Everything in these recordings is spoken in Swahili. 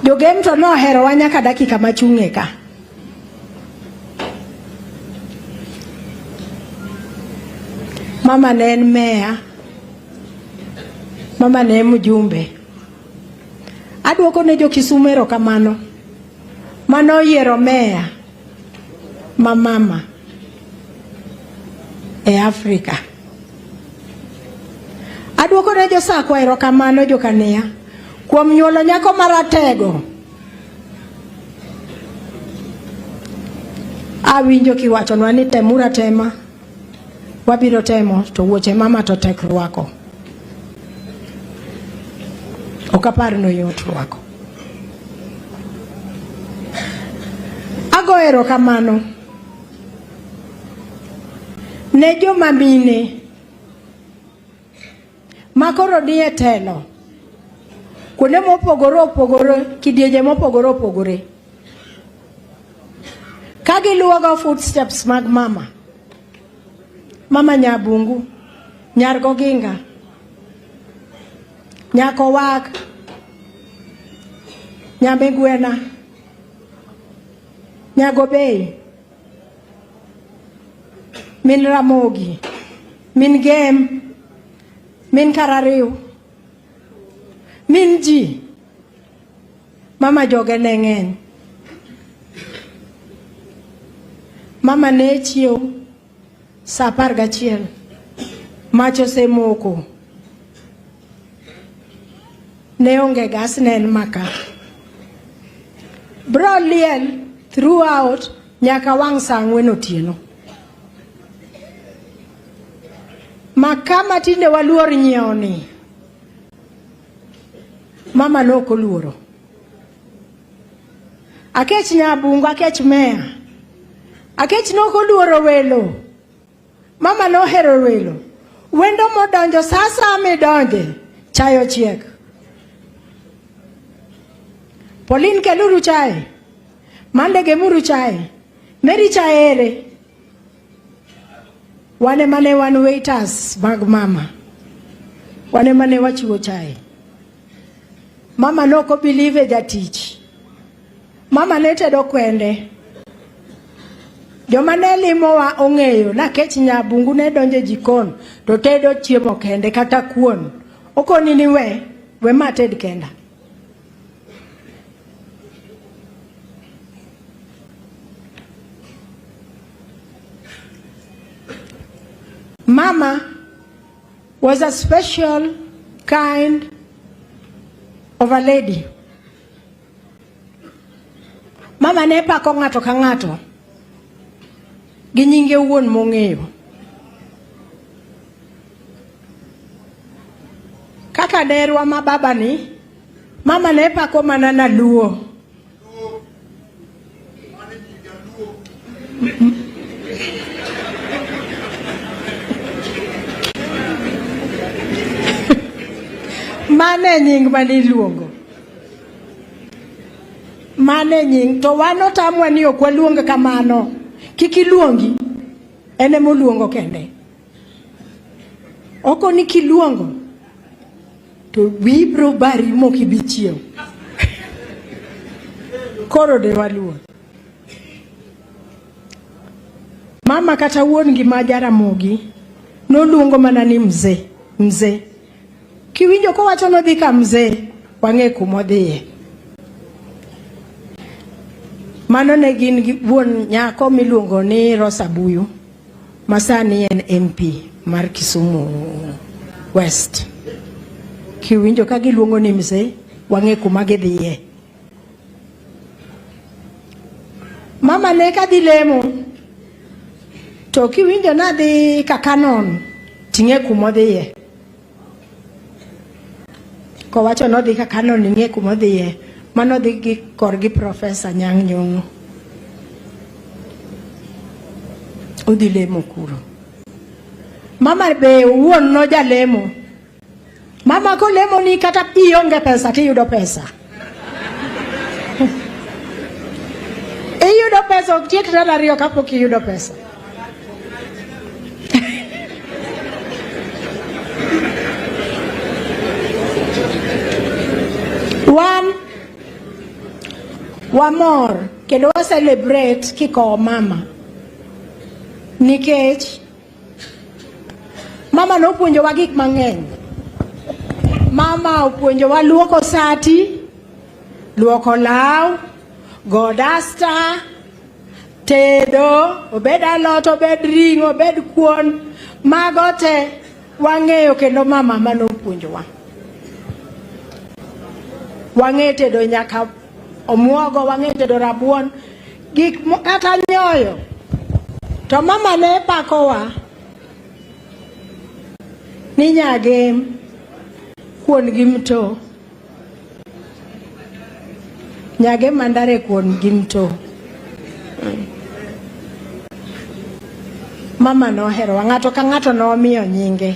Jogem to no hero wa nyaka dakika machung'e ka. Mama ne en meya, mama ne mjumbe. Aduoko ne jo Kisumu erokamano mano yiero meya ma mama e Afrika. Aduoko ne jo Sakwa erokamano jo Kania kuom nyuolo nyako maratego. Awinjo kiwachonwa ni temura tema, wabiro temo to wuoche mama to tek rwako. Okapar no yot rwako. Ago erokamano ne joma mine makoro nie telo kuonde mopogore opogore, kidienje mopogore opogore, ka giluwogo footsteps mag mama Nyabungu, Nyar Goginga, Nyako Wak, Nyamegwena, Nyagobei, Min Ramogi, Min Gem, Min Karariu, Min Ji, mama joge ne ng'eny. Mama ne chiew sa 11 mach osemoko, ne onge gas, ne en maka. Bro liel throughout nyaka wang' sa 4 otieno. Maka matinde waluor nyiewo ni mama noko luoro. Akech Nyabungu, akech meya, akech noko luoro welo. Mama no hero welo. Wendo modonjo sasa midonje chayo chiek. Pauline keluru chai, Mande gemuru chai, Mary chaere. Wane mane wan waiters mag mama, wane mane wachiwo chai. Mama noko believe e jatich. Mama ne tedo kwende. Joma ne limo wa ong'eyo na kech Nyabungu ne donje jikon to tedo chiemo kende kata kuon. Okoni ni we mated kenda. Mama was a special kind of a lady. Mama ne pako ng'ato ka ng'ato gi nyinge wuon mong'eyo. Kaka derwa ma baba ni, mama ne pako mana na luo. Mane nying mani luongo. Mane nying to wano tamwa ni ok waluonge kamano. Kiki luongi ene moluongo kende. Oko ni kiluongo to wibro bari mokibichio. Koro de waluo. Mama kata wuon gi majara mogi no luongo mana ni mzee. Kiwinjo ko wacho no dhi ka mzee wang'e kumodhiye. Mano ne gin wuon nyako miluongo ni Rosa Buyu, masani en MP mar Kisumu West. Kiwinjo ka giluongo ni mzee wang'e kuma gidhiye. Mama ne ka dhi lemo to kiwinjo na dhi kakanon ting'e kumodhiye. Ko wacho no dhi kakanon ing'e kumodhiye. Mano dhi gi korgi Professor Nyang' Nyong'o. Udhi lemo kuro. Mama be wuon no jalemo. Mama ko lemo ni kata ionge pesa tiyudo pesa. Iyudo pesa ok tiek dala riyo kapok iyudo pesa. Wamor kendo wa celebrate kiko mama nikech mama no puonjo wa gik mang'eny. Mama opuonjo wa luoko sati, luoko law, go dasta, tedo, obed alot, obed ringo, obed kuon, mago te wang'eyo kendo mama mano puonjo wa. Wang'e tedo nyaka omuogo, wang'e tedo rabuon, gik kata nyoyo. To mama ne pakowa ni nyage kuon gimto. Nyage mandare kuon gimto. Mama no hero, ng'ato ka ng'ato no miyo nyinge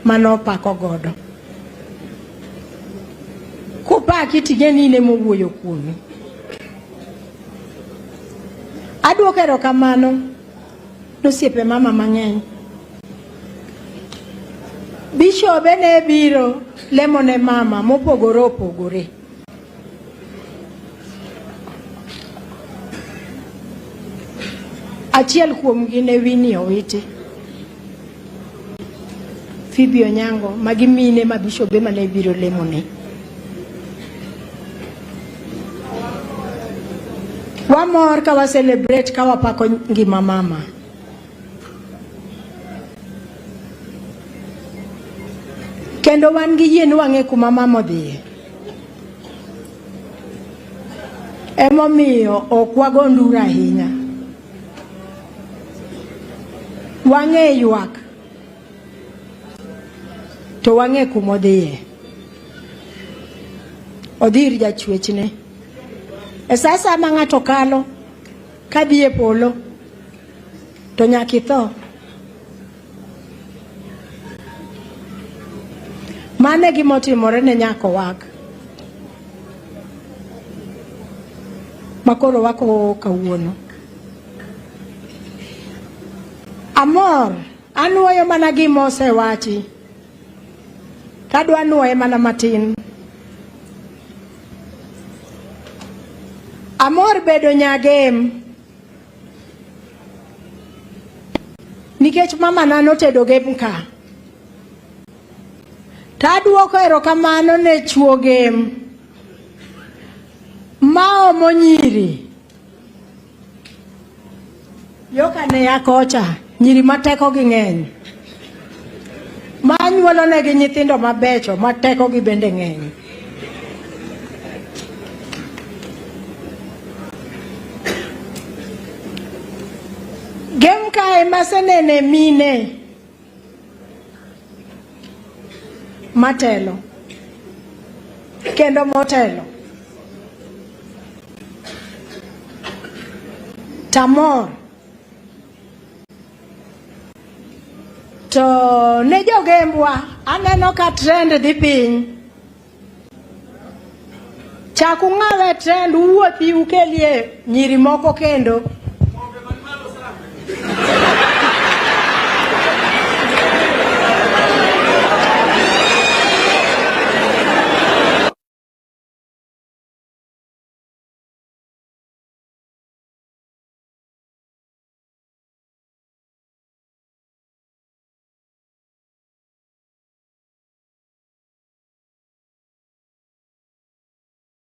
mano pako godo. Kupaki tigeni ne mowuoyo kuomi. Aduoko erokamano nosiepe mama mang'eny. Bishop ne biro lemone mama mopogore opogore. Achiel kuomgi ne Winnie Owiti, Phoebe Onyango, magi mine ma bishop ema ne biro lemone. Wamor ka wa celebrate ka wapako ngima mama. Kendo wan gi yie ni wang'e kuma mama odhiye. Emomiyo ok wago nduru ahinya. Wang'e ywak to wang'e kuma odhiye. Odhir jachwechne. E sasa ma ng'ato kalo ka dhi e polo to nyaka itho. Mane gimotimore ne nyako wak makoro wako kawuono. Amor anuoyo mana gima osewachi, kadwa nuoye mana matin. Amor bedo nyagem nikech mama na notedo gem ka. Taduoko erokamano ne chuo gem ma omo nyiri. Yoka ne yakocha nyiri mateko gi ng'eny, manyuolo ne gi nyithindo mabecho mateko gi bende ng'eny. Gem kae masenene mine matelo kendo motelo. Tamor to ne jogembwa aneno ka trend dhi piny. Chaku ng'awe trend wuothi ukelie nyiri moko kendo.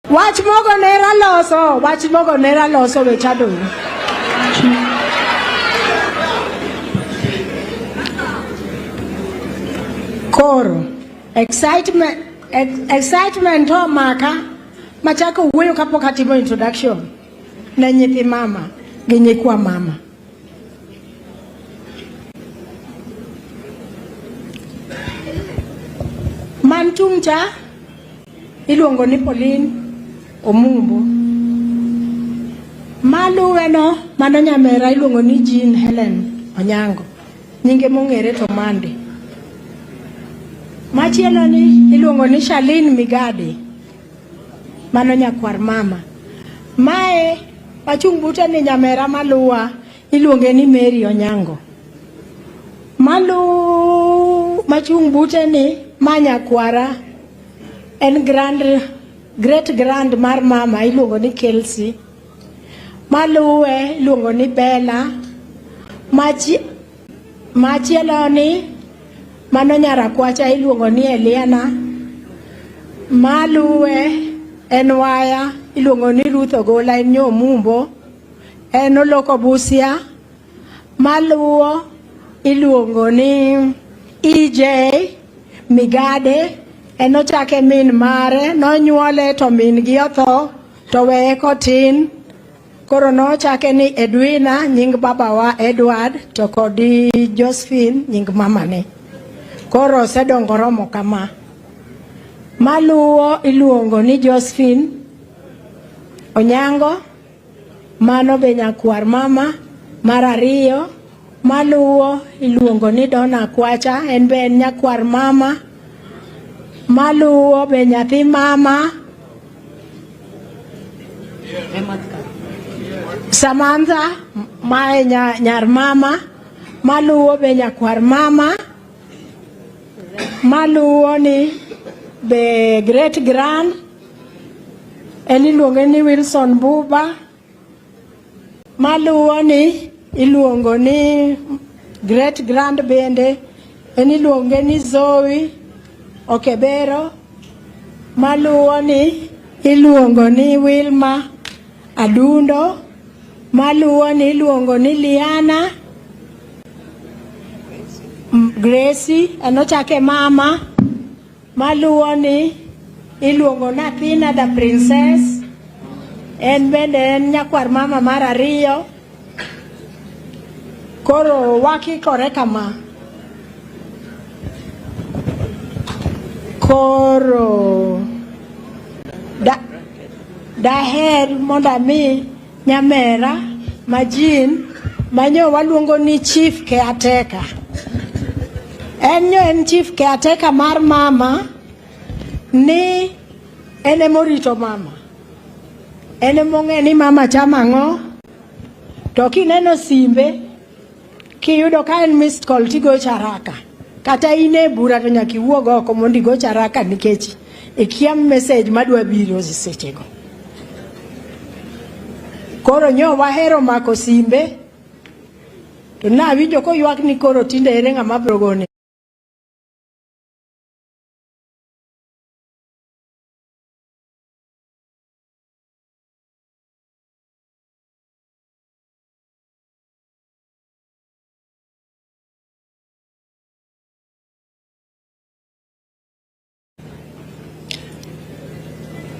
Wach mogo nera loso wechado. Koro excitement to maka machako wuoyo kapok atimo introduction na nyithi mama gi nyikwa mama. Mantumcha iluongo ni Pauline Omumbo. Maluweno mano nyamera iluongo ni Jean Helen Onyango, nyinge mong'ere to Mande. Machielo ni iluongo ni Shalin Migade, mano nyakwar mama. Mae wachung' bute ni nyamera maluwa iluonge ni Mary Onyango. Machung' bute ni manyakwara en great grand mar mama iluongo ni Kelsey, maluwe iluongo ni Bella, machielo ni mano nyarakwacha iluongo ni Eliana, maluwe en waya iluongo ni Ruth Ogola en Nyomumbo, en oloko Busia, maluwo iluongo ni EJ Migade, en ochake min mare, nonyuole to min gi otho to weye kotin, koro nochake ni Edwina nying baba wa Edward to kodi Josephine nying mama ne, koro sedongo romo kama. Maluwo iluongo ni Josephine Onyango, mano be nyakwar mama. Mar ariyo maluwo iluongo ni Donna Kwacha, en be en nyakwar mama. Maluwo be nyathi mama Samantha mae nyar mama. Maluwo be nyakwar mama. Maluwo ni be great grand en iluongo ni Wilson Buba. Maluwo ni iluongo ni great grand bende en iluongo ni Zoe Okebero. Maluwo ni iluongo ni Wilma Adundo. Maluwo ni iluongo ni Liana Gracie anochake mama. Maluwo ni iluongo na Athena the princess, en bende en nyakwar mama mar ariyo. Koro wakikore kama, koro daher mondo mi nyamera majin manyo waluongo ni chief caretaker. En chief caretaker mar mama ni ene morito mama, ene mong'e ni mama chamo ang'o, to kineno simbe kiyudo ka en missed call tigocho haraka, kata ine bura to nyaka iwuog oko mondo igoch haraka nikech ikia message madwa biro sechego. Koro nyo wahero mako simbe, to nawinjo koywak ni koro tinde ere ng'ama biro gone.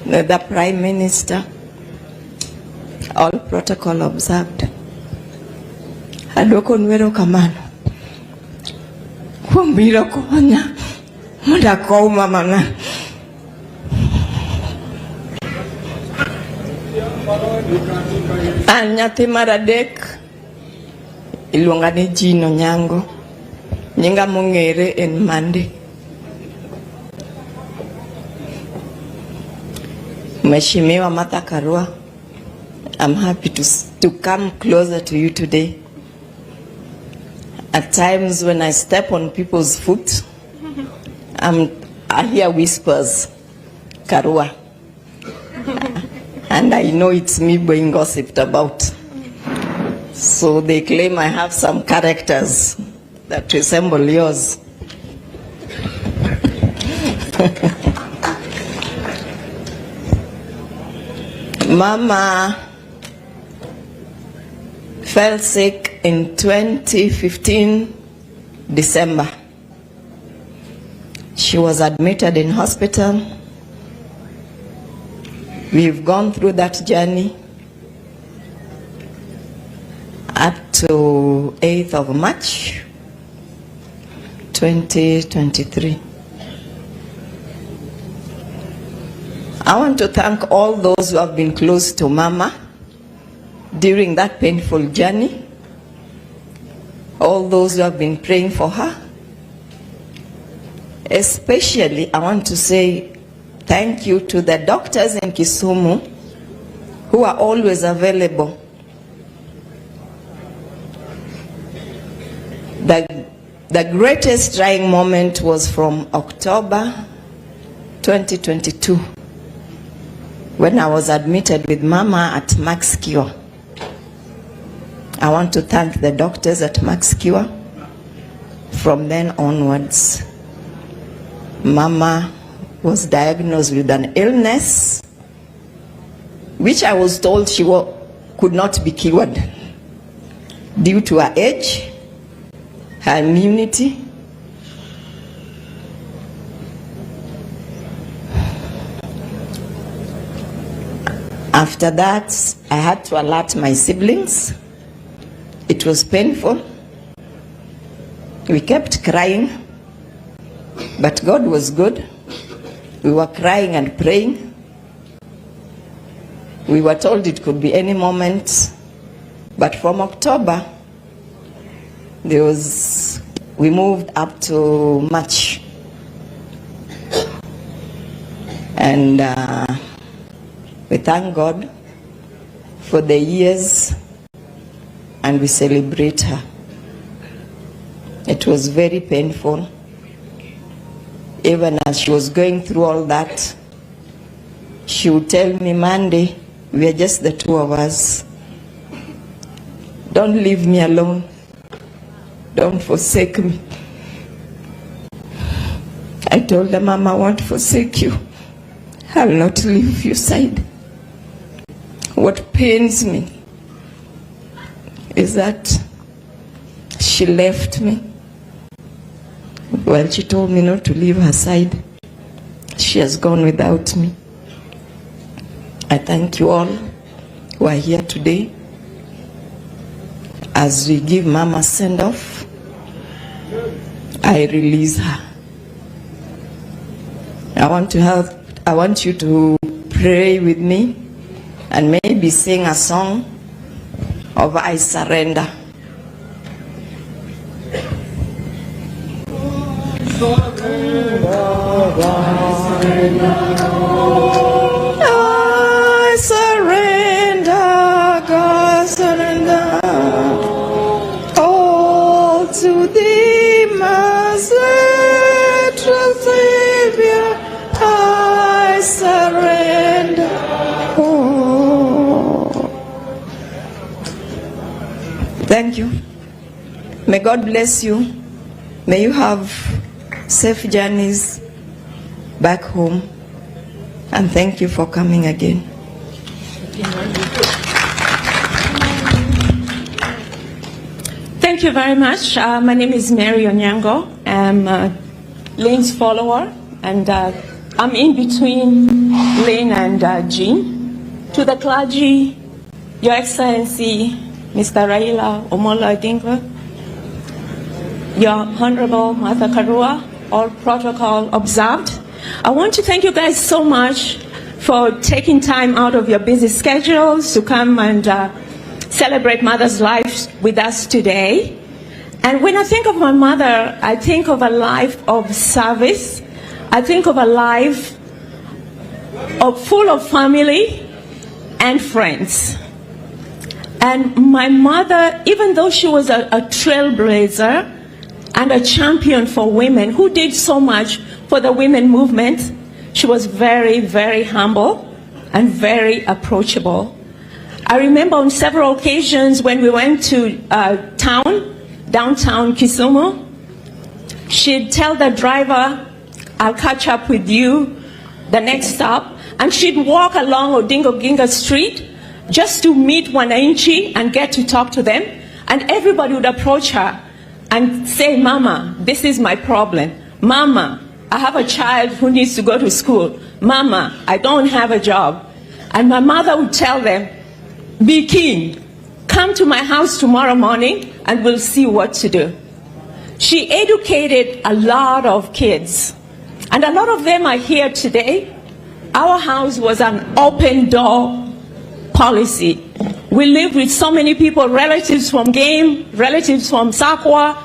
The Prime Minister, all protocol observed. Adwoko nwero kamano kuom biro konya mondo akow mama na. An nyathi mar adek iluonga ni Jean Onyango, nyinga mong'ere en Mande. Mheshimiwa Martha Karua, I'm happy to come closer to you today. At times when I step on people's foot, I hear whispers, Karua. And I know it's me being gossiped about. So they claim I have some characters that resemble yours. Mama fell sick in 2015, December. She was admitted in hospital. We've gone through that journey up to 8th of March, 2023. I want to thank all those who have been close to Mama during that painful journey, all those who have been praying for her. Especially, I want to say thank you to the doctors in Kisumu who are always available. The greatest trying moment was from October 2022. when I was admitted with Mama at Max Cure. I want to thank the doctors at Max Cure. From then onwards, Mama was diagnosed with an illness which I was told she could not be cured due to her age, her immunity, After that, I had to alert my siblings. It was painful. We kept crying, but God was good. We were crying and praying. We were told it could be any moment, but from October, we moved up to March. And we thank God for the years, and we celebrate her. It was very painful. Even as she was going through all that, she would tell me, Monday, we are just the two of us. Don't leave me alone. Don't forsake me. I told her, Mama, I won't forsake you. I'll not leave your side. What pains me is that she left me. Well, she told me not to leave her side. She has gone without me. I thank you all who are here today as we give Mama send-off. I release her. I want you to pray with me and maybe sing a song of I surrender. I surrender, God, surrender all to thee, my sweet Savior. I surrender. Oh. Thank you. May God bless you. May you have safe journeys back home. And thank you for coming again. Thank you very much. My name is Mary Onyango. I'm Lane's follower, and I'm in between Lane and Jean. To the clergy, Your Excellency, Mr. Raila Omola Odinga, Your Honorable Martha Karua, all protocol observed. I want to thank you guys so much for taking time out of your busy schedules to come and celebrate Mother's life with us today. And when I think of my mother, I think of a life of service. I think of a life full of family and friends. And my mother, even though she was a trailblazer and a champion for women who did so much for the women movement, she was very, very humble and very approachable. I remember on several occasions when we went to downtown Kisumu, she'd tell the driver, I'll catch up with you the next stop, and she'd walk along Odinga Oginga Street just to meet Wananchi and get to talk to them, and everybody would approach her and say, Mama, this is my problem. Mama, I have a child who needs to go to school. Mama, I don't have a job. And my mother would tell them, be keen, come to my house tomorrow morning and we'll see what to do. She educated a lot of kids, and a lot of them are here today. Our house was an open door policy. We lived with so many people, relatives from Game, relatives from Sakwa,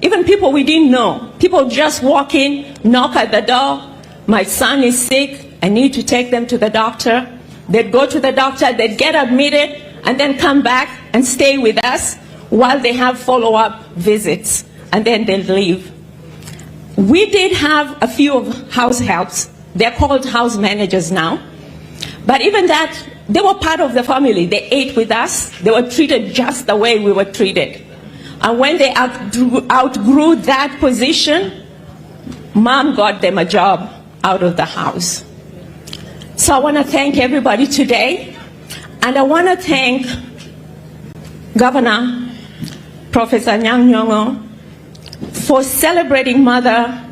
even people we didn't know. People just walk in, knock at the door. My son is sick, I need to take them to the doctor. They'd go to the doctor, they'd get admitted, and then come back and stay with us while they have follow-up visits, and then they'll leave. We did have a few of house helps. They're called house managers now. But even that, they were part of the family. They ate with us. They were treated just the way we were treated. And when they outgrew that position, Mom got them a job out of the house. So I want to thank everybody today. And I want to thank Governor Professor Nyang' Nyong'o for celebrating Mother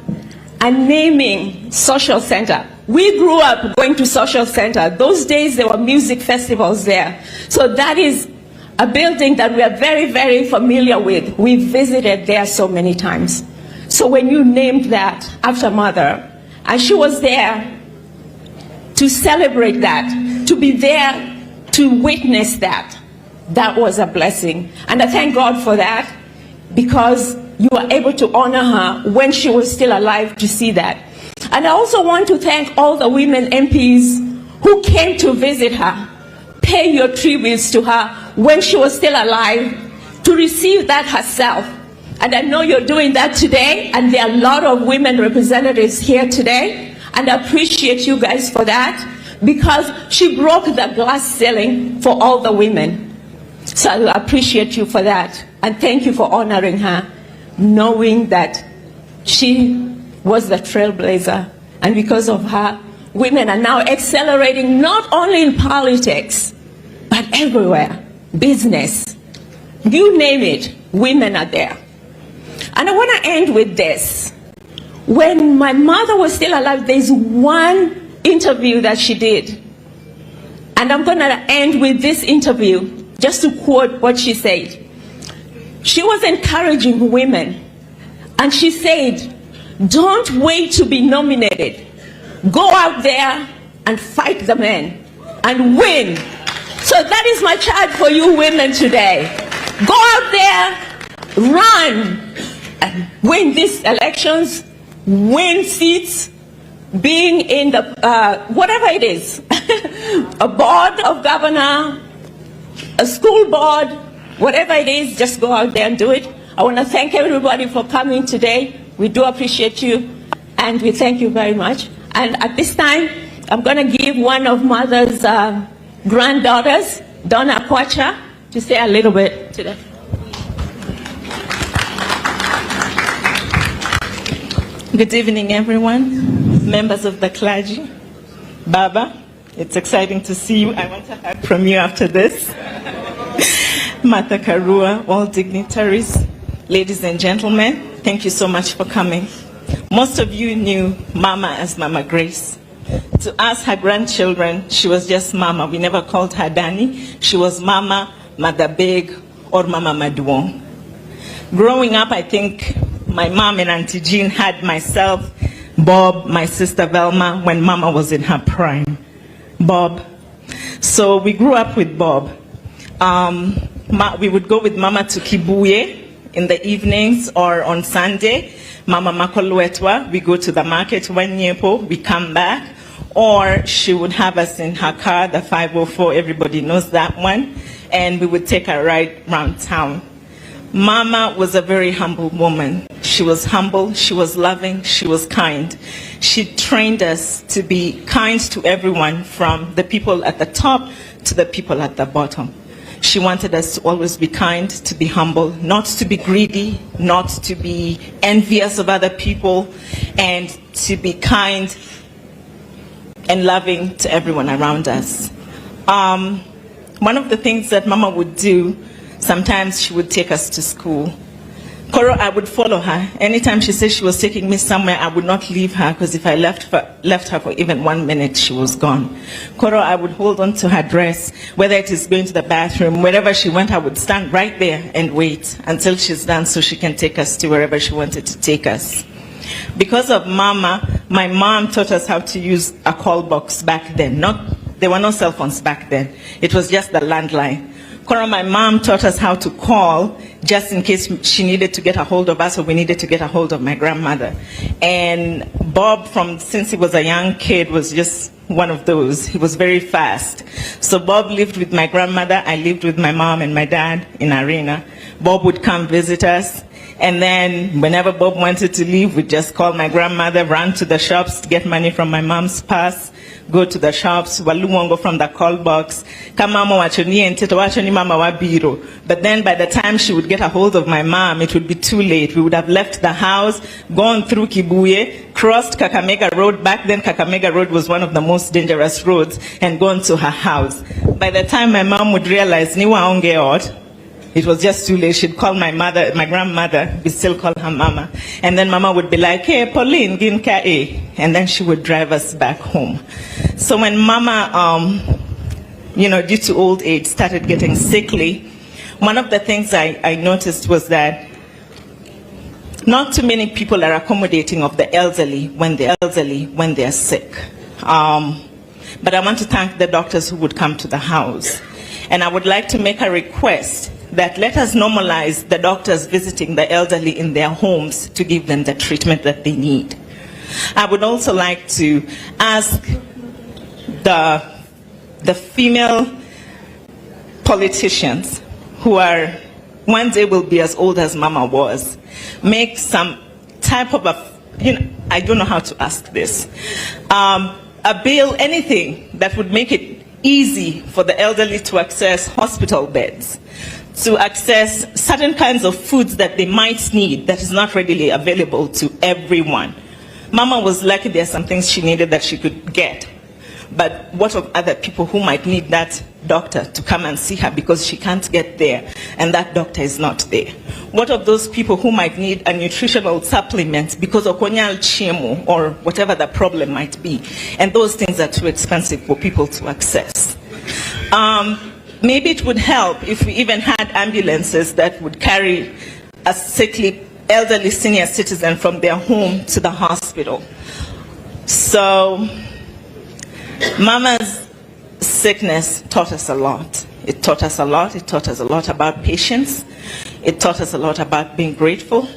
and naming Social Center. We grew up going to Social Center. Those days there were music festivals there. So that is a building that we are very, very familiar with. We visited there so many times. So when you named that after Mother, and she was there to celebrate that, to be there to witness that, that was a blessing. And I thank God for that, because you were able to honor her when she was still alive to see that. And I also want to thank all the women MPs who came to visit her, pay your tributes to her when she was still alive, to receive that herself. And I know you're doing that today, and there are a lot of women representatives here today, and I appreciate you guys for that, because she broke the glass ceiling for all the women. So I appreciate you for that, and thank you for honoring her, knowing that she was the trailblazer, and because of her, women are now accelerating not only in politics, but everywhere. Business, you name it, women are there. And I want to end with this. When my mother was still alive, there's one interview that she did. And I'm going to end with this interview, just to quote what she said. She was encouraging women, and she said, don't wait to be nominated. Go out there and fight the men and win. So that is my charge for you women today. Go out there, run, and win these elections, win seats, being in the, whatever it is, a board of governor, a school board, whatever it is, just go out there and do it. I want to thank everybody for coming today. We do appreciate you, and we thank you very much. And at this time, I'm going to give one of Mother's granddaughters, Donna Kwacha, to say a little bit today. Good evening, everyone, members of the clergy. Baba, it's exciting to see you. I want to hear from you after this. Martha Karua, all dignitaries, ladies and gentlemen, thank you so much for coming. Most of you knew Mama as Mama Grace. To us, her grandchildren, she was just Mama. We never called her Danny. She was Mama, Mother Beg, or Mama Maduong. Growing up, I think my mom and Auntie Jean had myself, Bob, my sister Velma, when Mama was in her prime. Bob. So we grew up with Bob. We would go with Mama to Kibuye in the evenings or on Sunday. Mama Makolwetwa, we go to the market, Wanyepo, we come back. Or she would have us in her car, the 504, everybody knows that one, and we would take a ride around town. Mama was a very humble woman. She was humble, she was loving, she was kind. She trained us to be kind to everyone, from the people at the top to the people at the bottom. She wanted us to always be kind, to be humble, not to be greedy, not to be envious of other people, and to be kind and loving to everyone around us. One of the things that Mama would do, sometimes she would take us to school. Koro, I would follow her. Anytime she said she was taking me somewhere, I would not leave her, because if I left her for even 1 minute, she was gone. Koro, I would hold on to her dress, whether it is going to the bathroom, wherever she went, I would stand right there and wait until she's done so she can take us to wherever she wanted to take us. Because of Mama, my mom taught us how to use a call box back then. There were no cell phones back then. It was just the landline. Koro, my mom taught us how to call just in case she needed to get a hold of us or we needed to get a hold of my grandmother. And Bob, since he was a young kid, was just one of those. He was very fast. So Bob lived with my grandmother. I lived with my mom and my dad in Arena. Bob would come visit us. And then whenever Bob wanted to leave, we'd just call my grandmother, run to the shops to get money from my mom's purse, go to the shops, walumongo from the call box, kamama wachoni and tito wachoni mama wabiro. But then by the time she would get a hold of my mom, it would be too late. We would have left the house, gone through Kibuye, crossed Kakamega Road. Back then, Kakamega Road was one of the most dangerous roads, and gone to her house. By the time my mom would realize, niwa ongeot, it was just too late. She'd call my mother, my grandmother, we still call her mama. And then mama would be like, hey, Pauline, ginka e. And then she would drive us back home. So when mama, due to old age, started getting sickly, one of the things I noticed was that not too many people are accommodating of the elderly when they're sick. But I want to thank the doctors who would come to the house. And I would like to make a request that let us normalize the doctors visiting the elderly in their homes to give them the treatment that they need. I would also like to ask the female politicians who are, one day will be as old as Mama was, make some type of I don't know how to ask this, a bill, anything that would make it easy for the elderly to access hospital beds, to access certain kinds of foods that they might need that is not readily available to everyone. Mama was lucky there are some things she needed that she could get. But what of other people who might need that doctor to come and see her because she can't get there and that doctor is not there? What of those people who might need a nutritional supplement because of konyal chemo or whatever the problem might be? And those things are too expensive for people to access. Maybe it would help if we even had ambulances that would carry a sickly elderly senior citizen from their home to the hospital. So Mama's sickness taught us a lot. It taught us a lot. It taught us a lot about patience. It taught us a lot about being grateful.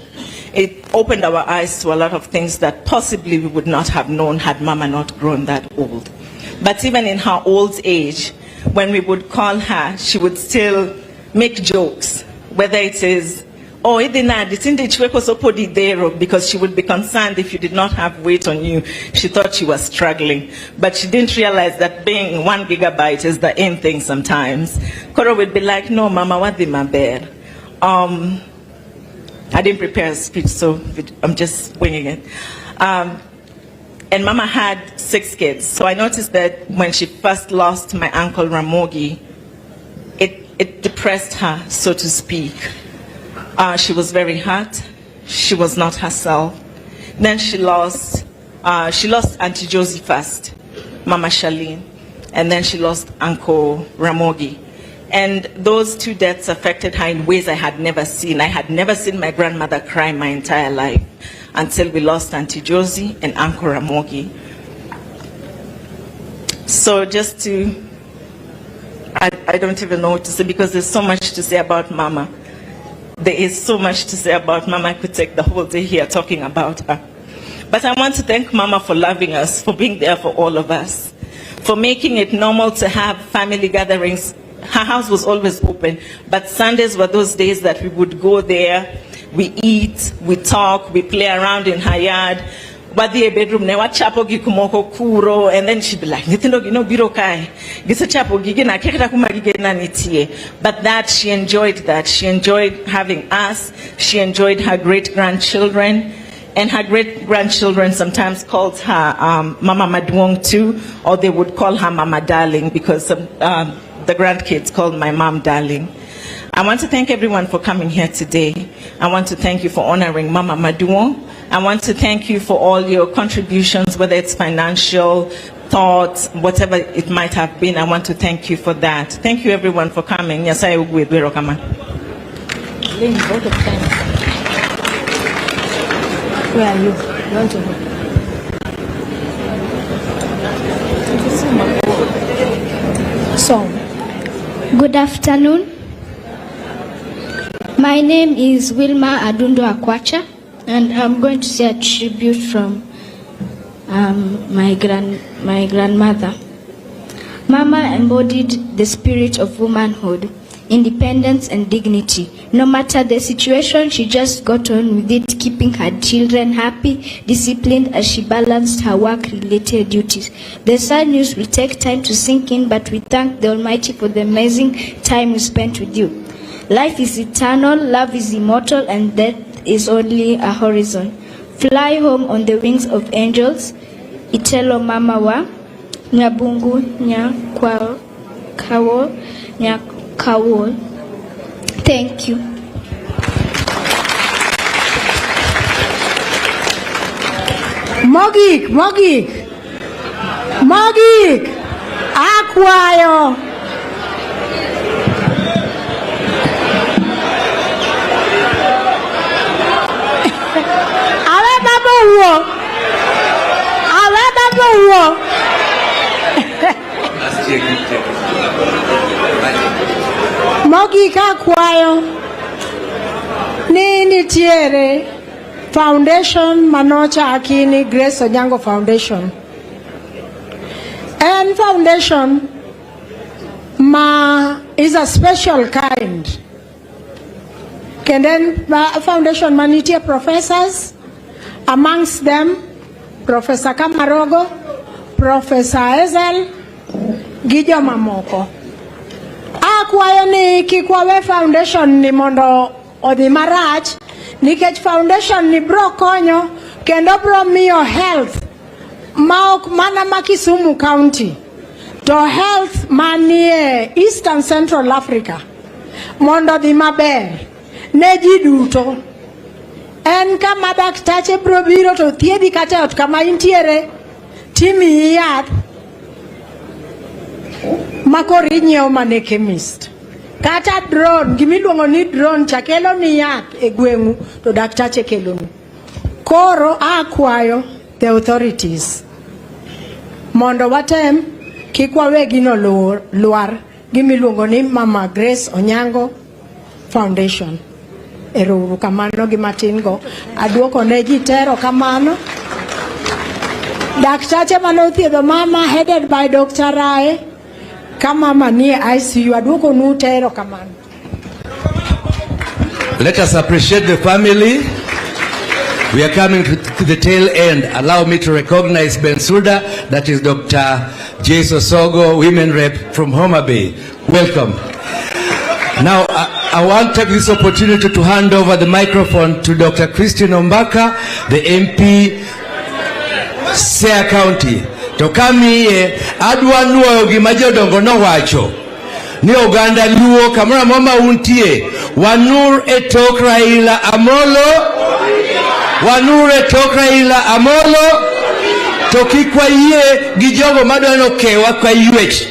It opened our eyes to a lot of things that possibly we would not have known had Mama not grown that old. But even in her old age, when we would call her, she would still make jokes, whether it is, oh, because she would be concerned if you did not have weight on you. She thought she was struggling. But she didn't realize that being 1 gigabyte is the in thing sometimes. Koro would be like, no, Mama, what did my bed? I didn't prepare a speech, so I'm just winging it. And Mama had 6 kids. So I noticed that when she first lost my uncle Ramogi, it depressed her, so to speak. She was very hurt. She was not herself. Then she lost Auntie Josie first, Mama Charlene, and then she lost Uncle Ramogi. And those 2 deaths affected her in ways I had never seen. I had never seen my grandmother cry my entire life until we lost Auntie Josie and Uncle Ramogi. So just to, I don't even know what to say because there's so much to say about Mama. There is so much to say about Mama. I could take the whole day here talking about her. But I want to thank Mama for loving us, for being there for all of us, for making it normal to have family gatherings. Her house was always open, but Sundays were those days that we would go there, we eat, we talk, we play around in her yard. But the bedroom, ne wachapo gikumoko kuro, and then she'd be like, "Nitino gino biro kai, gisa chapo gigena keketa kuma gigena nitie." But that she enjoyed that. She enjoyed having us. She enjoyed her great grandchildren, and her great grandchildren sometimes called her Mama Madwong too, or they would call her Mama Darling because the grandkids called my mom Darling. I want to thank everyone for coming here today. I want to thank you for honoring Mama Madwong. I want to thank you for all your contributions, whether it's financial, thoughts, whatever it might have been. I want to thank you for that. Thank you everyone for coming. Yes, I agree with Wirokama. Where are you? You want to go? Song. Good afternoon. My name is Wilma Adundo Akwacha, and I'm going to say a tribute from my grandmother. Mama embodied the spirit of womanhood independence and dignity. No matter the situation, she just got on with it, keeping her children happy, disciplined as she balanced her work-related duties. The sad news will take time to sink in, but we thank the Almighty for the amazing time we spent with you. Life is eternal, love is immortal, and death is only a horizon. Fly home on the wings of angels, Itelo mama wa Nyabungu Nyakawo. Thank you. Mogik, akwayo. Mogik akwayo ni nitiere foundation manocha akini Grace Onyango Foundation. And foundation is a special kind. And then foundation manitia professors, amongst them Professor Kamarogo, Professor Ezel, Gijo Mamoko. Akwayo ni kikwawe foundation ni mondo odhi marach, nikech foundation ni bro konyo kendo bro miyo health maok mana ma Kisumu County to health manie Eastern Central Africa mondo odhi maber ne ji duto. En kama daktache bro biro to thiedhi kata ot kama intiere timi yath makori nyiewo mane chemist. Kata drone, gimiluongo ni drone chakelo ni yath e gweng'u to daktache kelonu. Koro akwayo the authorities mondo watem kik wawe gino luar gimiluongo ni Mama Grace Onyango Foundation. Ero kamano gi matin go aduoko ne ji tero kamano. Daktache mano thiedho mama headed by Dr. Rae kama mama ni ICU aduoko nu tero kamano. Let us appreciate the family. We are coming to the tail end. Allow me to recognize Bensouda, that is Dr. Jason Sogo, women rep from Homa Bay. Welcome. Now, I want to take this opportunity to hand over the microphone to Dr. Christine Ombaka, the MP, Siaya County. To kamiye adwa nuoyo gima jodongo nowacho ni oganda luo kamora mama untie wanur etok Raila Amolo, wanur etok Raila Amolo, to kikwa yie gi jogo madwano kewa kwa yuech.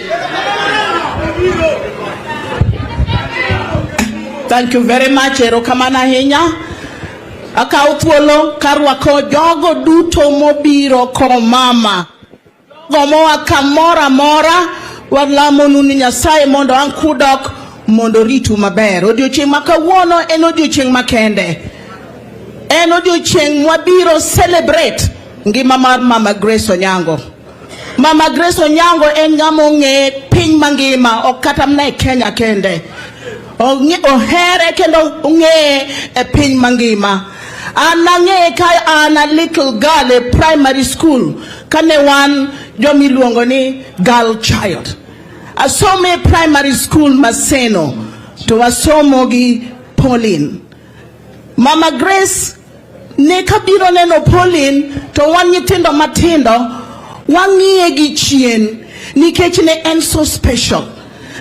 Thank you very much. Erokamana hinya. Akaw thuolo karwako jogo duto mobiro ko mama. Gomowa kamora mora walamo nuni Nyasaye mondo an kudok mondo ritu maber. Odiochieng' makawuono en odiochieng' makende. En odiochieng' mwabiro celebrate ngima mar Mama Grace Onyango. Mama Grace Onyango en ng'ama ong'e piny mangima, ok kata mana e Kenya kende. Ohere kendo ong'e e piny mangima. An nang'e ka an a little girl e primary school kane wan jomiluongo ni girl child. Asome primary school Maseno to asomo gi Pauline. Mama Grace ne kabiro neno Pauline to wan nyithindo matindo wang'iye gi chien nikech ne en so special.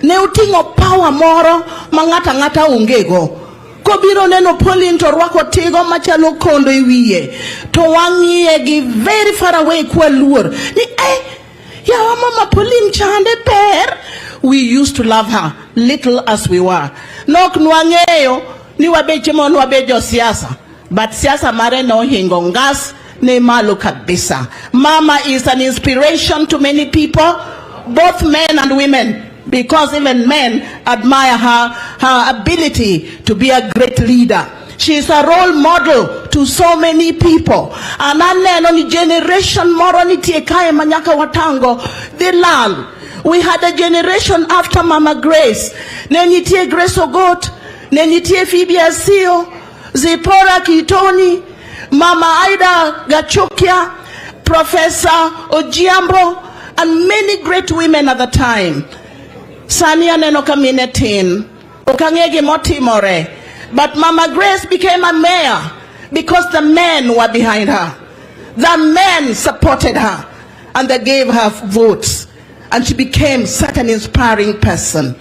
Ne utingo power moro ma ng'ata ng'ata ongego. Kobiro neno Pauline to rwako tigo machalo kondo e wiye to wang'iye gi very far away kwa luor ni yawa Mama Pauline chande per. We used to love her little as we were. Nok nwang'eyo ni wabeche mon wabejo siasa, but siasa mare no hingo ngas ne malo kabisa. Mama is an inspiration to many people, both men and women, because even men admire her ability to be a great leader. She is a role model to so many people. And aneno ni generation moro nitie kae manyaka watango dhi lal. We had a generation after Mama Grace. Nenyitie Grace Ogot, nenyitie Phoebe Asio, Zipporah Kitoni, Mama Ida Gachukia, Professor Ojiambo, and many great women at the time. Sania neno kaminetin, okangege motimore. But Mama Grace became a mayor because the men were behind her. The men supported her and they gave her votes. And she became such an inspiring person.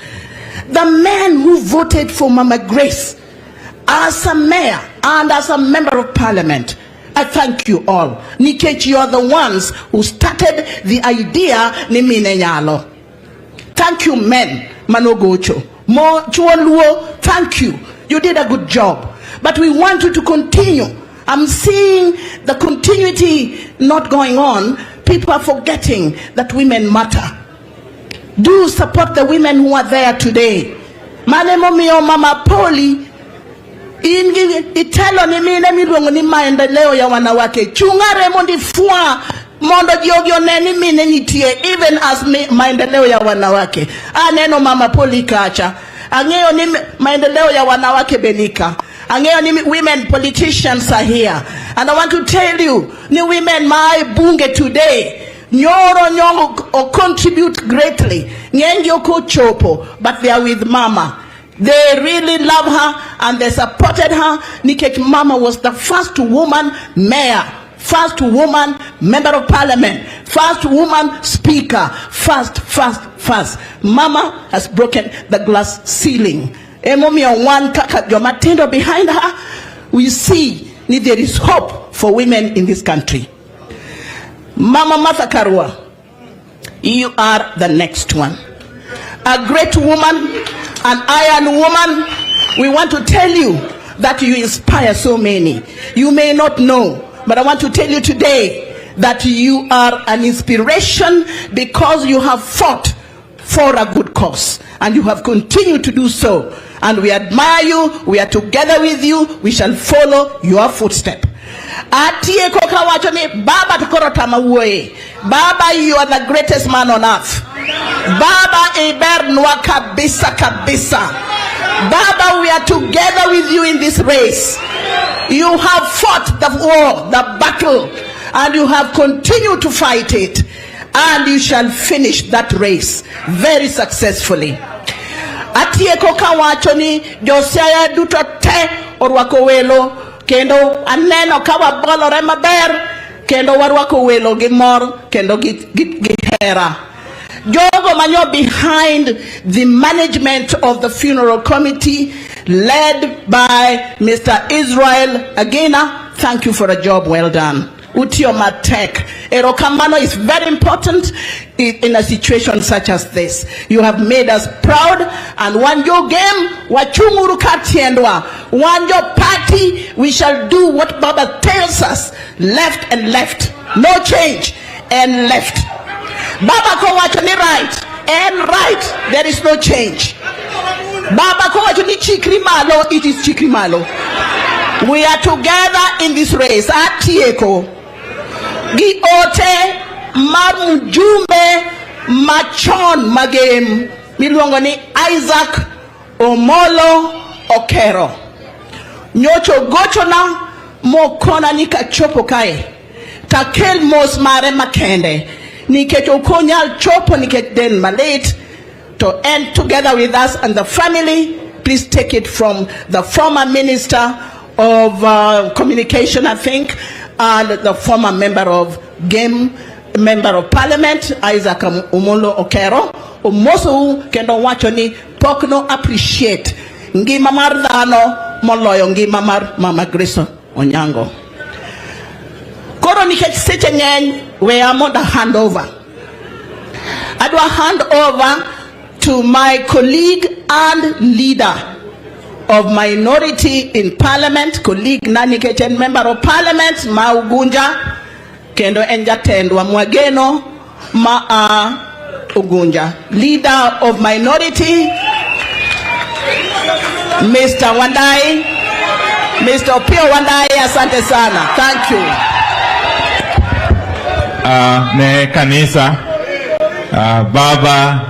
The men who voted for Mama Grace as a mayor and as a member of parliament, I thank you all. Nikech, you are the ones who started the idea ni minenyalo. Thank you, men. Manogocho. Mo Chuoluo, thank you. You did a good job. But we want you to continue. I'm seeing the continuity not going on. People are forgetting that women matter. Do support the women who are there today. Manemo mio Mama Poli, itelo ni mine miluongo ni maendeleo ya wanawake. Chungare mondi fua mondo jiogyo neni mine nitie, even as maendeleo ya wanawake. Aneno Mama Poli kacha. Angeyo ni maendeleo ya wanawake benika. Angeyo ni women politicians are here. And I want to tell you, ni women my bunge today. Nyoro nyongo or contribute greatly. Nyengi oko chopo, but they are with Mama. They really love her and they supported her. Nikech Mama was the first woman mayor, first woman member of parliament, first woman speaker, first. Mama has broken the glass ceiling. Emomi one kaka jomatendo behind her. We see there is hope for women in this country. Mama Martha Karua, you are the next one. A great woman, an iron woman. We want to tell you that you inspire so many. You may not know, but I want to tell you today that you are an inspiration because you have fought for a good cause and you have continued to do so. And we admire you. We are together with you. We shall follow your footsteps. Atie koka wacho ni Baba tukoro tamawoe. Baba, you are the greatest man on earth. Baba iber nwa kabisa. Baba, we are together with you in this race. You have fought the war, the battle, and you have continued to fight it. And you shall finish that race very successfully. Atie koka wacho ni Siaya duto te orwako welo. Kendo aneno kawa bolore maber, kendo warwako welo gi mor, kendo gi hera. Jogo manyo behind the management of the funeral committee, led by Mr. Israel Agena, thank you for a job well done. Utio Matek. Erokamano is very important in a situation such as this. You have made us proud, and one your game, wachunguru katiendwa. One your party, we shall do what Baba tells us. Left and left. No change. And left. Baba ko wachoni right. And right. There is no change. Baba ko wachoni chikrimalo. It is chikrimalo. We are together in this race. Atieko. Gi ote marmujumbe machon magem miluongo ni Isaac Omolo Okero. Nyocho gocho na mokona ni kachopo kae. Takel mos mare makende. Nikech okonyal chopo nikech den malate. To end together with us and the family, please take it from the former Minister of Communication, I think, and the former member of member of parliament, Isaac Omolo Okero. Omoso kendo wacho ni pokno appreciate ngima mar dhano moloyo ngima mar Mama Grace Onyango. Koro nikech seche ng'eny we are on the handover. I do a hand over to my colleague and leader of minority in parliament, colleague Nani Kechen, member of parliament, Ugunja, kendo enjatendwa mwageno Ugunja. Leader of minority, Mr. Wandai, Mr. Opio Wandai, asante sana. Thank you. Ne kanisa, Baba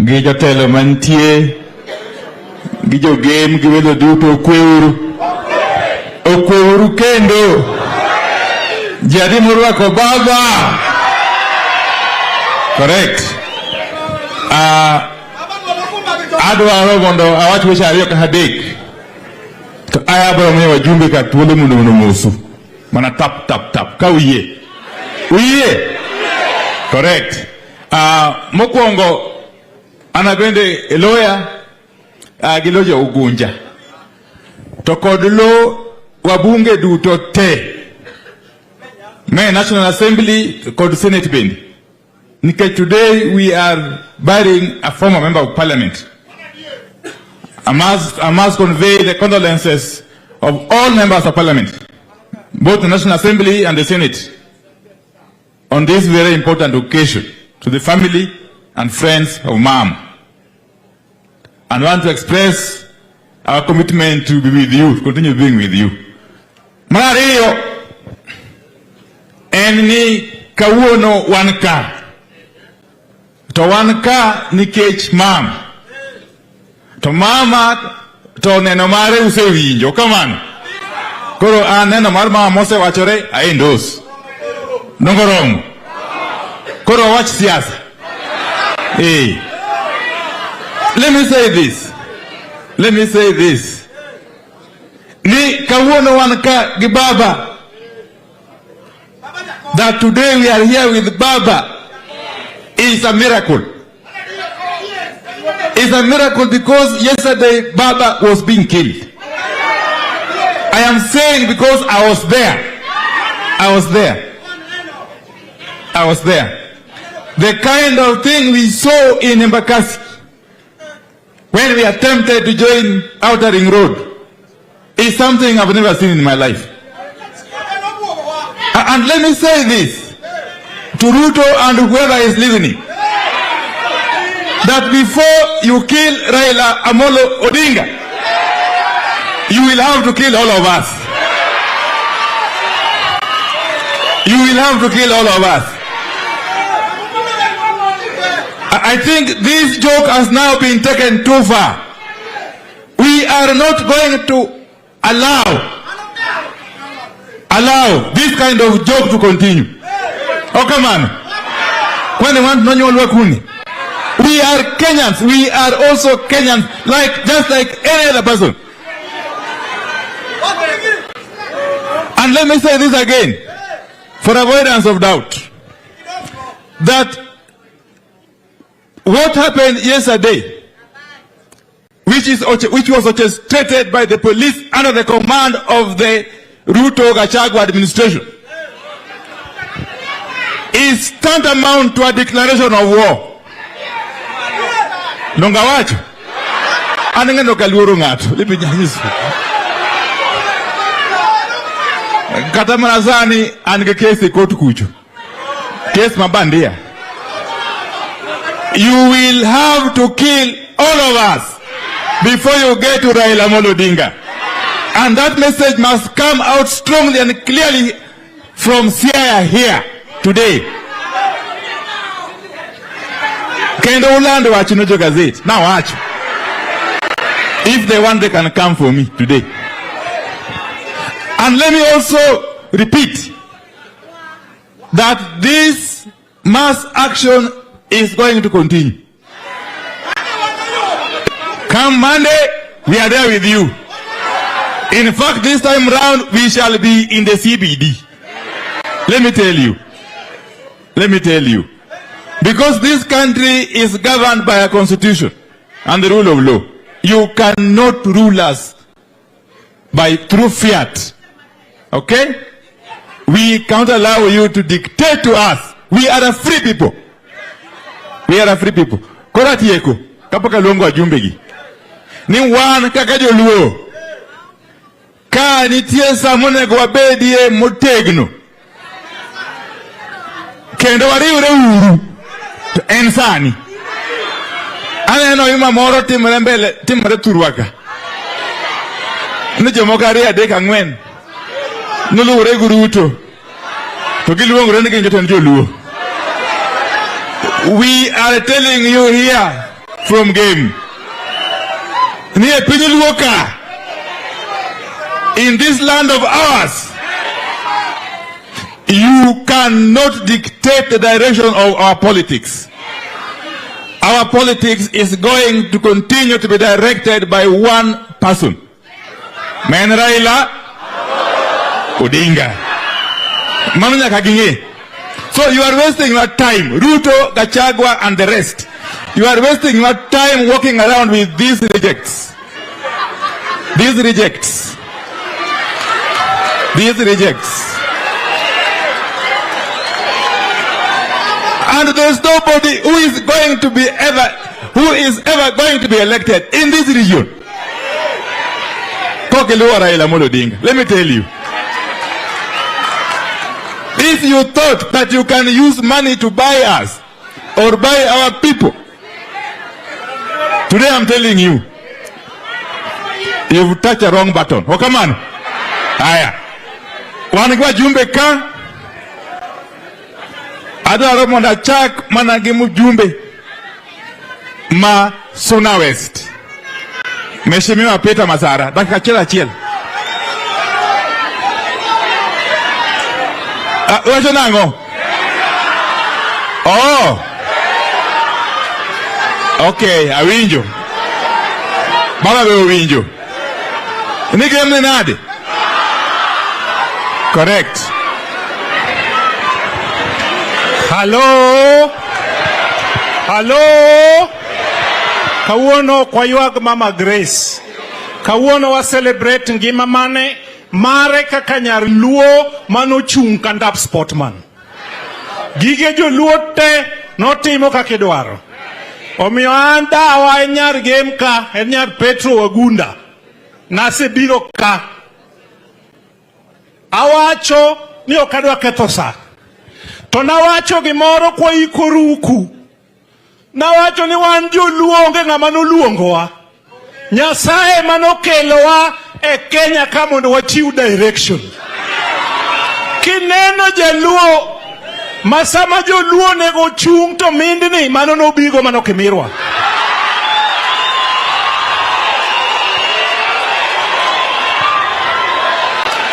gi jotelo mantie gi jogem gi welo duto okweuru kendo jadi morwako baba. Correct. Adwaro mondo awach weche ariyo ka adek to ayabro miyo wajumbe ka thuolo mondo mosu mana tap ka uye. Correct. Mokwongo ana bende lawyer gi lojo Ugunja to kod lo wabunge duto te me National Assembly kod Senate bende. Because today we are burying a former member of parliament. I must convey the condolences of all members of parliament, both the National Assembly and the Senate, on this very important occasion, to the family and friends of Mom. And want to express our commitment to be with you, to continue being with you. Mario, eni kawuono wanka. To wanka nikech Mom. To mama to neno mare usewinjo kamano. Koro an neno mar mama mosewachore aendos. Nongoromo. Koro wach siasa. Let me say this. Ni kawuono wanka gi baba. That today we are here with Baba is a miracle. It's a miracle because yesterday Baba was being killed. I am saying because I was there. The kind of thing we saw in Embakasi when we attempted to join Outer Ring Road is something I've never seen in my life. And let me say this to Ruto and whoever is listening, that before you kill Raila Amolo Odinga, you will have to kill all of us. I think this joke has now been taken too far. We are not going to allow this kind of joke to continue. Oh, come on. When they want no kuni. We are Kenyans. We are also Kenyans, just like any other person. And let me say this again, for avoidance of doubt, that what happened yesterday, which was orchestrated by the police under the command of the Ruto Gachagua administration, is tantamount to a declaration of war. Nongawacho. Anengeno kaluoro ngato. Let me just. Katamanazani ange kesi kotu kucho. Case mabandia. You will have to kill all of us before you get to Raila Amolo Odinga. And that message must come out strongly and clearly from Siaya here today. Kendo ulando wachinojo gazette. Now watch. If they want, they can come for me today. And let me also repeat that this mass action is going to continue. Come Monday, we are there with you. In fact, this time round, we shall be in the CBD. Let me tell you. Because this country is governed by a constitution and the rule of law. You cannot rule us through fiat. Okay? We can't allow you to dictate to us. We are a free people. Korati yeko, kapaka longo ajumbegi. Ni wan kakajo luo. Ka nitie samone kwa bedie motegno. Kendo wariure uru. Ensani. Aneno yuma moro timre turwaka. Ni jomokari adek ang'wen. Nuluore guruto. To giluongore ni gin jotend joluo. We are telling you here from game. In this land of ours, you cannot dictate the direction of our politics. Our politics is going to continue to be directed by one person. Man Raila Odinga. Manunya Kaginge. So you are wasting your time, Ruto, Gachagua and the rest. You are wasting your time walking around with these rejects. These rejects. These rejects. And there's nobody who is ever going to be elected in this region. Let me tell you. If you thought that you can use money to buy us or buy our people, today I'm telling you, you've touched the wrong button. Oh, come on. Aya. Wanigwa jumbe ka. Adwa monda chak managimu jumbe. Ma Suna West. Mheshimiwa Peter Masara. Dakika chiel. Wacho nango? Oh. Okay, awinjo. Baba be awinjo. Nigem nade? Correct. Hello? Kawuono kwa yuag Mama Grace. Kawuono wa celebrate ngima mane mare kaka nyar luo manochung' kandap sportman. Gige jo luo te notimo kakidwaro. Omiyo an dawa nyar game ka, nyar Petro Wagunda. Nase biro ka. Awacho ni okadwa ketho sa. To nawacho gimoro kwa ikoruku. Nawacho ni wan jo luo onge ng'ama noluongowa. Nyasaye manokelowa e Kenya ka mondo wachiw direction. Kineno jaluo masama joluo nego chung to mindni mano nobigo mano kimirwa.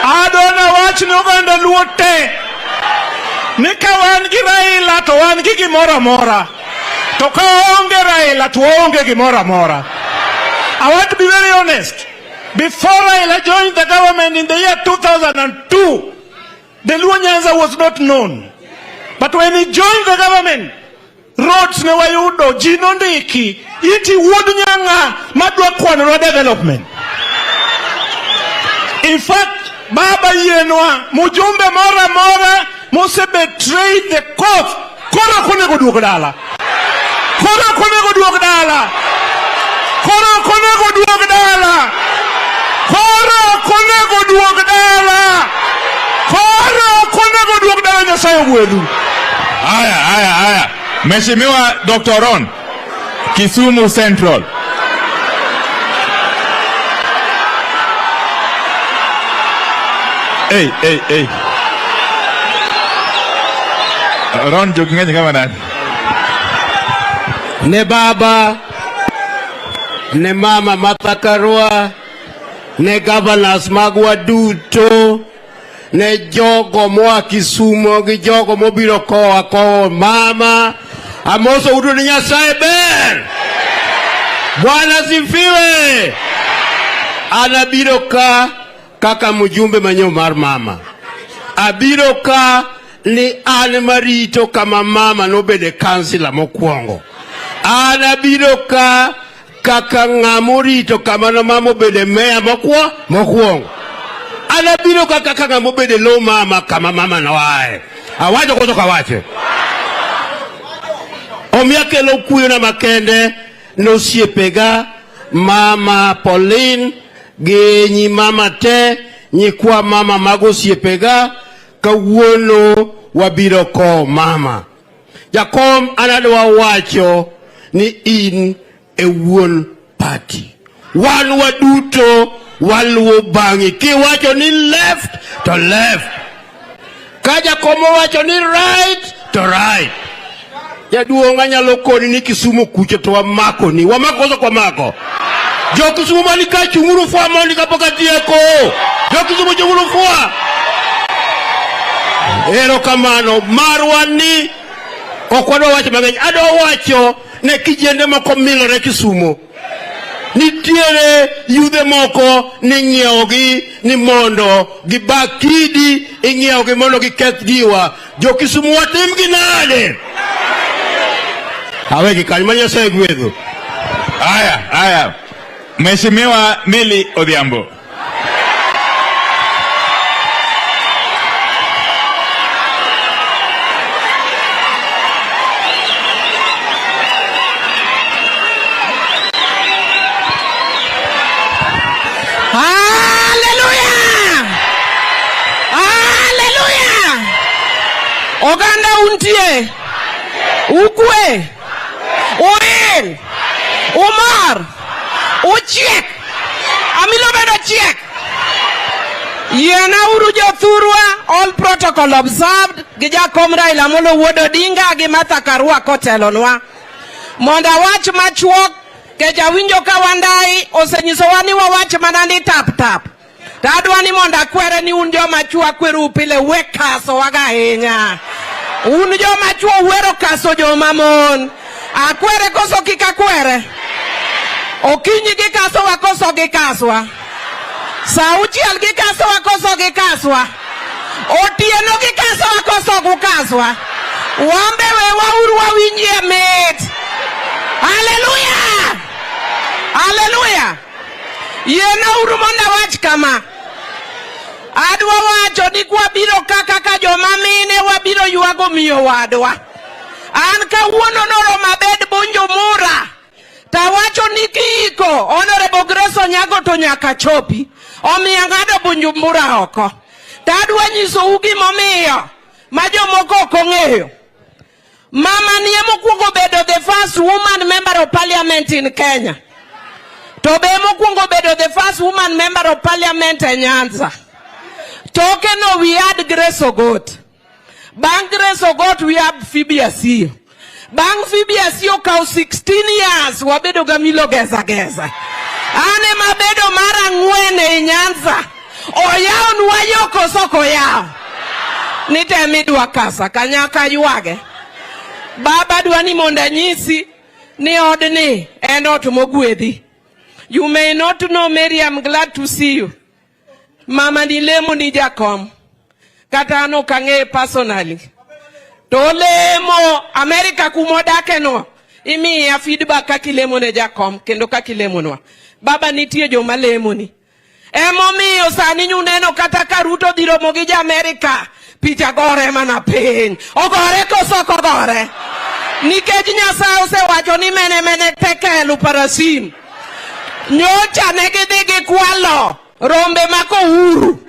Adona wach no ganda luo te. Nika wan gi Raila to wan gi gimora mora. To ka onge Raila to onge gimora mora. I want to be very honest. Before Raila joined the government in the year 2002, the Luo Nyanza was not known. But when he joined the government, roads ne wayudo, jino ndiki, iti wuod nyanga madwa kwanwa development. In fact, Baba yenwa, mujumbe mora, mose betrayed the cause. Kora konego duok dala. Kora konego duok dala. Kora konego duok dala. Kora konego duok dala. Kora konego duok dala Nyasaye gwedu. Aya. Mheshimiwa Dr. Ron, Kisumu Central. Hey. Ron jokinga kama nani? Ne baba, ne mama Martha Karua, ne governors magwa duto, ne jogo moa Kisumu gi jogo mobiro koa mama, amoso udu ni Nyasaye ber. Bwana sifiwe. Anabiro ka kaka mjumbe manyo mar mama. Abiro ka ni an marito kama mama nobede kansila mokwongo. Anabiro ka kaka ng'amorito kama no mama obede meya mokwongo. Anabiro ka kaka ng'amobede lo mama kama mama noae. Awacho kutoka wache. Omiakelo kuyo na makende no siepega mama Pauline genyi mama te nyikwa mama mago siepega kawuono wabiro ko mama. Jakom anadwa wacho ni in e wuon party. Wan waduto waluo bangi. Ki wacho ni left to left. Kaja komo wacho ni right to right. Jaduonga nyalo koni ni Kisumu kuche to wamako ni. Wamako kwa mako. Jo Kisumu mani ka chunguru fwa mondi kapoka tieko. Jo Kisumu chunguru fwa. Ero kamano marwani okwado wacho mang'eny. Ado wacho ne kijende moko milore Kisumu. Nitiere yudhe moko ni ng'iewogi ni mondo gibakidi ing'iewogi mondo giketh giwa. Jo Kisumu watim gi nade? Awegi kanyo Nyasaye gwedho. Haya. Mheshimiwa Milly Odhiambo. Oganda untie, ukwe, oil, umar, uchiek, amilo bedo chiek. Yena uru jothurwa, all protocol observed, gijakom Raila molo wuod Odinga gi Martha Karua kotelonwa. Monda wach machuok, keja winjo ka wandai, osenyiso wani wawach manandi tap. Tadwani monda kwere ni unjo machua kweru pile wekaso waga henya. Unjo machua uwero kaso jo mamon. Akwere koso kika kwere. Okinyi gikaso wakoso gikaswa. Sauchiel gikaso wakoso gikaswa. Otieno gikaso wakoso gukaswa. Wambe wewa uru wawinjie mit. Hallelujah! Hallelujah! Yena uru monda wach kama. Adwa wacho ni kwa biro kaka joma mine wabiro yuago miyo wadwa. An kawuono noro mabed bonjo mura. Ta wacho ni kiiko Honorable Grace Onyango to nyaka chopi. Omiya ng'ado bonjo mura oko. Tadwa nyiso ugi momiyo. Majo moko okong'eyo. Mama niye mokwongo bedo the first woman member of parliament in Kenya. To be mokwongo bedo the first woman member of parliament in Nyanza. Tokeno we had Grace Ogot. Bang Grace Ogot we have Phoebe Asio. Bang Phoebe Asio kao 16 years wabedo gamilo geza. Ane mabedo mara ngwene Nyanza. Oyao nuwayo kosoko yao. Nite midwa kasa kanyaka yuage. Baba dwani monda nyisi ni odni eno tumogwedhi. You may not know Mary, I'm glad to see you. Mama ni lemo ni jakom. Kata ano kange personally. To lemo America kumodake no. Imi ya feedback kaki lemo ne jakom. Kendo kaki lemo no. Baba nitie jo malemo ni. Momi osani nyuneno kata karuto diro mogija America. Picha gore mana pen. Ogore koso kogore. Nikeji Nyasaye ose wacho ni mene teke luparasim. Nyocha negedege kwalo. Rombe mako uru.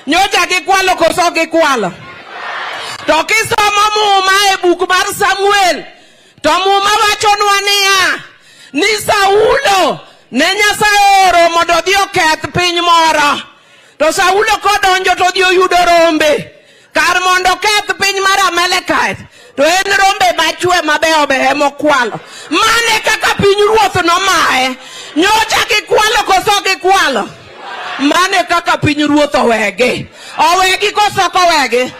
Nyocha gikwalo koso gikwalo. To kisomo muma e buk mar Samuel. To muma wacho nwania. Ni Saulo ne Nyasaye oro mondo dhi oketh piny moro. To Saulo kodonjo to dhi oyudo rombe. Kar mondo keth piny mar Amalekite. To en rombe machwe mabeyo behe mokwalo. Mane kaka piny ruoth nomae. Nyocha gikwalo koso gikwalo. Mane kaka piny ruoth owegi. Owegi koso kowegi.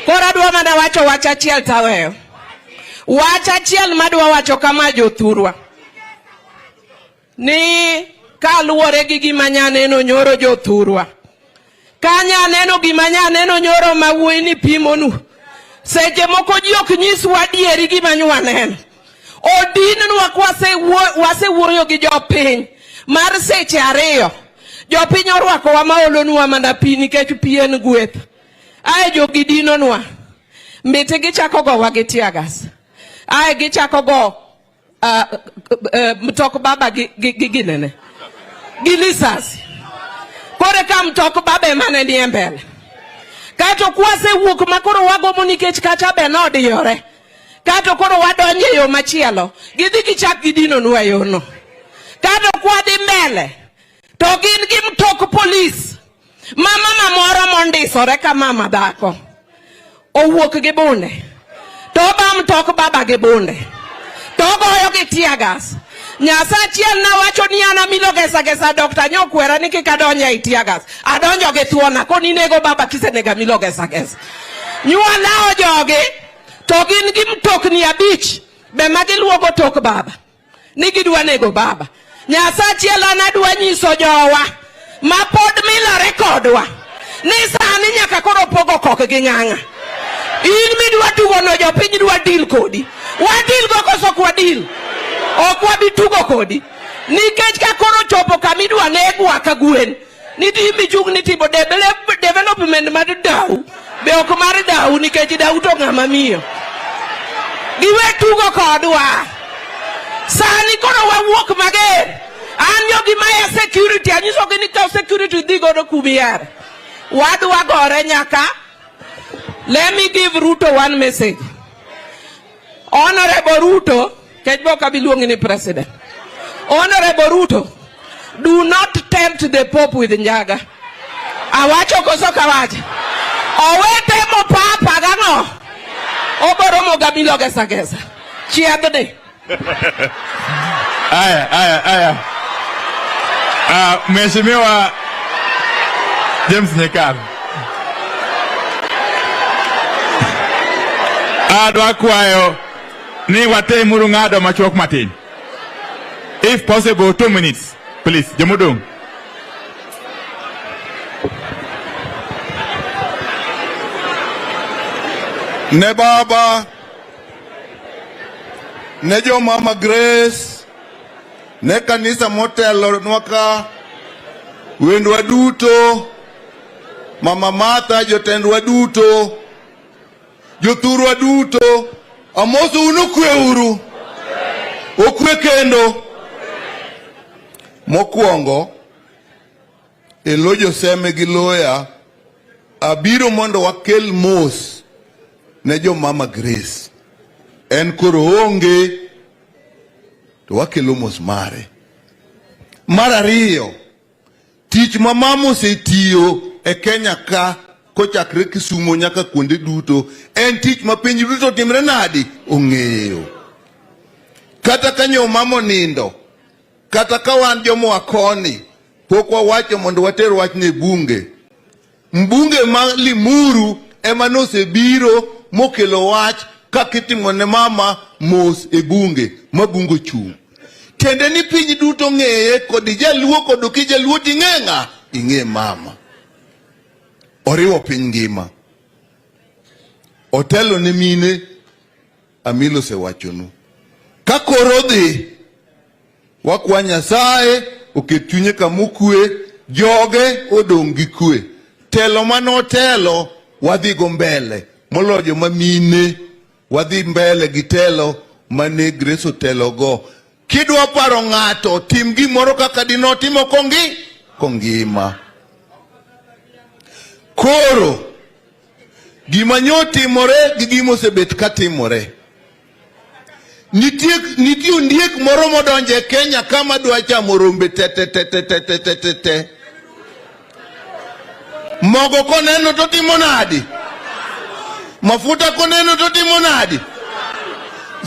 Kora dwa mada wacho wach achiel taweyo. Wach achiel madwa wacho kama jothurwa. Ni kaluwore gi gima nyaneno nyoro jothurwa. Kanya neno gima nyaneno nyoro mawuoyi ni pimonu. Seche moko ji ok nyiswa adieri gima nyaneno. Odinwa kwase wuoyo gi jopiny. Mar seche ariyo. Jopiny orwako wa maolonwa mana pi nikech pi en gweth. Ae jogidinonwa. Mbite gichako go wagitiagas. Ae gichako go mtok baba ginene. Gilisasi. Kore ka mtok baba emane ni mbele. Kato kwase wuok makoro wagomo nikech kacha benodi yore. Kato koro wadonje yo machielo. Gidhi gichak gidinonwa yono. Kato kwadi mbele. To gin gi mtok polis. Mama mamoro mondisore ka mama dhako. Owuok gi bunde. Toba mtok baba ge bunde. Togo yo ge tiagas. Nyasa chiel na wacho ni ana milo gesa Dr. Nyokwera ni kikadonya itiagas. Adonjo ge thuona koni nego baba kise nega milo gesa. Nyua lao joge. Togin gi mtokni abich. Be magi luogo tok baba. Nigi dwa nego baba. Nyasa chiel anadwa nyiso jowa. Ma pod mila rekodwa. Ni sani nyaka koro pogo kok gi ng'ang'a. In midwa tugo no jopiny dwa deal kodi. Wadil go koso kwa deal. Okwa bitugo kodi. Nikech ka koro chopo kamidwa negwa ka gwen. Niti michung ni tipo development mar dau. Be ok mar dau nikech dau to ng'ama miyo. Giwe tugo kodwa. Sani koro wawuok mager. Anyo gimaya security. Anyiso gini ka security digo do kubiar. Wadwa gore nyaka. Let me give Ruto one message. Honorable Ruto, Kejboka Biluongini President. Honorable Ruto, do not tempt the Pope with Njaga. Awacho koso kawaji. Owete mo papa gano. Oboromo gabilo gesa gesa. Chiadde. Aya. Mheshimiwa James Nyekar. Adwa kwayo ni wate murungado machuok matin. If possible, 2 minutes, please. Jamudong. Ne baba, ne jo mama Grace, ne kanisa motelo nwaka, wendwa duto, mama Martha, jotendwa duto, jothurwa duto, amoso unukwe uru, okwe kendo. Mokwongo, elojo seme gi loya, abiro mondo wakel mos ne jo mama Grace. En koro onge, to wakelo mos mare. Mar ariyo, tich ma mama osetiyo e Kenya ka, kochakre Kisumo nyaka kuonde duto, en tich ma piny duto timre nadi ong'eyo. Kata kanyo mama nindo, kata ka wan jomo wakoni, pok wawacho mondo water wach ne bunge. Mbunge ma Limuru ema nosebiro mokelo wach kakitimo ne mama mos e bunge, ma bungo chung. Tende ni piny duto ng'eye kod jaluo kod ok jaluo ting'eng'a, ing'e mama. Oriwo piny ngima. Otelo ne mine, Amilo se wachonu. Ka koro dhi, wakwa Nyasaye oket chunye kamokwe, joge odong' gi kwe. Telo manotelo wadhi go mbele. Molojo ma mine wadhi mbele gi telo mane Grace otelo go. Kidwa paro ng'ato tim gimoro kaka dinotimo kongima. Koro gima nyotimore gi gima osebet katimore. Nitie ondiek moro modonje Kenya kama dwa chamo rombe te. Mogo koneno to timo nadi? Mafuta koneno to timo nadi?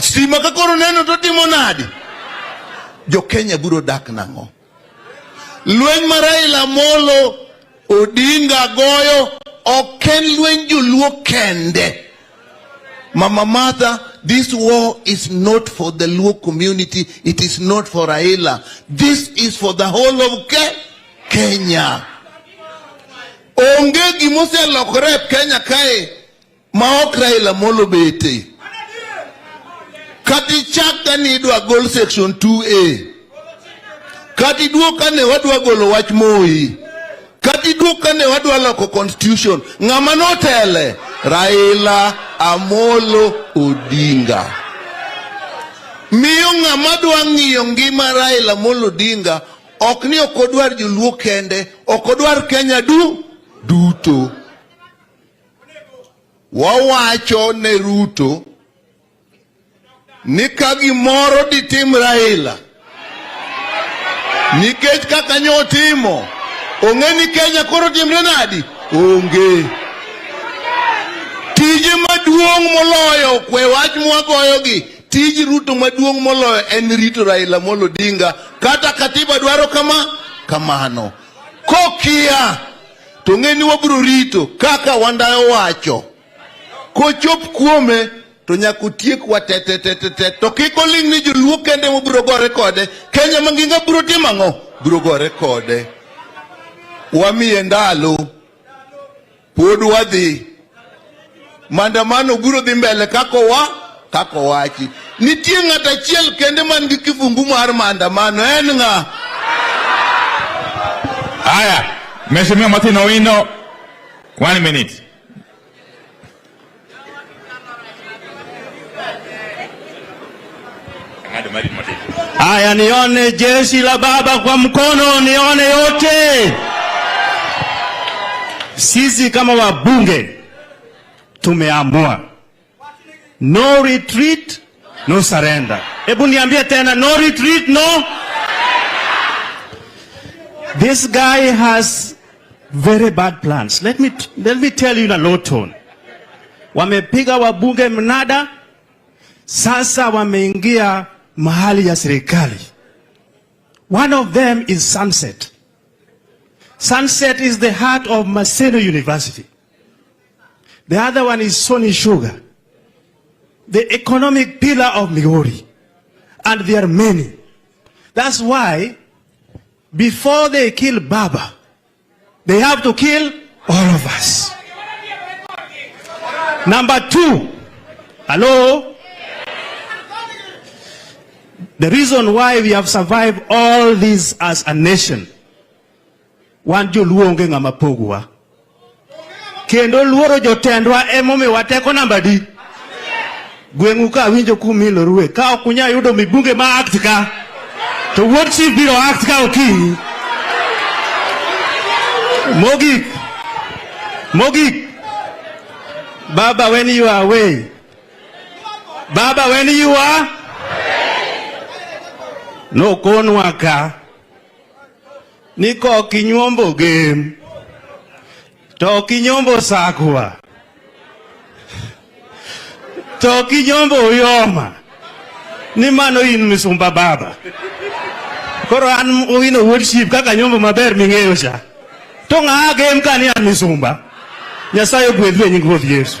Stima ka koro neno to timo nadi? Jo Kenya buro dak nang'o? Lweny ma Raila Molo Odinga goyo oken lweny joluo kende. Mama Martha, this war is not for the Luo community. It is not for Raila. This is for the whole of Kenya. Onge gimose lokore Kenya kae maok Raila Molo bete. Kati chaka ni idwa gol section 2A. Kati duoka ne wadwa golo wach Moi. Kati duoka ne wadwa loko constitution. Ng'ama notele? Raila Amolo Odinga. Miyo ng'ama dwa ng'iyo ngima Raila Amolo Odinga ok ni okodwar joluo kende, okodwar Kenya duto. Wawacho ne Ruto ni ka gimoro ditim Raila nikech kaka nyotimo ong'e ni Kenya koro timre nadi onge. Tije maduong' moloyo kwe wach mwagoyogi. Tiji Ruto maduong' moloyo en rito Raila Amolo Odinga. Kata katiba dwaro kamano. Kokia to ng'eni wabro rito kaka wandayo wacho. Kochop kuome to nyakutiek watetete. To kiko ling ni joluo kende mobro gore kode. Kenya manginga bro timang'o? Bro gore kode. Wamiye ndalo. Pod wadhi. Maandamano bro dhi mbele kako wachi. Nitie ng'ata achiel kende man gi kifungu mar maandamano en ng'a? Haya, Mheshimiwa Martin Owino, 1 minute. Haya, nione jeshi la baba kwa mkono, nione yote. Sisi kama wabunge tumeamua no retreat, no surrender. Hebu niambie tena, no retreat, no. This guy has very bad plans. Let me tell you in a low tone. Wamepiga wabunge mnada, sasa wameingia mahali ya serikali. One of them is Sunset. Sunset is the heart of Maseno University. The other one is Sony Sugar, the economic pillar of Migori. And there are many. That's why before they kill Baba, they have to kill all of us. Number 2, hello? The reason why we have survived all this as a nation, wanjo luonge ngama pogwa. Kendo luoro jotendwa emome wateko namba di. Gwengu ka winjo kumilo ruwe. Ka okunya yudo mibunge ma act ka. To what chief biro act ka okinyi. Mogik. Baba, when you are away. Baba, when you are. No konwa ka. Niko kinyombo game. To kinyombo sakwa. To kinyombo yoma. Ni mano in misumba baba. Koro an uino worship kaka nyombo maber ming'eyo cha. To ng'a game kani an misumba. Nyasaye gwedhwe nying Ruoth Yesu.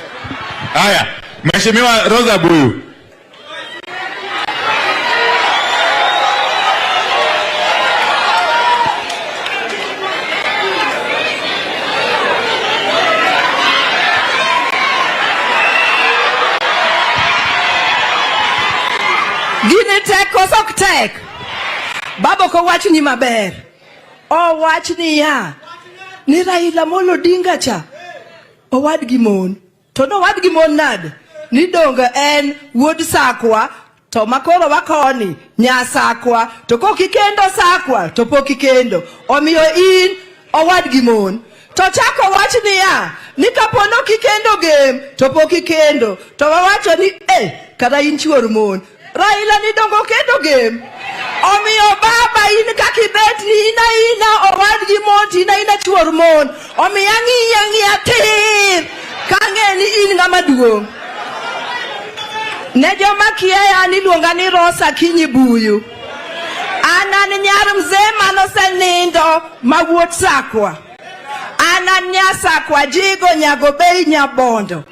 Haya, Mheshimiwa Rosa Buyu. Gine tek kosok tek. Babo ko wach ni maber. O wach ni ya. Ni Raila Amolo Odinga cha. O wad gi mon. To no wad gi mon nade. Ni donga en wuod sakwa. To makoro wakoni nya sakwa. To kokikendo sakwa. To pokikendo. Omiyo in o wad gi mon. To chako wach ni ya. Ni kapono kikendo game. To pokikendo. To wawacho ni kada in chuor mon. Raila ni dongo kendo game. Omiyo baba in kakibet ni ina owad gi monti ina chuor mon. Omiyo ng'iya tir. Kange ni in ng'ama duong'. Ne joma kiaya ni luonga ni Rosa Kinyi Buyu. Anan nyar mzee manosenindo mawuot sakwa. Anan nya sakwa jigo nyago bei nyabondo.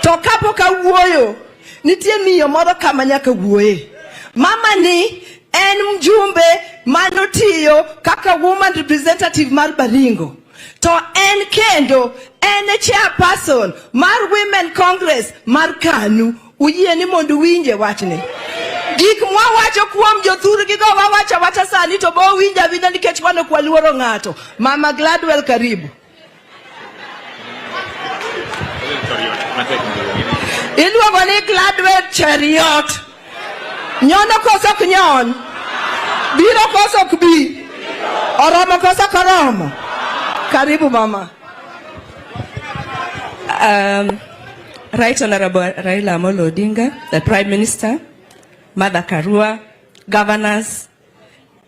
To kapok awuoyo nitie miyo moro kama nyaka wuoye. Mama ni en mjumbe manotiyo kaka woman representative mar Baringo. To en kendo en chairperson mar Women Congress mar KANU. Uyie ni mondo winje wachne. Gik mwawacho kuom jothur gi go wawacha sani to bo winja winja nikech wano kwa luoro ng'ato. Mama Gladwell, karibu. Iluongo ni Gladwell Chariot. Nyono koso ok nyon. Biro koso ok bi. Oromo koso ok oromo. Karibu mama. Right Honorable Raila Amolo Odinga, the Prime Minister, Mother Karua, governors,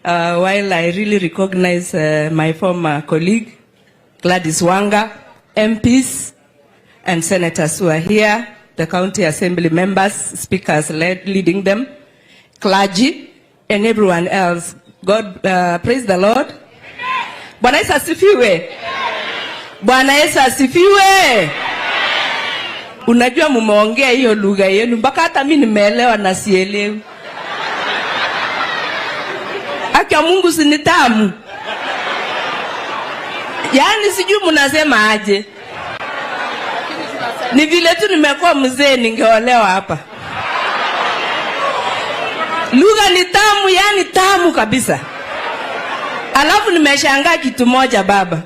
while I really recognize my former colleague, Gladys Wanga, MPs, and senators who are here, the county assembly members, speakers leading them, clergy, and everyone else. God, praise the Lord. Bwana Yesu asifiwe. Bwana Yesu asifiwe. Unajua mumeongea hiyo lugha yenu mpaka hata mimi nimeelewa na sielewi. Haki ya Mungu si ni tamu. Yaani sijui mnasema aje. Ni vile tu nimekuwa mzee ningeolewa hapa. Lugha ni tamu, yani tamu kabisa. Alafu nimeshangaa kitu moja baba.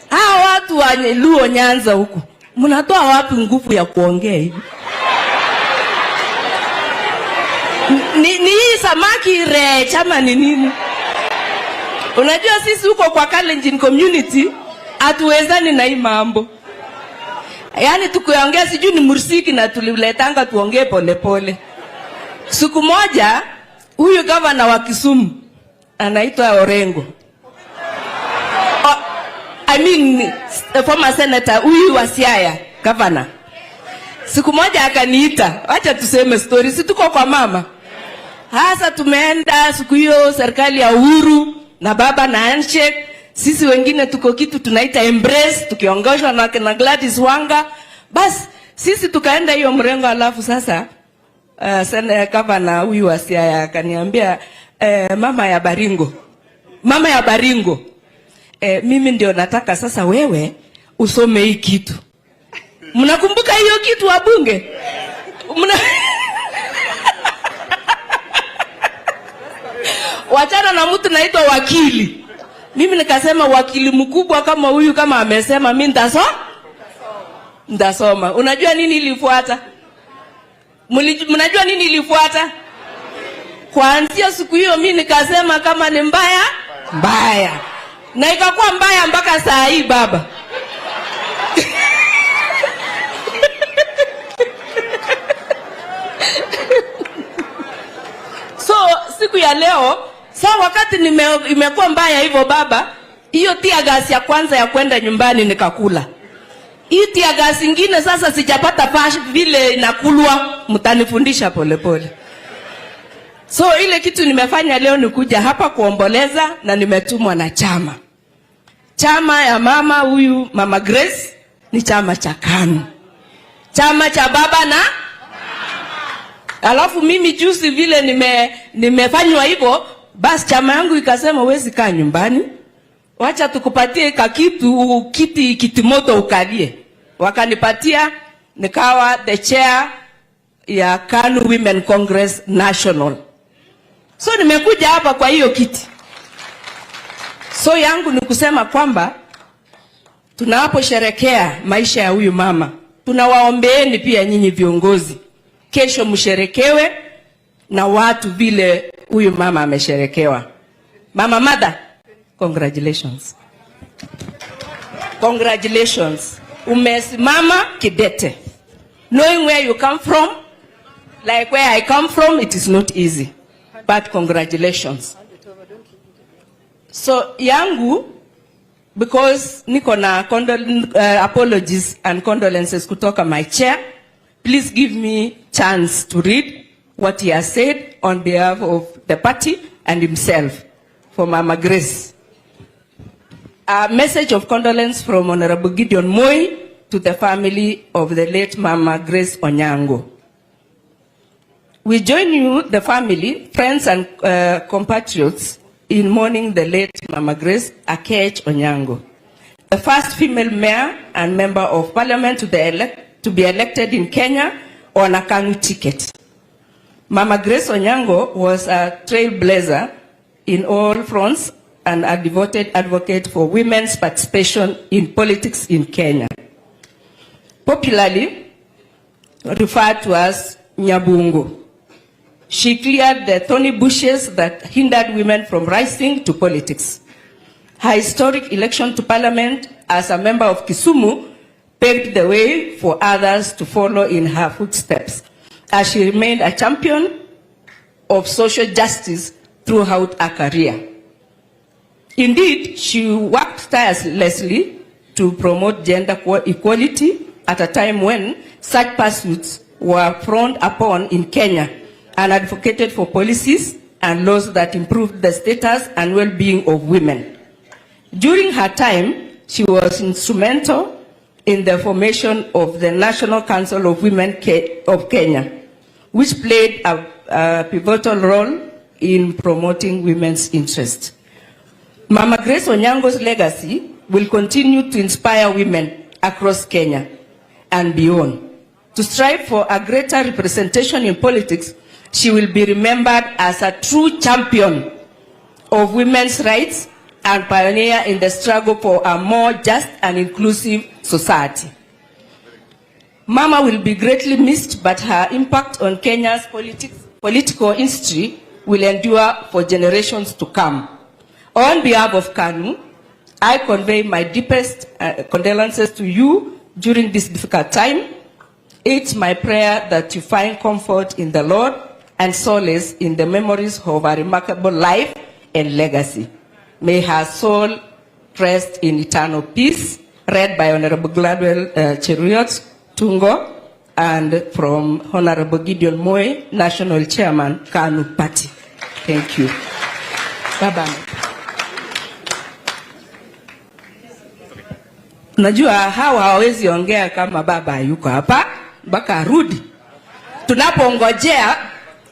Hao watu wa Luo Nyanza huku, mnatoa wapi nguvu ya kuongea hivi? Ni samaki re chama ni nini? Unajua sisi huko kwa Kalenjin community hatuwezani na hii mambo. Yaani tukiongea sijui ni mursiki na tuliletanga tuongee pole pole. Siku moja huyu gavana wa Kisumu anaitwa Orengo. I mean former senator huyu wa Siaya, gavana. Siku moja akaniita, acha tuseme story, si tuko kwa mama. Hasa tumeenda siku hiyo serikali ya Uhuru na baba na handshake. Sisi wengine tuko kitu tunaita embrace, tukiongozwa na Gladys Wanga. Bas sisi tukaenda hiyo mrengo, alafu sasa gavana huyu wa Siaya akaniambia mama ya Baringo, mimi ndio nataka sasa wewe usome hii kitu. Mnakumbuka hiyo kitu wabunge? Wachana na mtu naitwa wakili. Mimi nikasema wakili mkubwa kama huyu kama amesema mimi ndasoma. Unajua nini ilifuata? Mnajua nini ilifuata? Kuanzia siku hiyo mimi nikasema kama ni mbaya, mbaya. Na ikakuwa mbaya mpaka saa hii baba. So siku ya leo, wakati imekuwa mbaya hivyo baba, hiyo tia gas ya kwanza ya kwenda nyumbani nikakula. Hii tia gas ingine sasa sijapata pash vile inakulwa, mtanifundisha pole pole. So ile kitu nimefanya leo ni kuja hapa kuomboleza na nimetumwa na chama. Chama ya mama huyu, Mama Grace, ni chama cha KANU. Chama cha baba na alafu mimi juzi vile nimefanywa hivyo, basi chama yangu ikasema wezi kaa nyumbani. Wacha tukupatie kiti moto ukalie. Wakanipatia, nikawa the chair ya KANU Women Congress National. So nimekuja hapa kwa hiyo kiti. So yangu ni kusema kwamba tunaposherekea maisha ya huyu mama, tunawaombeeni pia nyinyi viongozi. Kesho msherekewe na watu vile huyu mama amesherekewa. Mama Mother, congratulations. Congratulations. Umesimama kidete. Knowing where you come from, like where I come from, it is not easy. But congratulations. So yangu, because niko na apologies and condolences kutoka my chair, please give me chance to read what he has said on behalf of the party and himself for Mama Grace. A message of condolence from Honorable Gideon Moi to the family of the late Mama Grace Onyango. We join you, the family, friends and compatriots, in mourning the late Mama Grace Akech Onyango, the first female mayor and member of parliament to be elected in Kenya on a KANU ticket. Mama Grace Onyango was a trailblazer in all fronts and a devoted advocate for women's participation in politics in Kenya. Popularly referred to as Nyabungo. She cleared the thorny bushes that hindered women from rising to politics. Her historic election to parliament as a member of Kisumu paved the way for others to follow in her footsteps, as she remained a champion of social justice throughout her career. Indeed, she worked tirelessly to promote gender equality at a time when such pursuits were frowned upon in Kenya, and advocated for policies and laws that improved the status and well-being of women. During her time, she was instrumental in the formation of the National Council of Women of Kenya, which played a pivotal role in promoting women's interests. Mama Grace Onyango's legacy will continue to inspire women across Kenya and beyond. To strive for a greater representation in politics, she will be remembered as a true champion of women's rights and pioneer in the struggle for a more just and inclusive society. Mama will be greatly missed, but her impact on Kenya's political history will endure for generations to come. On behalf of KANU, I convey my deepest condolences to you during this difficult time. It's my prayer that you find comfort in the Lord and solace in the memories of a remarkable life and legacy. May her soul rest in eternal peace. Read by Honorable Gladwell Cheruiyot Tungo and from Honorable Gideon Moy, National Chairman, KANU Party. Thank you. Bye-bye. Najua hawa hawezi ongea kama baba yuko hapa mpaka arudi. Tunapongojea,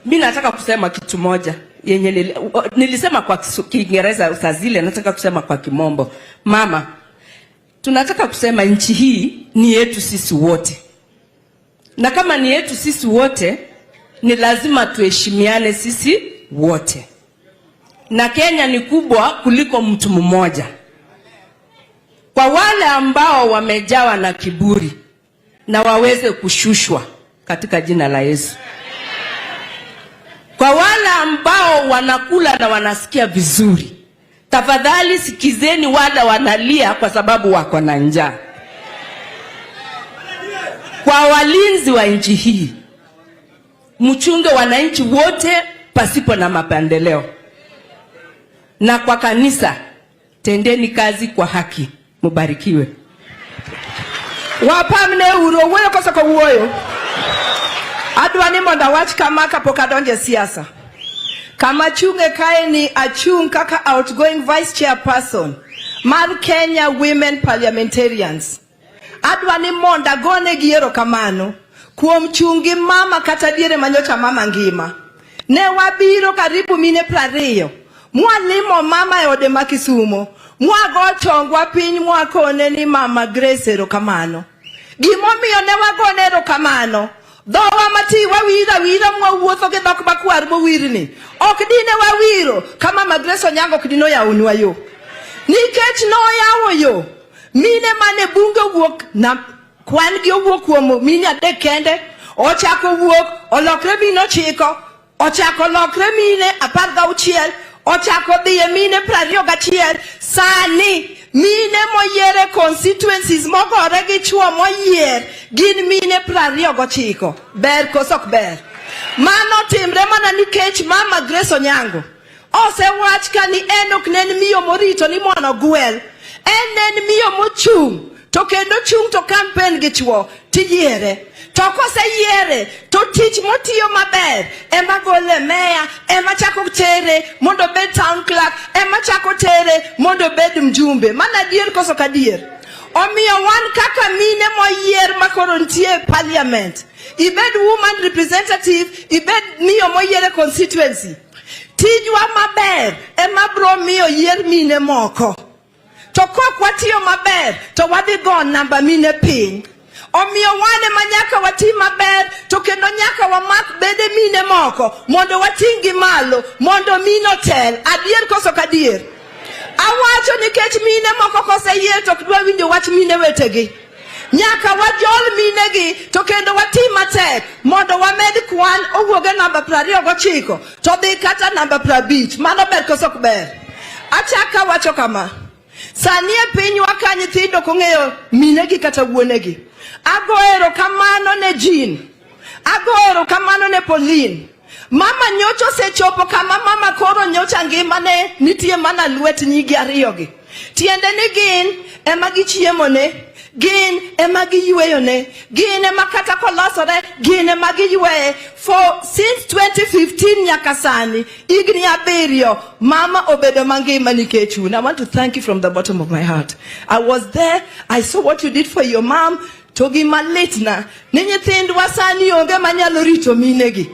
mimi nataka kusema kitu moja yenye nilisema kwa Kiingereza saa zile, nataka kusema kwa Kimombo. Mama, tunataka kusema nchi hii ni yetu sisi wote. Na kama ni yetu sisi wote, ni lazima tuheshimiane sisi wote. Na Kenya ni kubwa kuliko mtu mmoja. Kwa wale ambao wamejawa na kiburi, na waweze kushushwa katika jina la Yesu. Kwa wale ambao wanakula na wanasikia vizuri, tafadhali sikizeni wale wanalia kwa sababu wako na njaa. Kwa walinzi wa nchi hii, mchunge wananchi wote pasipo na mapendeleo. Na kwa kanisa, tendeni kazi kwa haki. Mubarikiwe. Wapamne uro woyo kosa ko woyo. Adwani monda wach kama kapok adonje siasa. Kama chunge kae ni achung kaka outgoing vice chairperson mar Kenya Women Parliamentarians. Adwani monda gone giero kamano kuom chungi mama kata diere manyocha mama ngima. Ne wabiro karibu mine 20. Mwalimo mama e ode ma Kisumo. Mwago chongwa piny mwakone ni Mama Grace erokamano. Gimomiyo ne wagone erokamano, dhowa mati wawira mwawuotho gi dhok makwar mowirni. Ok dine wawiro kama Mama Grace Onyango ok dino yawonwa yo. Nikech noyawo yo, mine mane bunge wuok na kwan gi owuok kuom mine 3 kende, ochako wuok, olokre mine 9, ochako lokre mine 16, ochako dhiye mine 21. Sani mine moyiere constituencies mogore gi chuo moyier gin mine 29. Ber kosok ber. Mano timre mana nikech Mama Grace Onyango osewach ka ni ok nen miyo morito ni mono gwel, nen miyo mochung to kendo chung to campaign gi chuo tiyiere. To kose yiere, to tich motiyo maber, ema gole meya, ema chako tere, mondo bed town clerk, ema chako tere, mondo bed mjumbe. Mana dier koso kadier. Omiyo wan kaka mine moyier makoro ntie parliament. Ibed woman representative, ibed miyo moyiere constituency. Tijwa maber, ema bro miyo yier mine moko. To kok watiyo maber, to wadhi go namba mine piny. Omiyo wane manyaka wati maber, to kendo nyaka wamak bede mine moko, mondo watingi malo, mondo mino tel. Adier koso kadier. Awacho nikech mine moko kose yier to kdwa winjo wach mine wetegi. Nyaka wajol mine gi, to kendo wati matek, mondo wamed kwan owuoge namba 29, to dhi kata namba 50. Mano ber koso ber. Achaka wacho kama. Sani e pinywa ka nyithindo kong'eyo minegi kata wuonegi. Agoero kamano ne Jean. Agoero kamano ne Pauline. Mama nyocho sechopo kama mama koro nyocha ngimane nitie mana lwet nyigi ariyogi. Tiende ni gin ema gichiemone, Gin emagi yueyone. Gin emakata kolosore. Gin emagi yueye. For since 2015 nyakasani, igni abirio, mama obedo mangima nikechun. I want to thank you from the bottom of my heart. I was there. I saw what you did for your mom. Togi malitna. Ninyithindwa sani onge manyalo rito minegi.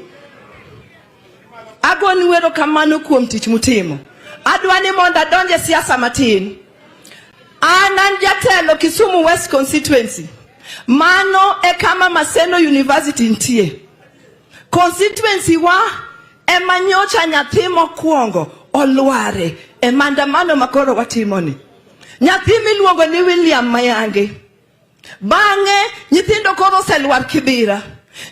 Agoni wero kamano kuom tich mutimo. Adwani monda donje siasa matin. An jatelo Kisumu West constituency. Mano e kama Maseno University ntie. Constituency wa emanyocha nyathi mokwongo olware e maandamano makoro watimoni. Nyathi miluongo ni William Mayange. Bang'e nyithindo koro selwar Kibira.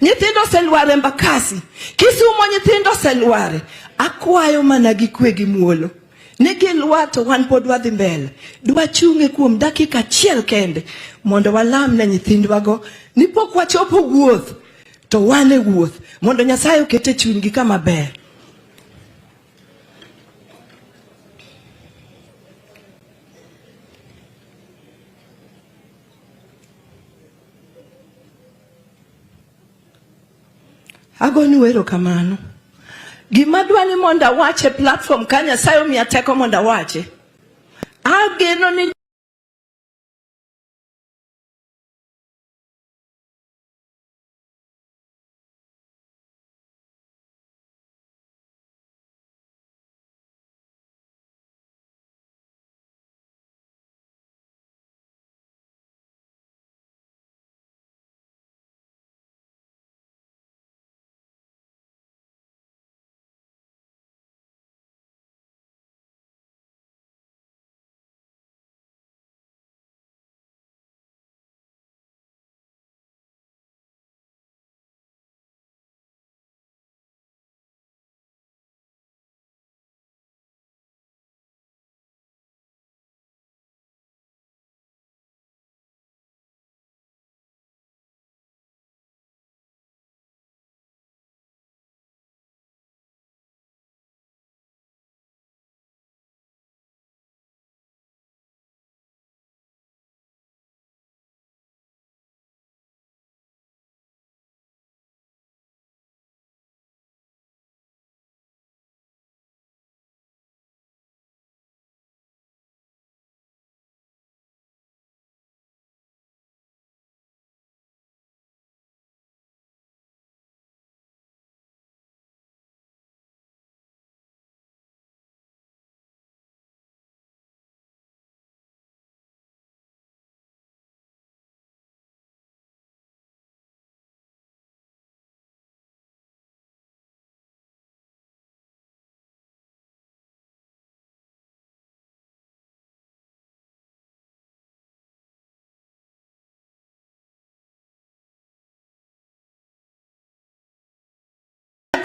Nyithindo selware Mbakasi. Kisumo nyithindo selware. Akwayo mana gi kwe gi muolo. Nigi lwato wan pod wadhi mbele. Dwa chunge kuom dakika achiel kende. Mondo walam na nyithindwago. Ni pok wachopo wuoth. To wane wuoth. Mondo Nyasaye okete chunygi kama ber. Agoni wero kamano. Gima dwani monda wache platform kanya sayo miateko monda wache. Ageno ni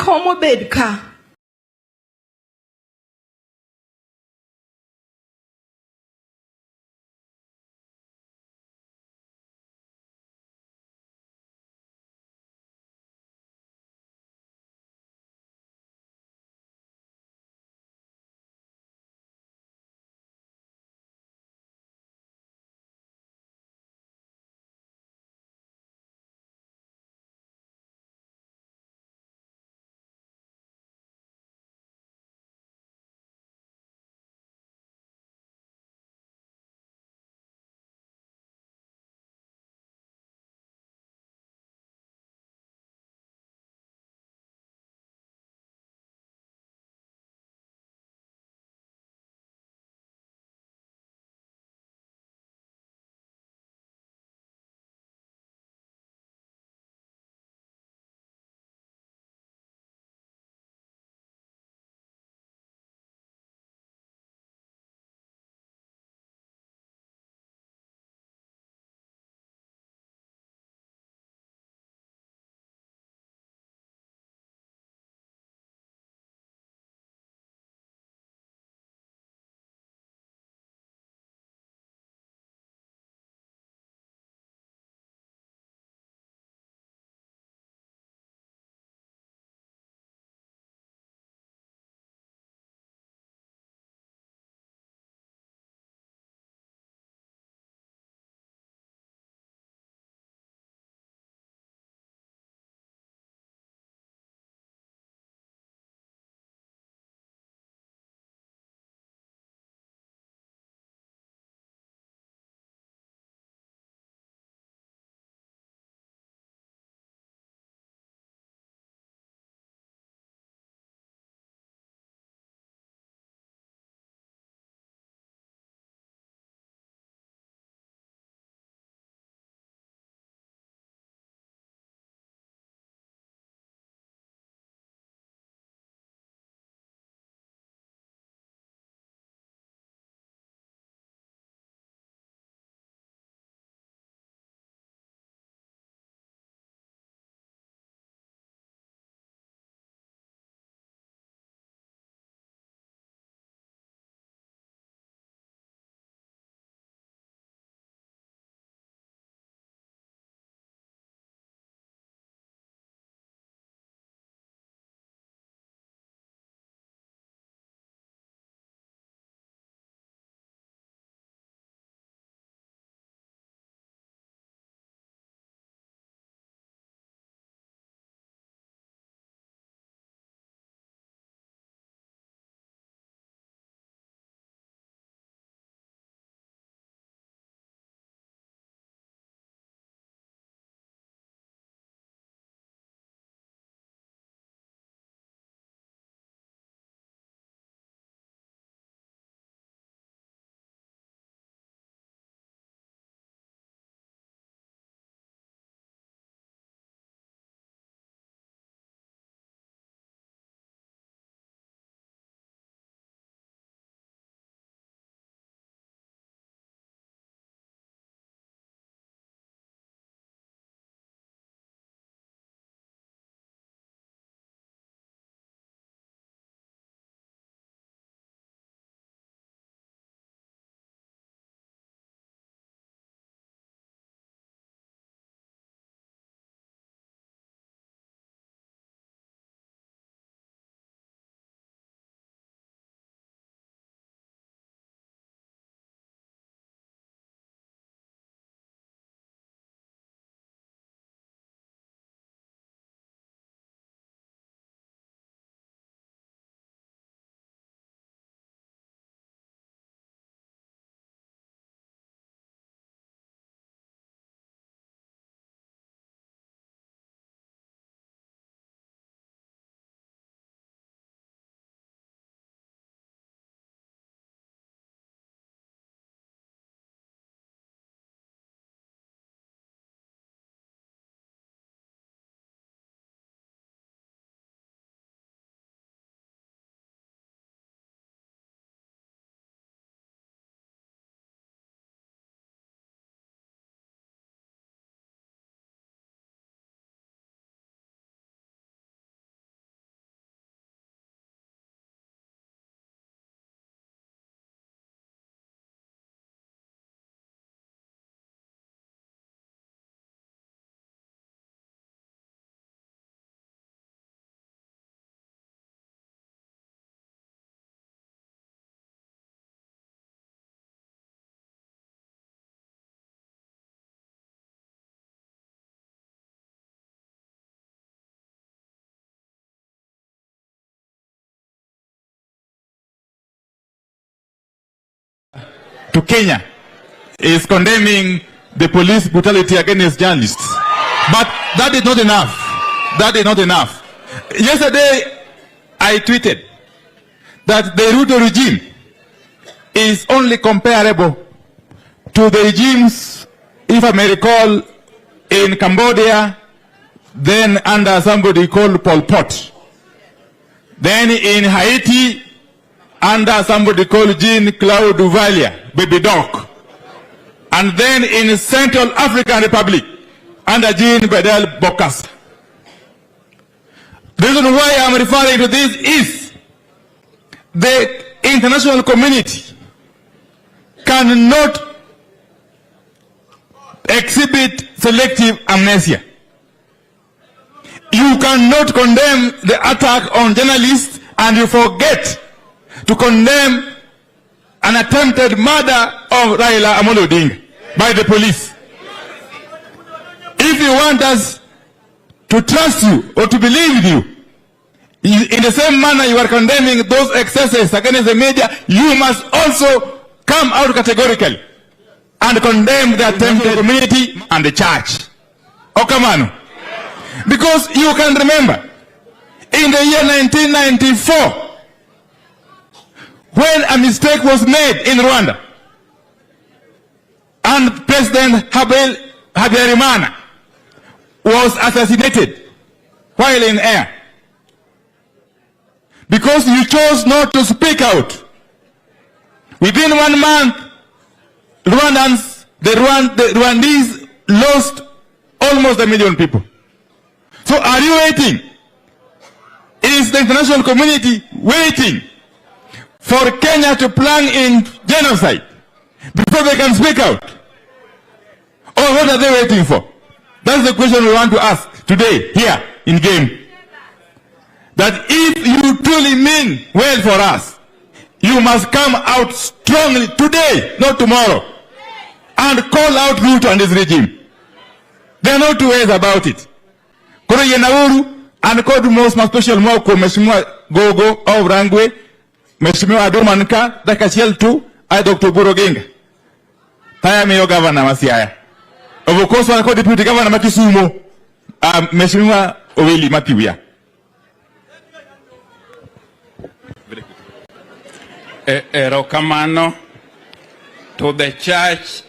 komo bed ka. to Kenya is condemning the police brutality against journalists. But that is not enough. That is not enough. Yesterday, I tweeted that the Ruto regime is only comparable to the regimes, if I may recall, in Cambodia, then under somebody called Pol Pot. Then in Haiti, under somebody called Jean-Claude Duvalier, Baby Doc. And then in Central African Republic, under Jean Bedel Bokassa. The reason why I'm referring to this is the international community cannot exhibit selective amnesia. You cannot condemn the attack on journalists and you forget to condemn an attempted murder of Raila Amolo Odinga by the police. If you want us to trust you or to believe you, in the same manner you are condemning those excesses against the media, you must also come out categorically and condemn the attempted community and the church. Okamano. Because you can remember, in the year 1994, when a mistake was made in Rwanda, and President Habyarimana was assassinated while in air, because you chose not to speak out. Within 1 month, the Rwandese lost almost 1 million people. So are you waiting? Is the international community waiting for Kenya to plan in genocide before they can speak out? Or what are they waiting for? That's the question we want to ask today, here in game. That if you truly mean well for us, you must come out strongly today, not tomorrow, and call out Ruto and his regime. There are no two ways about it. Koro yenauru and called most special moko Mheshimiwa Gogo au Rangwe, Mheshimiwa Adomanka, Dakachiel tu, ay Dr. Burogenga. Taya meyo governor wa Siaya. Of course, one called deputy governor Makisumo, Mheshimiwa Oweli Matiwia. Erokamano, to the church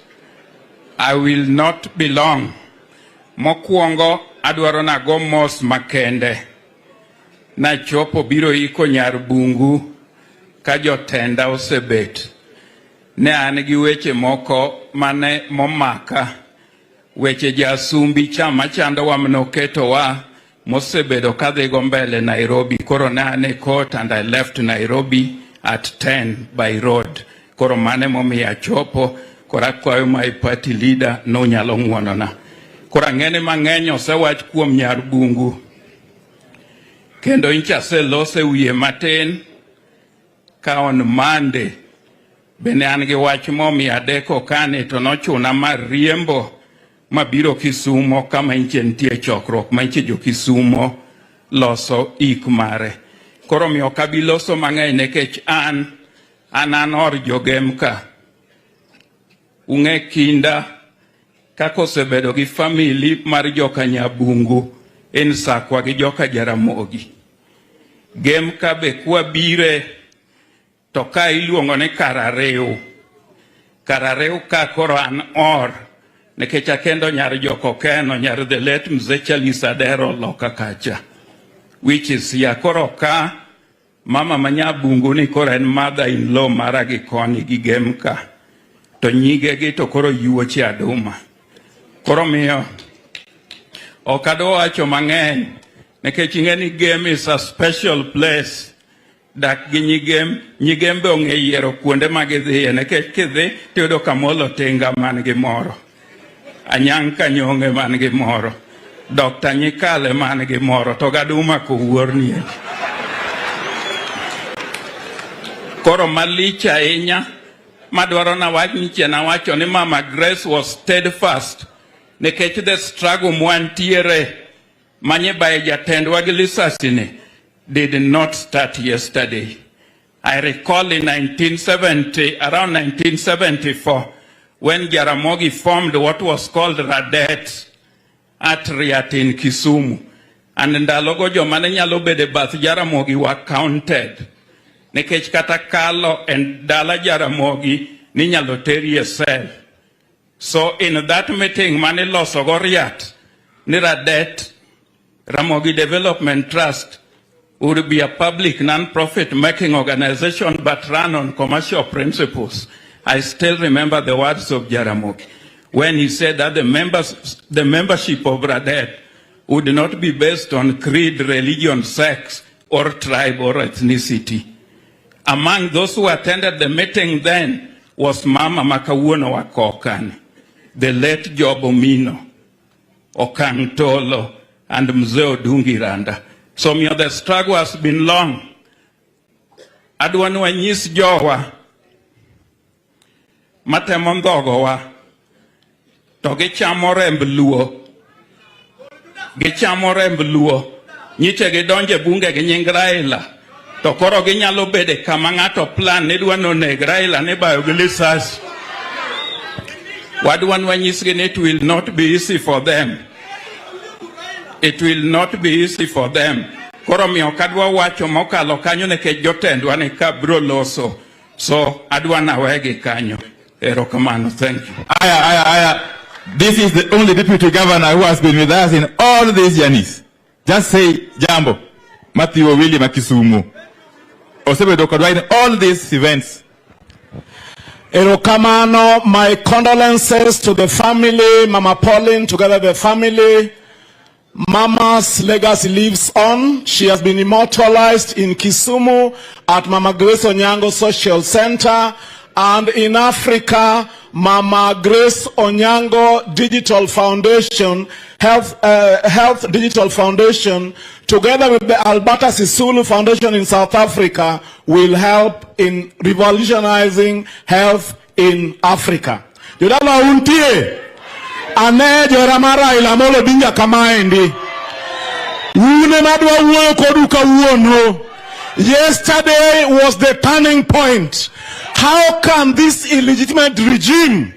I will not belong. Mokuongo adwaro nago mos makende. Na chopo biro iko nyar bungu ka jotenda osebet. Ne an gi weche moko mane momaka. Weche jasumbi chama chando wa mnoketo wa mosebedo kadhigo mbele Nairobi. Koro ne ane court and I left Nairobi at 10 by road. Koro mane momiya chopo, kora kwayo my party leader no nyalo ng'wonona. Kora ng'ene mang'eny osewach kuom nyar bungu. Kendo incha selose wiye matin ka on Monday. Bene an gi wach momiya deko kane to nochuna mar riembo mabiro Kisumo kama inche ntie chokruok ma inche jo Kisumo loso ik mare. Koro miyo kabiloso mang'eny nekech an or jogem ka. Ung'e kinda kako osebedo gi family mar joka Nyabungu en sakwa gi joka Jaramogi. Gem ka be kwa bire to ka iluongo ne Karareu. Karareu ka koro an or nekech akendo nyar joko Keno, nyar the late Mzee Charles Adero loka kacha. Which is ya koro ka mama Manyabungu ni koro en mother-in-law mara gi koni gi Gemka. To nyige gi to koro yuoche Aduma. Koro miyo okado wacho mang'eny nekech ing'eni Gem is a special place. Dak gi nyigem be ong'e yiero kuonde ma gidhiye nekech kidhi tiyudo kamolo tinga man gi moro. Anyang' Kanyong'e man gi moro. Dr. Nyikale man gi moro to gaduma kowuornie. Koro malich ahinya madwaro na wach ni chena wacho ni Mama Grace was steadfast nekech the struggle mwantiere manye by jatendwa gi lisasini did not start yesterday. I recall in 1970, around 1974, when Jaramogi formed what was called Radet at Riat in Kisumu. And ndalogo jomane nyalo bede bath Jaramogi were counted. Nekech kata kalo and dala Jaramogi ni nyalo teri a cell. So in that meeting, mane losogo Riat, ni Radet, Ramogi Development Trust, would be a public non-profit making organization but run on commercial principles. I still remember the words of Jaramogi when he said that the membership of Radet would not be based on creed, religion, sex, or tribe or ethnicity. Among those who attended the meeting then was Mama Makawuono Wakokani, the late Job Omino, Okang Tolo, and Mzee Odungiranda. So the struggle has been long. Adwanu anyis jowa matemo ndhogowa to gichamo remb luo. Gichamo remb luo. Nyiche gidonje bunge gi nying Raila. To koro ginyalo bede kama ng'ato plan ni dwa noneg Raila ni bayo gi lisasi. Wadwanu anyisgi ni it will not be easy for them. It will not be easy for them. Koro miyo kadwa wacho mokalo kanyo nekech jotendwa ni kabro loso. So adwa nawegi kanyo. Erokamano, thank you. Aya. This is the only deputy governor who has been with us in all these journeys. Just say jambo. Matthew William Kisumu. Osebedo kadwa in all these events. Erokamano, my condolences to the family, Mama Pauline, together the family. Mama's legacy lives on. She has been immortalized in Kisumu at Mama Grace Onyango Social Center, and in Africa, Mama Grace Onyango Digital Foundation, Health Digital Foundation, together with the Alberta Sisulu Foundation in South Africa, will help in revolutionizing health in Africa. Yodala untie. Ane joramara ilamolo dinga kamaendi. Une madwa uwe koduka uono. Yesterday was the turning point. How can this illegitimate regime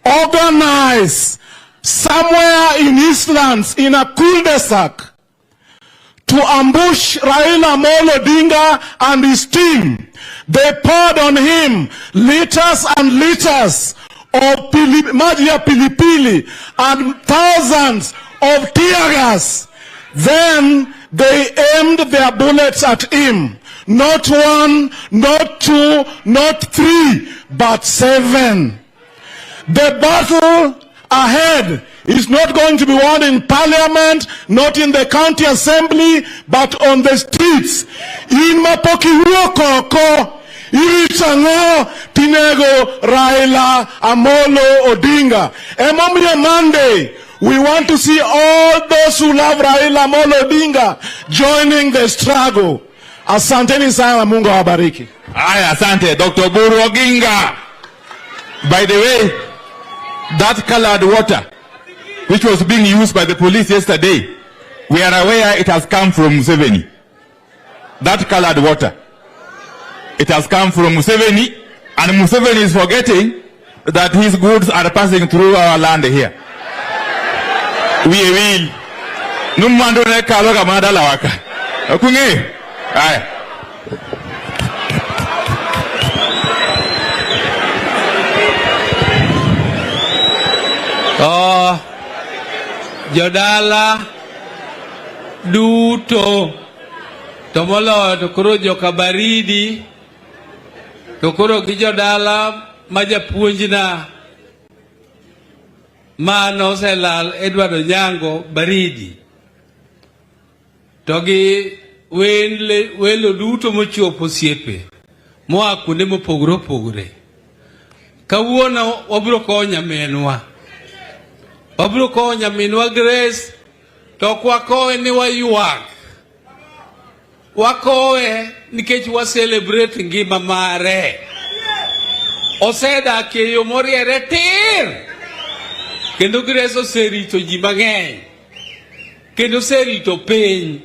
organize somewhere in Eastlands in a cul-de-sac to ambush Raila Amolo Odinga and his team? They poured on him liters and liters of Magia Pilipili and thousands of tear gas. Then they aimed their bullets at him. Not one, not two, not three, but 7. The battle ahead is not going to be won in parliament, not in the county assembly, but on the streets. In Mapoki Koko, Iritango, Tinego, Raila, Amolo, Odinga. Emomia Monday, we want to see all those who love Raila Amolo Odinga joining the struggle. Asanteni sana, Mungu awabariki. Aya, asante, Dr. Buru Oginga. By the way, that colored water, which was being used by the police yesterday, we are aware it has come from Museveni. That colored water. It has come from Museveni, and Museveni is forgetting that his goods are passing through our land here. We will. Numando ne kalo kamada lawaka. Okunge. Aye. Jodala duto tomolo to koro joka baridi to koro gi jodala majapuonjna mano selal Edward Onyango baridi to gi welo duto mochopo siepe moa kuonde mopogore opogore. Kawuono wabiro kowo nyaminwa. Wabiro kowo nyaminwa Grace, to kwakowe ni wayuak. Wakowe nikech wa celebrate ngima mare. Osedak e yo moriere tir. Kendo Grace oserito ji mang'eny. Kendo oserito piny.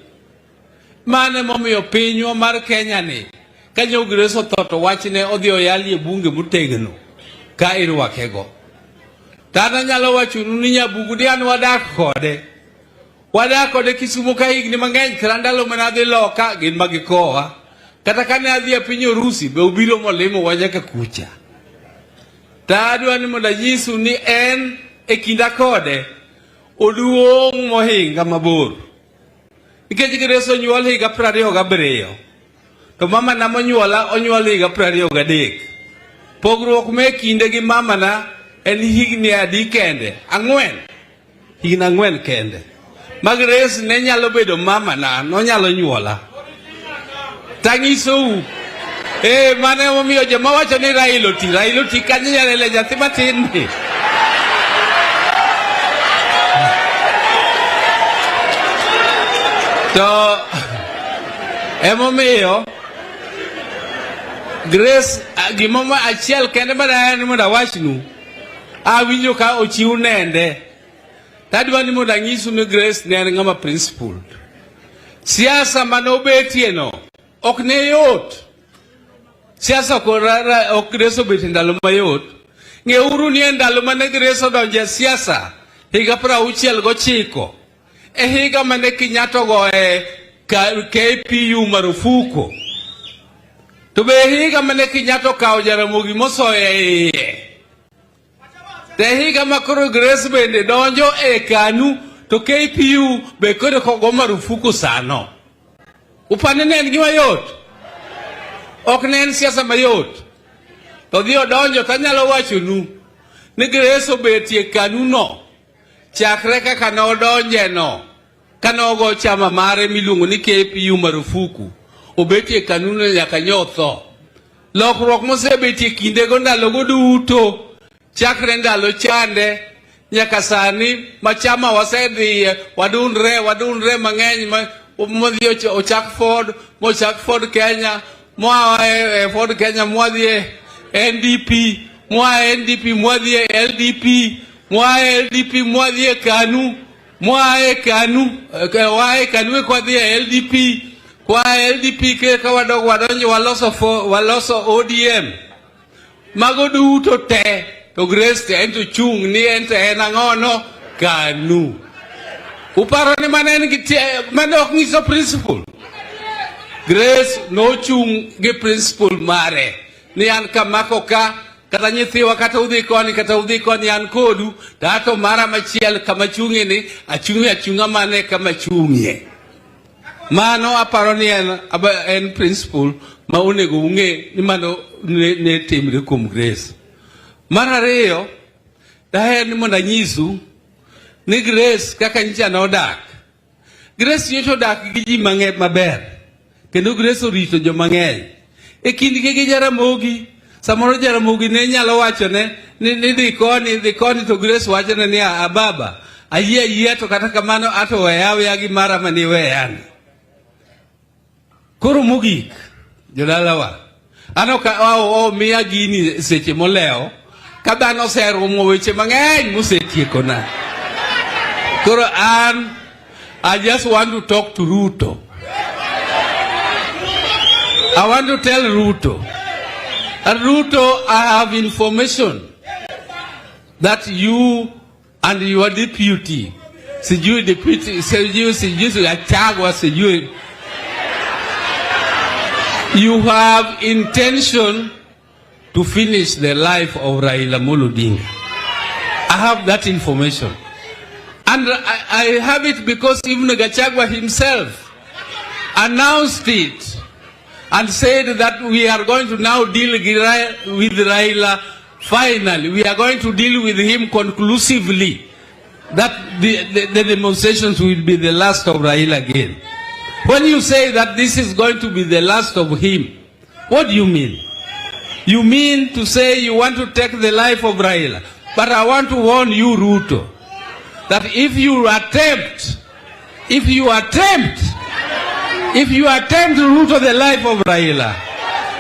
Mane momiyo pinywa mar Kenya ni Kanyo Grace otho wachne odhi oyali e bunge motegno ka irwakego. Tana nyalo wachonu ni nyabugu ni an wadak kode Kisumu ka higni mang'eny kata ndalo mane adhi loka gin magikowa. Kata kane adhi e piny Urusi be obiro molimo wa nyaka kucha. Ta adwa ni mondo anyisu ni en e kinda kode oduong' mohinga mabor. Nikech Grace onyuol higa 27 to mama na monyuola onyuol higa 23. Pogruok me kinde gi mama na en higni adi kende, 4. Higni 4 kende. Ma Grace ne nyalo bedo mama na, nonyalo nyuola. Tang'isou. Mane momiyo joma wacho ni Raila oti kanyo nyalele nyathi matin ni. To emomiyo Grace gimoma achiel kende bada ni mondo awachnu. Awinjo ka ochiw nende. Tadwa ni mondo anyisu ni Grace ne en ng'ama principled. Siasa manobetie no ok ne yot. Siasa ok Grace obetie ndalo mayot. Ng'euru ni ndalo mane Grace odonje siasa higa 69 e higa mane Kenyatta goe KPU marufuku. To be higa mane Kenyatta okawo Jaramogi mosoye te higa makoro Grace bende donjo e KANU to KPU be kode kogo marufuku sano. Upane ne en gima yot. Ok ne en siasa mayot. To dhi odonjo tanyalo wachonu ni Grace obetie KANU no chakre kaka ne odonje no kanogo chama mare miluongo ni KPU marufuku. Obetie KANU no nyaka nyotho. Lokruok mosebetie kindego ndalogo duto chakre ndalo chande nyaka sani machama wasedhiye wadunre mang'eny modhi ochak Ford Kenya moa Ford Kenya mwadhi NDP moa NDP mwadhi LDP moa LDP mwadhi KANU moa KANU kwadhi LDP kwa LDP ke kawadogo wadonjo waloso ODM mago duto te to Grace ento chung ni ento en ang'ono KANU. Uparo ni mane ok nyiso principle. Grace no chung gi principle mare ni an kamako ka kata nyithiwa kata udhi koni an kodu tato mara machiel kama chung'e ni achung'a mane kama chung'e. Mano aparo ni en principle ma onego ung'e ni mano ne timre kuom Grace. Mar ariyo, daher ni mondo anyisu ni Grace kaka nyicha nodak. Grace nyocha odak gi ji mang'eny maber. Kendo Grace orito joma ng'eny. E kindgi gi Jaramogi, samoro Jaramogi ne nyalo wachone ni dhi koni to Grace wachone ni baba, ayie to kata kamano ato weya gi mara mani weyani. Koro mogik, jodalawa, ano ka miya gini seche moleo, ka dhano oserumo weche mang'eny mosetiekona. Koro I just want to talk to Ruto. I want to tell Ruto. And Ruto, I have information that you and your deputy, you have intention to finish the life of Raila Odinga. I have that information. And I have it because even Gachagua himself announced it and said that we are going to now deal with Raila finally. We are going to deal with him conclusively. That the demonstrations will be the last of Raila again. When you say that this is going to be the last of him, what do you mean? You mean to say you want to take the life of Raila. But I want to warn you, Ruto, that if you attempt Ruto the life of Raila,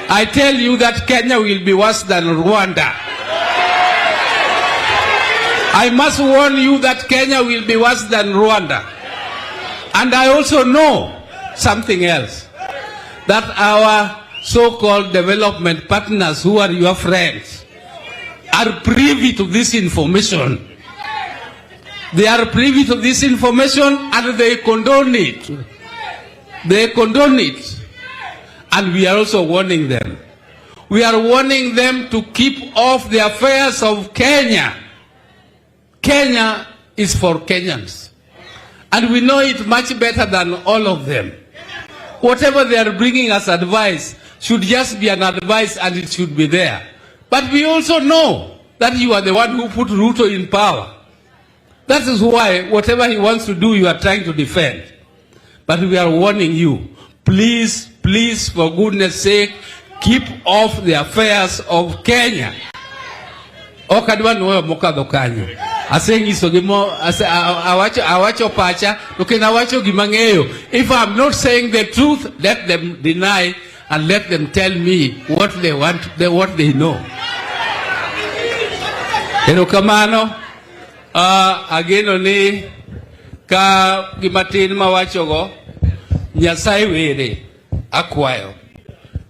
I tell you that Kenya will be worse than Rwanda. I must warn you that Kenya will be worse than Rwanda. And I also know something else, that our so-called development partners who are your friends are privy to this information. They are privy to this information and they condone it. They condone it. And we are also warning them. We are warning them to keep off the affairs of Kenya. Kenya is for Kenyans. And we know it much better than all of them. Whatever they are bringing as advice should just be an advice and it should be there. But we also know that you are the one who put Ruto in power. That is why whatever he wants to do, you are trying to defend. But we are warning you, please, please, for goodness sake, keep off the affairs of Kenya. Okadwa nuwe mokadho kanyo. Asengiso gimo, awacho pacha, tukena awacho gimang'eyo. If I'm not saying the truth, let them deny and let them tell me what they want, what they know. Erokamano, ageno ni ka gimatin mawacho go, Nyasaye were akwayo.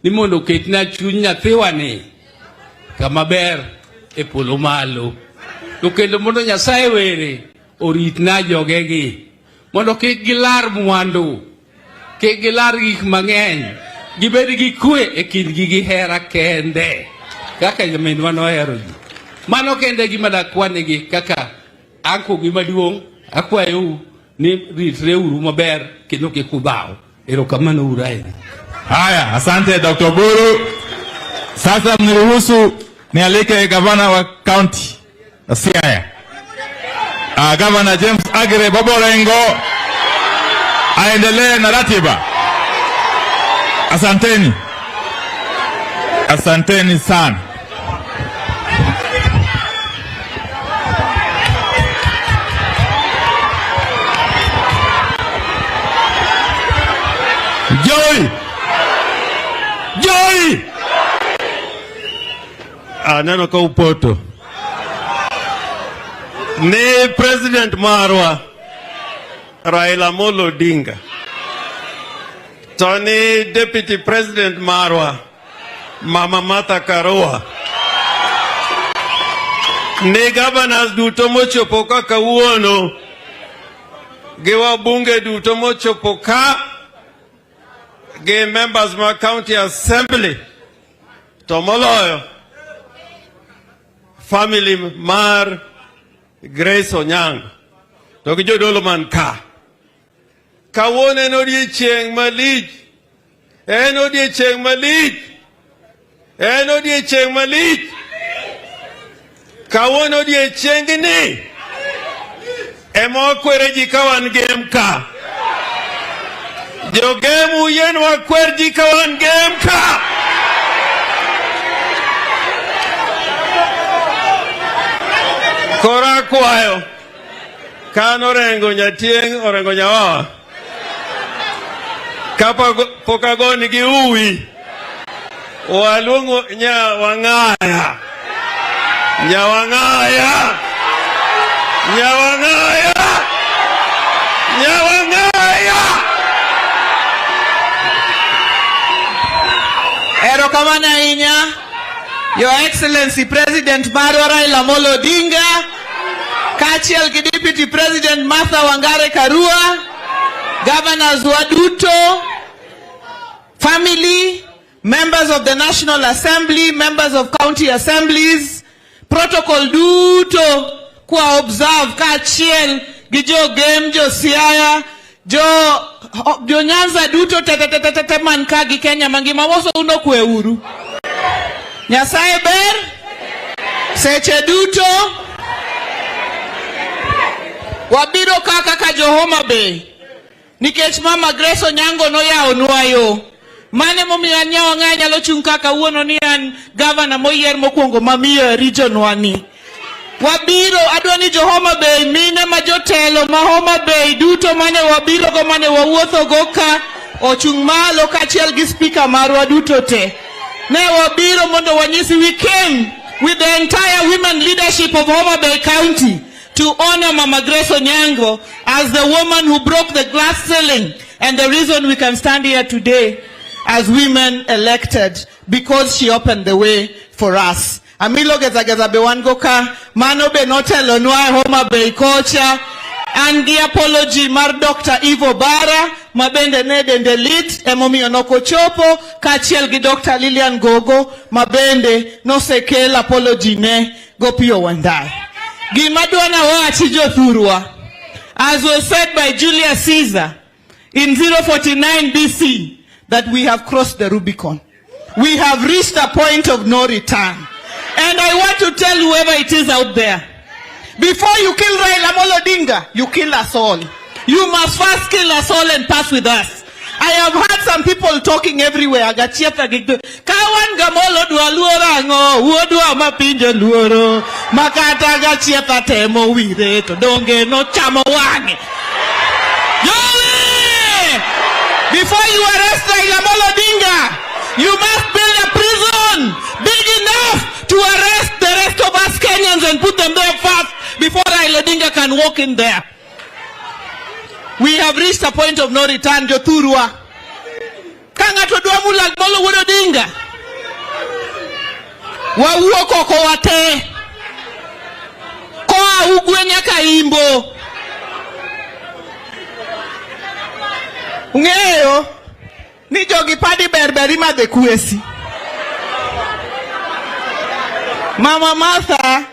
Ni mondo ketna chuny nyathiwa ni kama ber e polo malo. To kendo mondo Nyasaye were oritna jogegi. Mondo kik gilar mwandu, kik gilar gik mang'eny, gibed gi kwe e kindgi gi hera kende. Kaka nyaminwa nohero ji. Mano kende gima dakwanegi kaka anko gima duong', akwayo ni ritre uru maber kendo kik udhaw. Erokamano uru ahinya. Haya, asante Dr. Buru. Sasa mniruhusu nialike gavana wa county ya Siaya. Gavana James Agire Boborengo aendelee na ratiba. Asanteni. Asanteni sana. Joy! Joy! Neno ka upoto. Ni President Marwa Raila Molo Odinga. Tony Deputy President Marwa Mama Martha Karua. Ni governors duto mochopo ka kawuono. Giwa bunge duto mochopo ka. Ge members ma county assembly. Tomoloyo. Family mar Grace Onyango. Toki jodolo man ka. Kawone no die cheng malich. Eno die cheng malich. Eno die cheng malich. Kawone die cheng ni. Emo kwereji kawan game ka. Jo gemu yen wa kwereji kawan game ka. Kora kwayo. Kano rengo nyatieng orengo nyawa. Kapa pokagoni gi uwi. Walungo nyawangaya. Nyawangaya. Nyawangaya. Nyawangaya. Erokamana inya. Your Excellency President Raila Molo Odinga, Kachiel Deputy President Martha Wangare Karua, Governors Waduto, family, members of the National Assembly, members of county assemblies, protocol duto kwa observe Kachiel gijo game jo Siaya jo Nyanza duto tete man kagi Kenya mangima woso uno kwe uru. Nyasaye ber, seche duto, wabiro kaka jo Homa Bay, nikech Mama Grace Onyango no ya onwayo. Mane momiyo nyawang'aya nyalo chung' kaka uono ni an governor moyier mokwongo mamiyo region wani. Wabiro adwani jo Homa Bay mine ma jotelo ma Homa Bay duto mane wabiro go mane wawuotho go ka ochung' malo kachiel gi speaker marwa duto te. Ne wabiro mondo wanyisi we came with the entire women leadership of Homa Bay County to honor Mama Grace Onyango as the woman who broke the glass ceiling and the reason we can stand here today. as women elected because she opened the way for us. Amilo geza bewan goka, mano be notelo nwa Homa Bay kocha, and the apology mar Dr. Ivo Bara, mabende nedende lit, emomi onoko chopo, kachiel gi Dr. Lilian Gogo, mabende no sekel apology ne gopio wandai. Gimadwana wachi jothurwa, as was said by Julius Caesar in 049 BC, that we have crossed the Rubicon. We have reached a point of no return. And I want to tell whoever it is out there, before you kill Raila Odinga, you kill us all. You must first kill us all and pass with us. I have heard some people talking everywhere. Kawan gamolo dua luora ngo, uodua mapinjo luoro, makata gachieta temo wire to donge no chamo wange. Before you arrest Raila Odinga, you must build a prison big enough to arrest the rest of us Kenyans and put them there first before Raila Odinga can walk in there. We have reached a point of no return, Jothurwa. Kanga to dua mula Molo Odinga. Wa uoko ko wate. Koa ugwenya kaimbo. Ungeyo ni jogi padi berberi ma de kuesi. Mama Martha,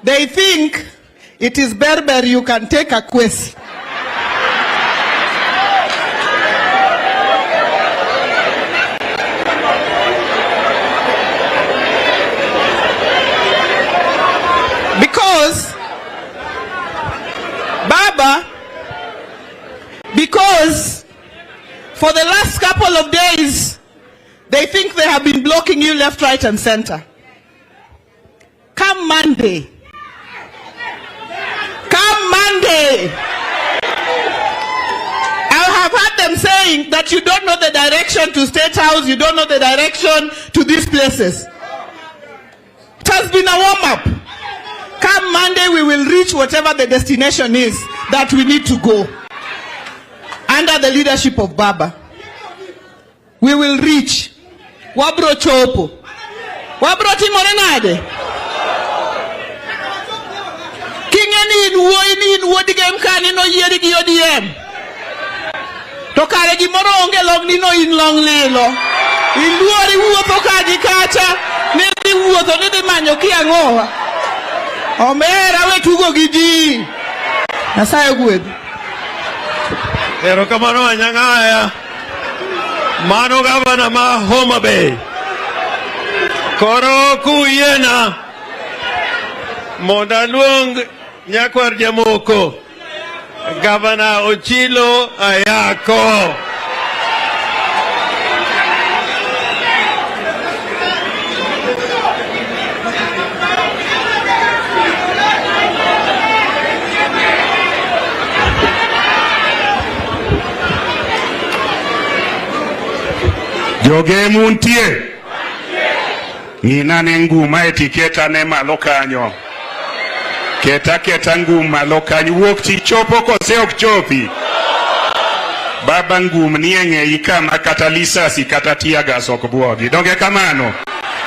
they think it is Berber you can take a quest. Because for the last couple of days, they think they have been blocking you left, right, and center. Come Monday. I have heard them saying that you don't know the direction to State House, you don't know the direction to these places. It has been a warm-up. Come Monday, we will reach whatever the destination is that we need to go. Under the leadership of Baba. We will reach. Wabro chopo. Wabro timorenade. Kingeni inuwo digem kani no yeri gi odiem. To kare gi moro onge log ni no in long lelo. Iluori wuotho kaji kacha. Nidi wuotho nidi manyo ki ang'owa. Omera we tugo gi ji. Nasaye gwedhu. Erokamano anyang'aya. Mano gavana ma Homa Bay. Koro kuyena. Mondo luong nyakwar jamoko. Gavana Ochilo Ayako. Joge muntie. Ngina ne nguma etiketa ne malo kanyo. Keta nguma lo kanyo wuok ti chopo kose ok chopi. Baba ngum ni eng'eyi kama kata lisasi kata tiagas ok buogi. Donge kamano.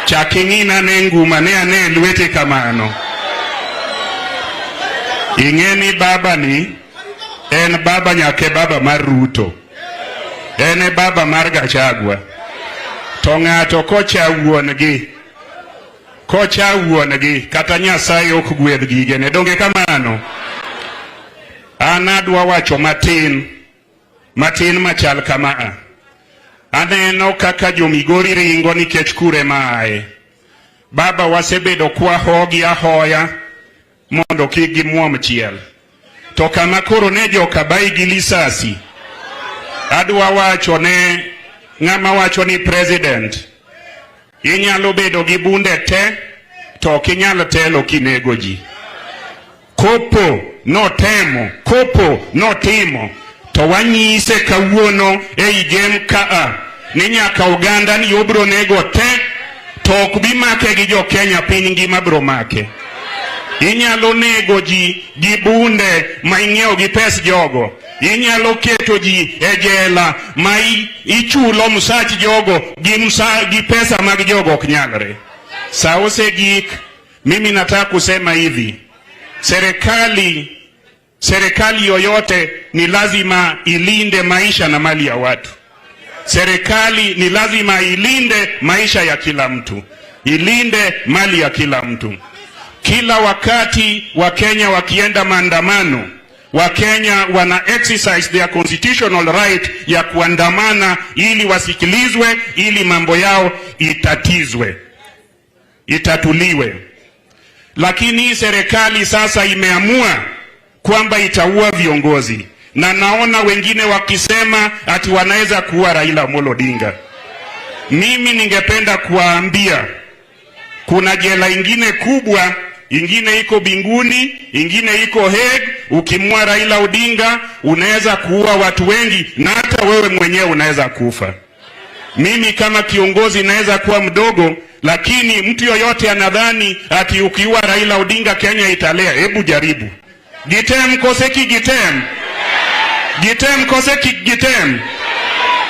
Chaki ng'ina ne nguma ne ane lwete kamano. Ing'eni baba ni en baba nyake baba mar Ruto. Ene baba mar Gachagua. To ng'ato kocha wuongi kata Nyasaye ok gwedh gigene. Donge kamano. An adwa wacho matin machal kama. Aneno kaka jomigori ringo nikech kure maaye. Baba wasebedo kwa hogi ahoya mondo kik gimuom chiel. To kama koro ne joka bai gi lisasi. Adwa wacho ne ng'ama wacho ni president inyalo bedo gi bunde te to ok inyalo telo kinego ji. Kopo notimo to wanyise kawuono ei game kaa ni nyaka Uganda ni obro nego te to ok bi make gi jo Kenya piny ngima bro make. Inyalo nego ji gi bunde ma ing'iewo gi pes jogo inyalo keto ji e jela ma ichulo msach jogo gi pesa mag jogo ok nyalre. Saa osegik. Mimi nataka kusema hivi, serikali yoyote ni lazima ilinde maisha na mali ya watu. Serikali ni lazima ilinde maisha ya kila mtu, ilinde mali ya kila mtu. Kila wakati Wakenya wakienda maandamano, Wakenya wana exercise their constitutional right ya kuandamana ili wasikilizwe, ili mambo yao itatuliwe. Lakini serikali sasa imeamua kwamba itaua viongozi. Na naona wengine wakisema ati wanaweza kuua Raila Amolo Odinga. Mimi ningependa kuwaambia kuna jela ingine kubwa, ingine iko Binguni, ingine iko Hague. Ukimua Raila Odinga unaweza kuua watu wengi na hata wewe mwenyewe unaweza kufa. Mimi kama kiongozi naweza kuwa mdogo, lakini mtu yoyote anadhani ati ukiua Raila Odinga Kenya italea. Hebu jaribu. Gitem koseki gitem. Gitem koseki gitem.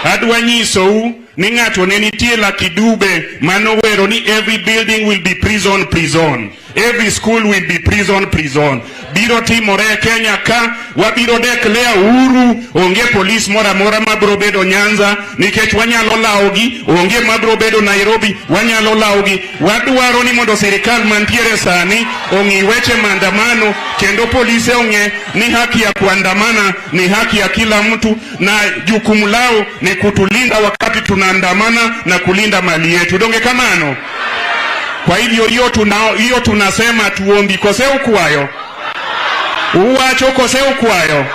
Adwanyisou ni ng'ato ne nitie Lucky Dube manowero ni every building will be prison prison. Every school will be prison prison. Biro timore Kenya ka wabiro declare uhuru, onge police mora mabro bedo Nyanza nikech wanyalo laogi, onge mabro bedo Nairobi wanyalo laogi. Wadwaro ni mondo sirikal mantiere sani ongi weche maandamano, kendo polisi onge ni haki ya kuandamana ni haki ya kila mtu, na jukumu lao ni kutulinda wakati tunaandamana na kulinda mali yetu. Donge kamano. Kwa hivyo hiyo tunasema tuombi kose ukwayo. Uwacho kose ukwayo.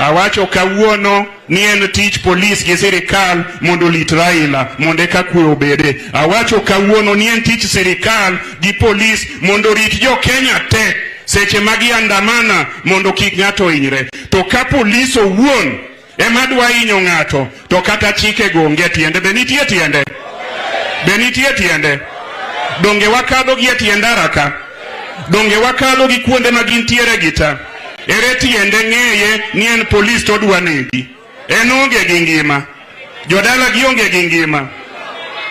Awacho kawuono ni en tich police gi sirikal mondo lit Raila mondo eka kwe obede. Awacho kawuono ni en tich sirikal gi police mondo rit jo Kenya te seche magi andamana mondo kik ng'ato hinyre. To ka police owuon ema dwa hinyo ng'ato, to kata chike go onge tiende. Benitie tiende. Benitie tiende. Donge wakalo gi tiende araka. Donge wakalo gi kuonde magintiere gita. Ere tiende ng'eye ni en police to dwa negi. En onge gi ngima. Jodala gi onge gi ngima.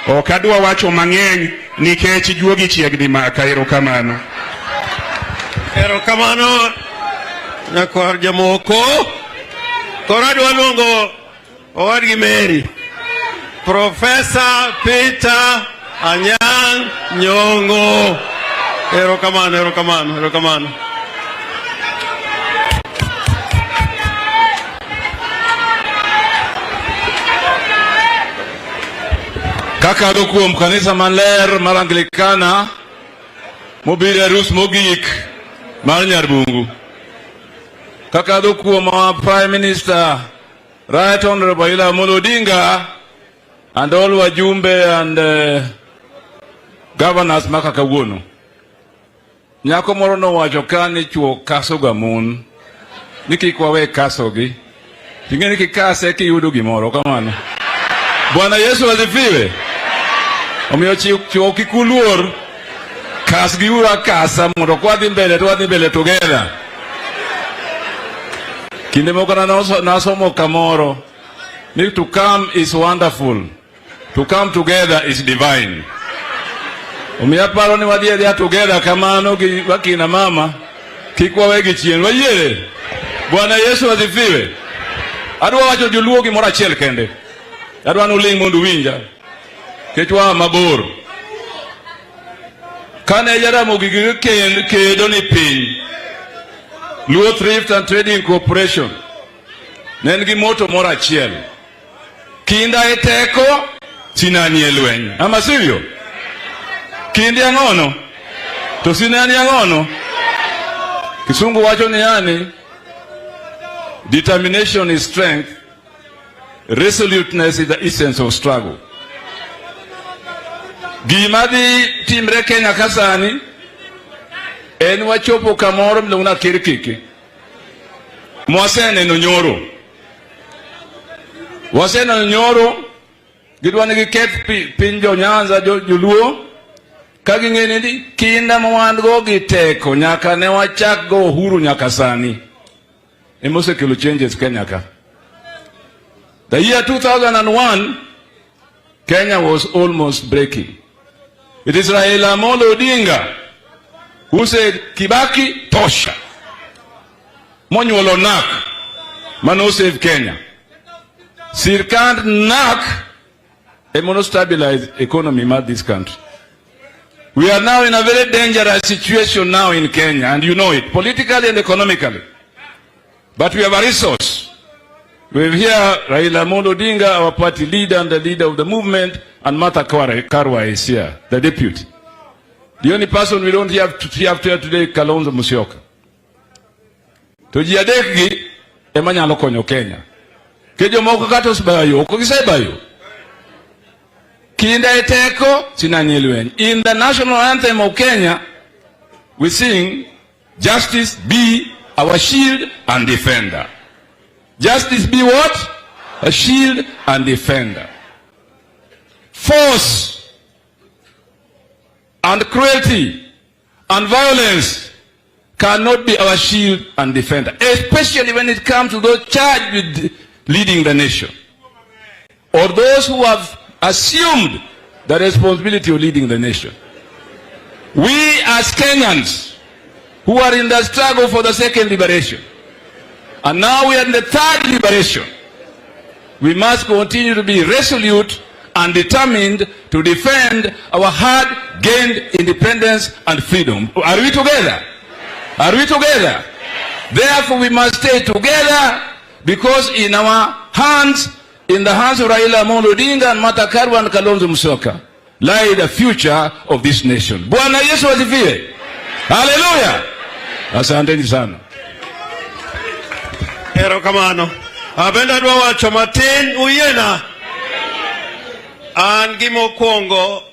Ok adwa wacho mang'eny nikech juogi chiegni maka. Erokamano. Erokamano nyakwar jamoko. Koro adwa luongo owadgi Mary. Professor Peter Anyang' Nyong'o. Erokamano, erokamano, erokamano. Kakadho kuom kanisa maler mar Anglikana mobiro arus mogik mar Nyarbungu. Kakadho kuom our Prime Minister Right Honorable Raila Amolo Odinga and all wajumbe and governors maka kawuono. Nyako moro nowacho ka ni chuo kasoga mon. Niki kwawe kasogi. Tingeni kikase kiyudo gimoro kamano. Bwana Yesu asifiwe. Omiyo chuo kikuluor kasgi ura kasa mondo kwadhi mbele together. Kinde moko nasomo kamoro ni to come is wonderful. To come together is divine. Umiyaparo ni wadhiya together kamano gi wakina mama kikwawe gi chien wayere. Bwana Yesu asifiwe. Adwa wacho joluo gimoro achiel kende. Adwa nuling mondo winja. Kechwa mabor. Kane Jaramogi kedo ni piny. Luo Thrift and Trading Corporation. Nen gi moto moro achiel. Kinda e teko, sinani e lweny. Ama sivyo? Kindi ang'ono? To sinani ang'ono? Kisungu wacho ni yani, determination is strength, resoluteness is the essence of struggle. Gimadi timre Kenya kasani, en wachopo kamoro mluna kirikiki. Mwasene no nyoro. Wasene no nyoro, gidwani giket pinjo Nyanza joluo, kagi ng'eni di kinda mwandgo giteko, nyaka ne wachak go uhuru nyaka sani. emosekelo changes Kenya ka. The year 2001, Kenya was almost breaking. It is Raila Odinga who said, Kibaki tosha. Monyuolo nak, mano save Kenya. Sirkand nak, e mono stabilize economy of this country. We are now in a very dangerous situation now in Kenya, and you know it, politically and economically. But we have a resource. We have here Raila Odinga, our party leader and the leader of the movement, and Martha Karua is here, the deputy. The only person we don't have here today, Kalonzo Musyoka. Tujiadeki, emanya lokonyo Kenya. Kejo moko katos bayo, kokise bayo. Kinda eteko, sinanyelweni. In the national anthem of Kenya, we sing, justice be our shield and defender. Justice be what? A shield and defender. Force and cruelty and violence cannot be our shield and defender, especially when it comes to those charged with leading the nation, or those who have assumed the responsibility of leading the nation. We as Kenyans who are in the struggle for the second liberation, and now we are in the third liberation, we must continue to be resolute and determined to defend our hard-gained independence and freedom. Are we together? Are we together? Therefore, we must stay together, because in our hands, in the hands of Raila Odinga and Martha Karua and Kalonzo Musyoka, lie the future of this nation. Bwana Yesu asifiwe. Hallelujah. Asanteni sana. Erokamano. Abenda dwa wacho matin uyena. An gimokwongo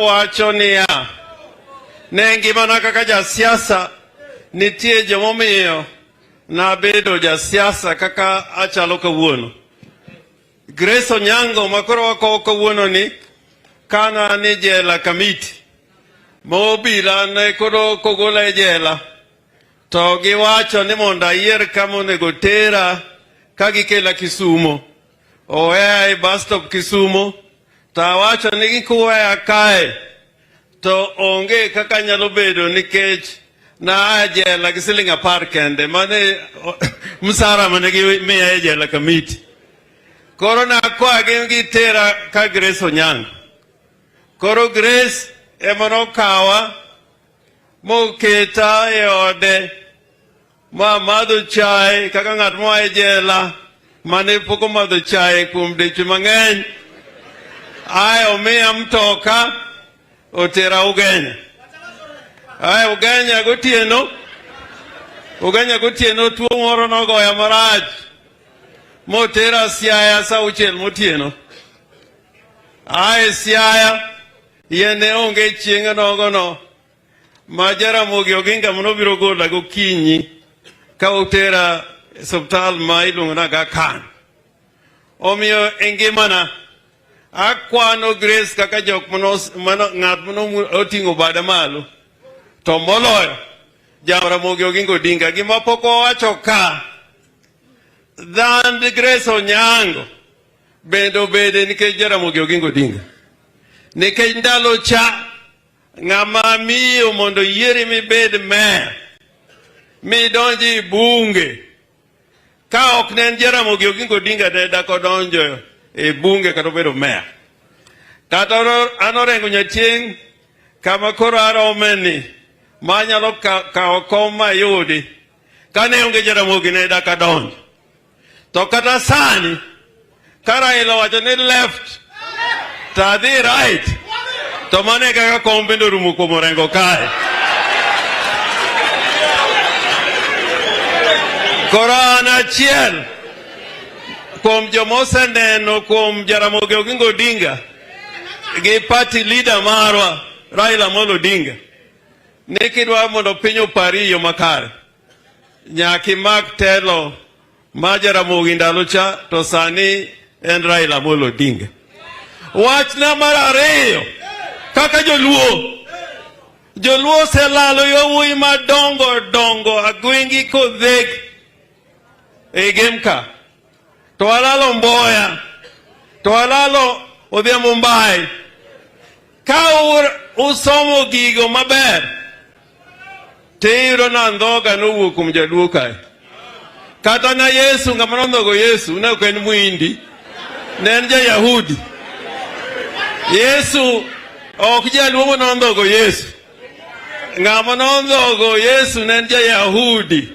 wacho niya. Ne ngimana kaka jasiasa nitie jomomiyo nabedo jasiasa kaka achalo kawuono. Grace Onyango makoro wako kawuono ni kana ni jela kamiti. Mobila ne koro kogola jela. To giwacho ni mondo ayier kama onego tera ka gikela Kisumo. Oweya e bus stop Kisumo. To awacho ni gikuweya kae. To onge kaka nyalo bedo nikech na jela gi siling 10 kende. Mane msara mane gimiya jela kamiti. Koro na kwa gi tera ka Grace Onyango. Koro Grace emano kawa moketa e ode ma madho chai kaka ng'at mo e jela mane poko madho chai kuom deche mang'eny. Ae omiya mtoka otera Ugenya. Ae Ugenya gotieno tuo moro nogoya marach motera Siaya sa 6 motieno. Ae Siaya yene onge chieng' nogono ma Jaramogi Oginga manobiro gola gokinyi ka otera hospital ma iluongo naga Kan. Omiyo engimana akwano Grace kaka jok ng'at mano oting'o bada malo, to moloyo Jaramogi Oginga Odinga. Gima pok owacho ka, dhand Grace Onyango bende obede nikech Jaramogi Oginga Odinga. Nikech ndalo cha ng'ama miyo mondo yieri mibed mer midonji bunge ka ok nen Jaramogi Oginga Odinga ne dakodonjo e bunge kata obedo mer. Kata anorengo nyachieng' kama koro aromeni manyalo kawo kom mayudi kane onge Jaramogi ne dakadonjo. To kata sani ka Raila wacho ni left ta dhi right, to mane kaka kom bende rumo kuom orengo kae. Koro an achiel kuom jomoseneno kuom Jaramogi Oginga Odinga gi party leader marwa Raila Odinga ni kidwa mondo piny opari yo makare, nyaka imak telo ma Jaramogi ndalo cha, to sani en Raila Odinga. Wachna mar ariyo, kaka joluo selalo yowuoyi madongo dongo agwengi kodhek e Gemka, to alalo Mboya, to alalo odhia Mumbai. Ka usomo gigo maber, tiro na ndhoga nowuok kuom jaduo kae. Kata na Yesu, ng'ama nondhogo Yesu, ne ok en Muindi, ne en ja-Yahudi. Yesu ok jaluo nondhogo Yesu. Ng'ama nondhogo Yesu ne en ja-Yahudi.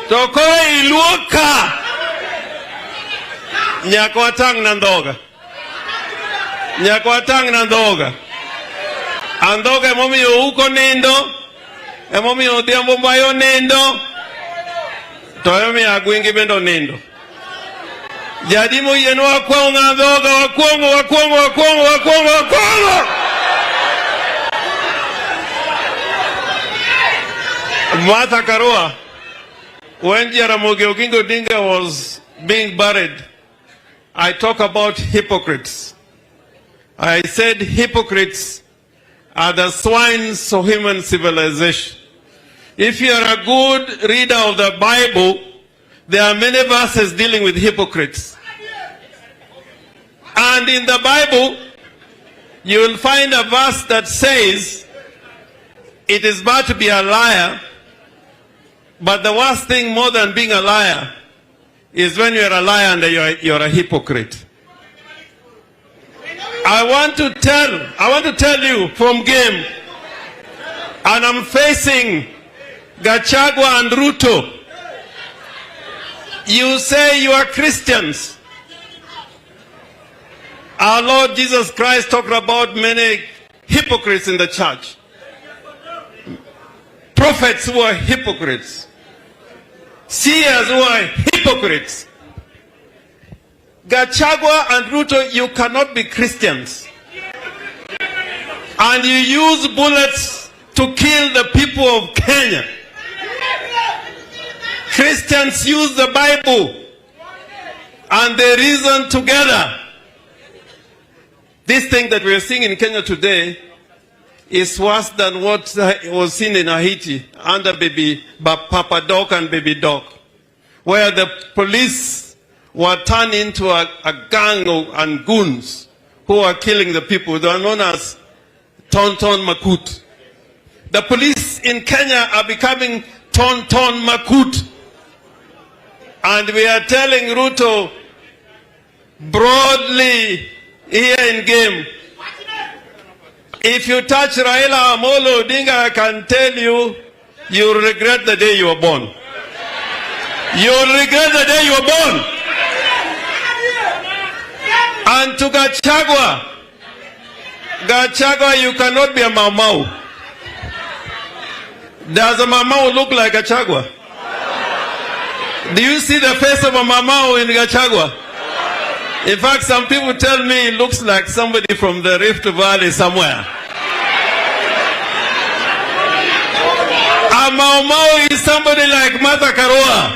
To koro iluo ka, nyaka watang' na ndhoga. Nyaka watang' na ndhoga. Andhoga emomiyo uko nindo, emomiyo odhiambo Mbayo nindo, to emomiyo Agwingi bendo nindo. Jadi moyieno wakwongo andhoga, wakwongo. Martha Karua, when Jaramogi Oginga Odinga was being buried, I talk about hypocrites. I said hypocrites are the swines of human civilization. If you are a good reader of the Bible, there are many verses dealing with hypocrites. And in the Bible, you will find a verse that says, it is bad to be a liar, but the worst thing more than being a liar is when you are a liar and you're a hypocrite. I want to tell you from game, and I'm facing Gachagua and Ruto. You say you are Christians. Our Lord Jesus Christ talked about many hypocrites in the church. Prophets who are hypocrites. Seers who are hypocrites. Gachagua and Ruto, you cannot be Christians. And you use bullets to kill the people of Kenya. Christians use the Bible and they reason together. This thing that we are seeing in Kenya today is worse than what was seen in Haiti under Papa Doc and Baby Doc, where the police were turned into a gang and goons who are killing the people. They are known as Tonton Makut. The police in Kenya are becoming Tonton Makut. And we are telling Ruto broadly here in game, if you touch Raila Amolo Odinga, I can tell you, you'll regret the day you were born. You'll regret the day you were born. And to Gachagua, you cannot be a Maumau. Does a Maumau look like Gachagua? Do you see the face of a Maumau in Gachagua? In fact, some people tell me it looks like somebody from the Rift Valley somewhere. A Maumau is somebody like Martha Karua.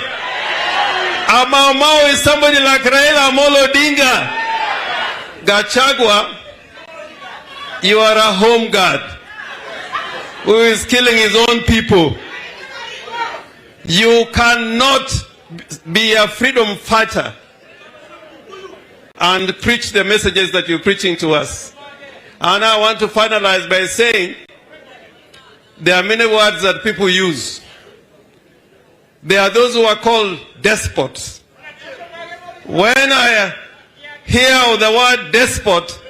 A Maumau is somebody like Raila Amolo Odinga. Gachagua, you are a home guard who is killing his own people. You cannot be a freedom fighter and preach the messages that you're preaching to us. And I want to finalize by saying there are many words that people use. There are those who are called despots. When I hear the word despot,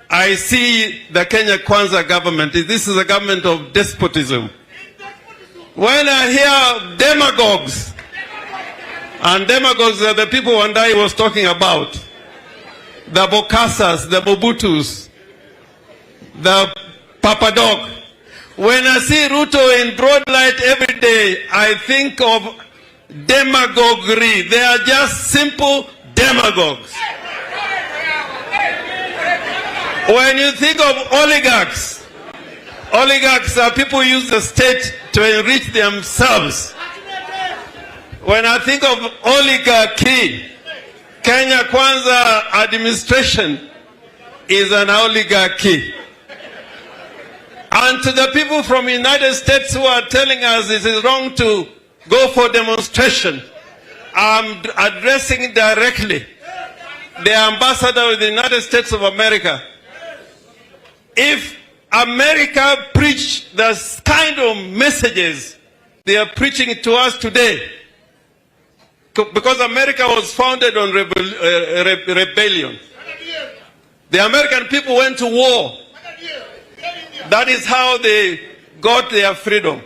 I see the Kenya Kwanza government. This is a government of despotism. When I hear demagogues, and demagogues are the people Wandai was talking about, the Bokasas, the Mobutus, the Papadog. When I see Ruto in broad light every day, I think of demagoguery. They are just simple demagogues. When you think of oligarchs, oligarchs are people who use the state to enrich themselves. When I think of oligarchy, Kenya Kwanza administration is an oligarchy. And to the people from the United States who are telling us it is wrong to go for demonstration, I'm addressing directly the ambassador of the United States of America. If America preached the kind of messages they are preaching to us today, because America was founded on rebellion. The American people went to war. That is how they got their freedom.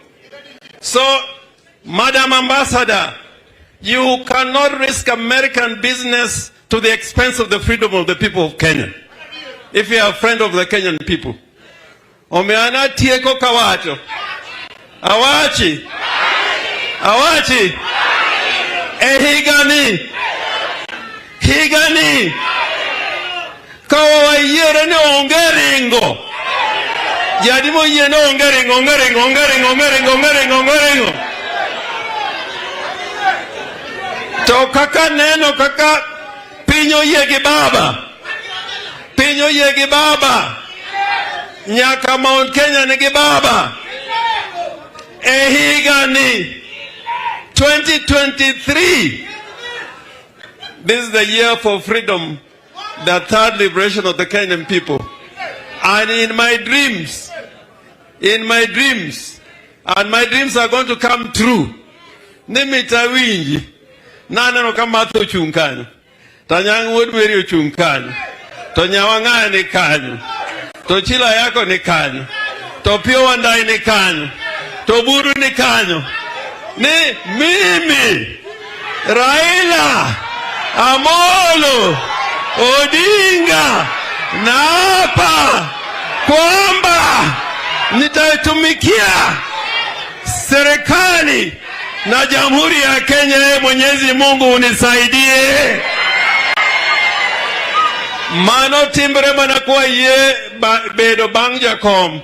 So, Madam Ambassador, you cannot risk American business to the expense of the freedom of the people of Kenya. If you are a friend of the Kenyan people. Omeana tieko kawacho. Awachi. Awachi. Higani. Higani. Kawa yere ne ongeringo. Jadimo yene ongeringo. To kaka neno kaka pinyo yegi baba. Pinyo yegi baba. Nyaka Mount Kenya nigi baba. Higani. 2023. This is the year for freedom, the third liberation of the Kenyan people. And in my dreams, and my dreams are going to come true. Nimita wingi, nana no kamato chunkano, tanyang wood meri chunkano, to nyawanga ni kanyo, to chila yako ni kanyo, to pio wandai ni kanyo, to buru ni kanyo. Ni mimi Raila Amolo Odinga naapa kwamba nitaitumikia serikali na Jamhuri ya Kenya. Mwenyezi Mungu unisaidie. Mano timbre mana kwa ye bedo bang Jakom.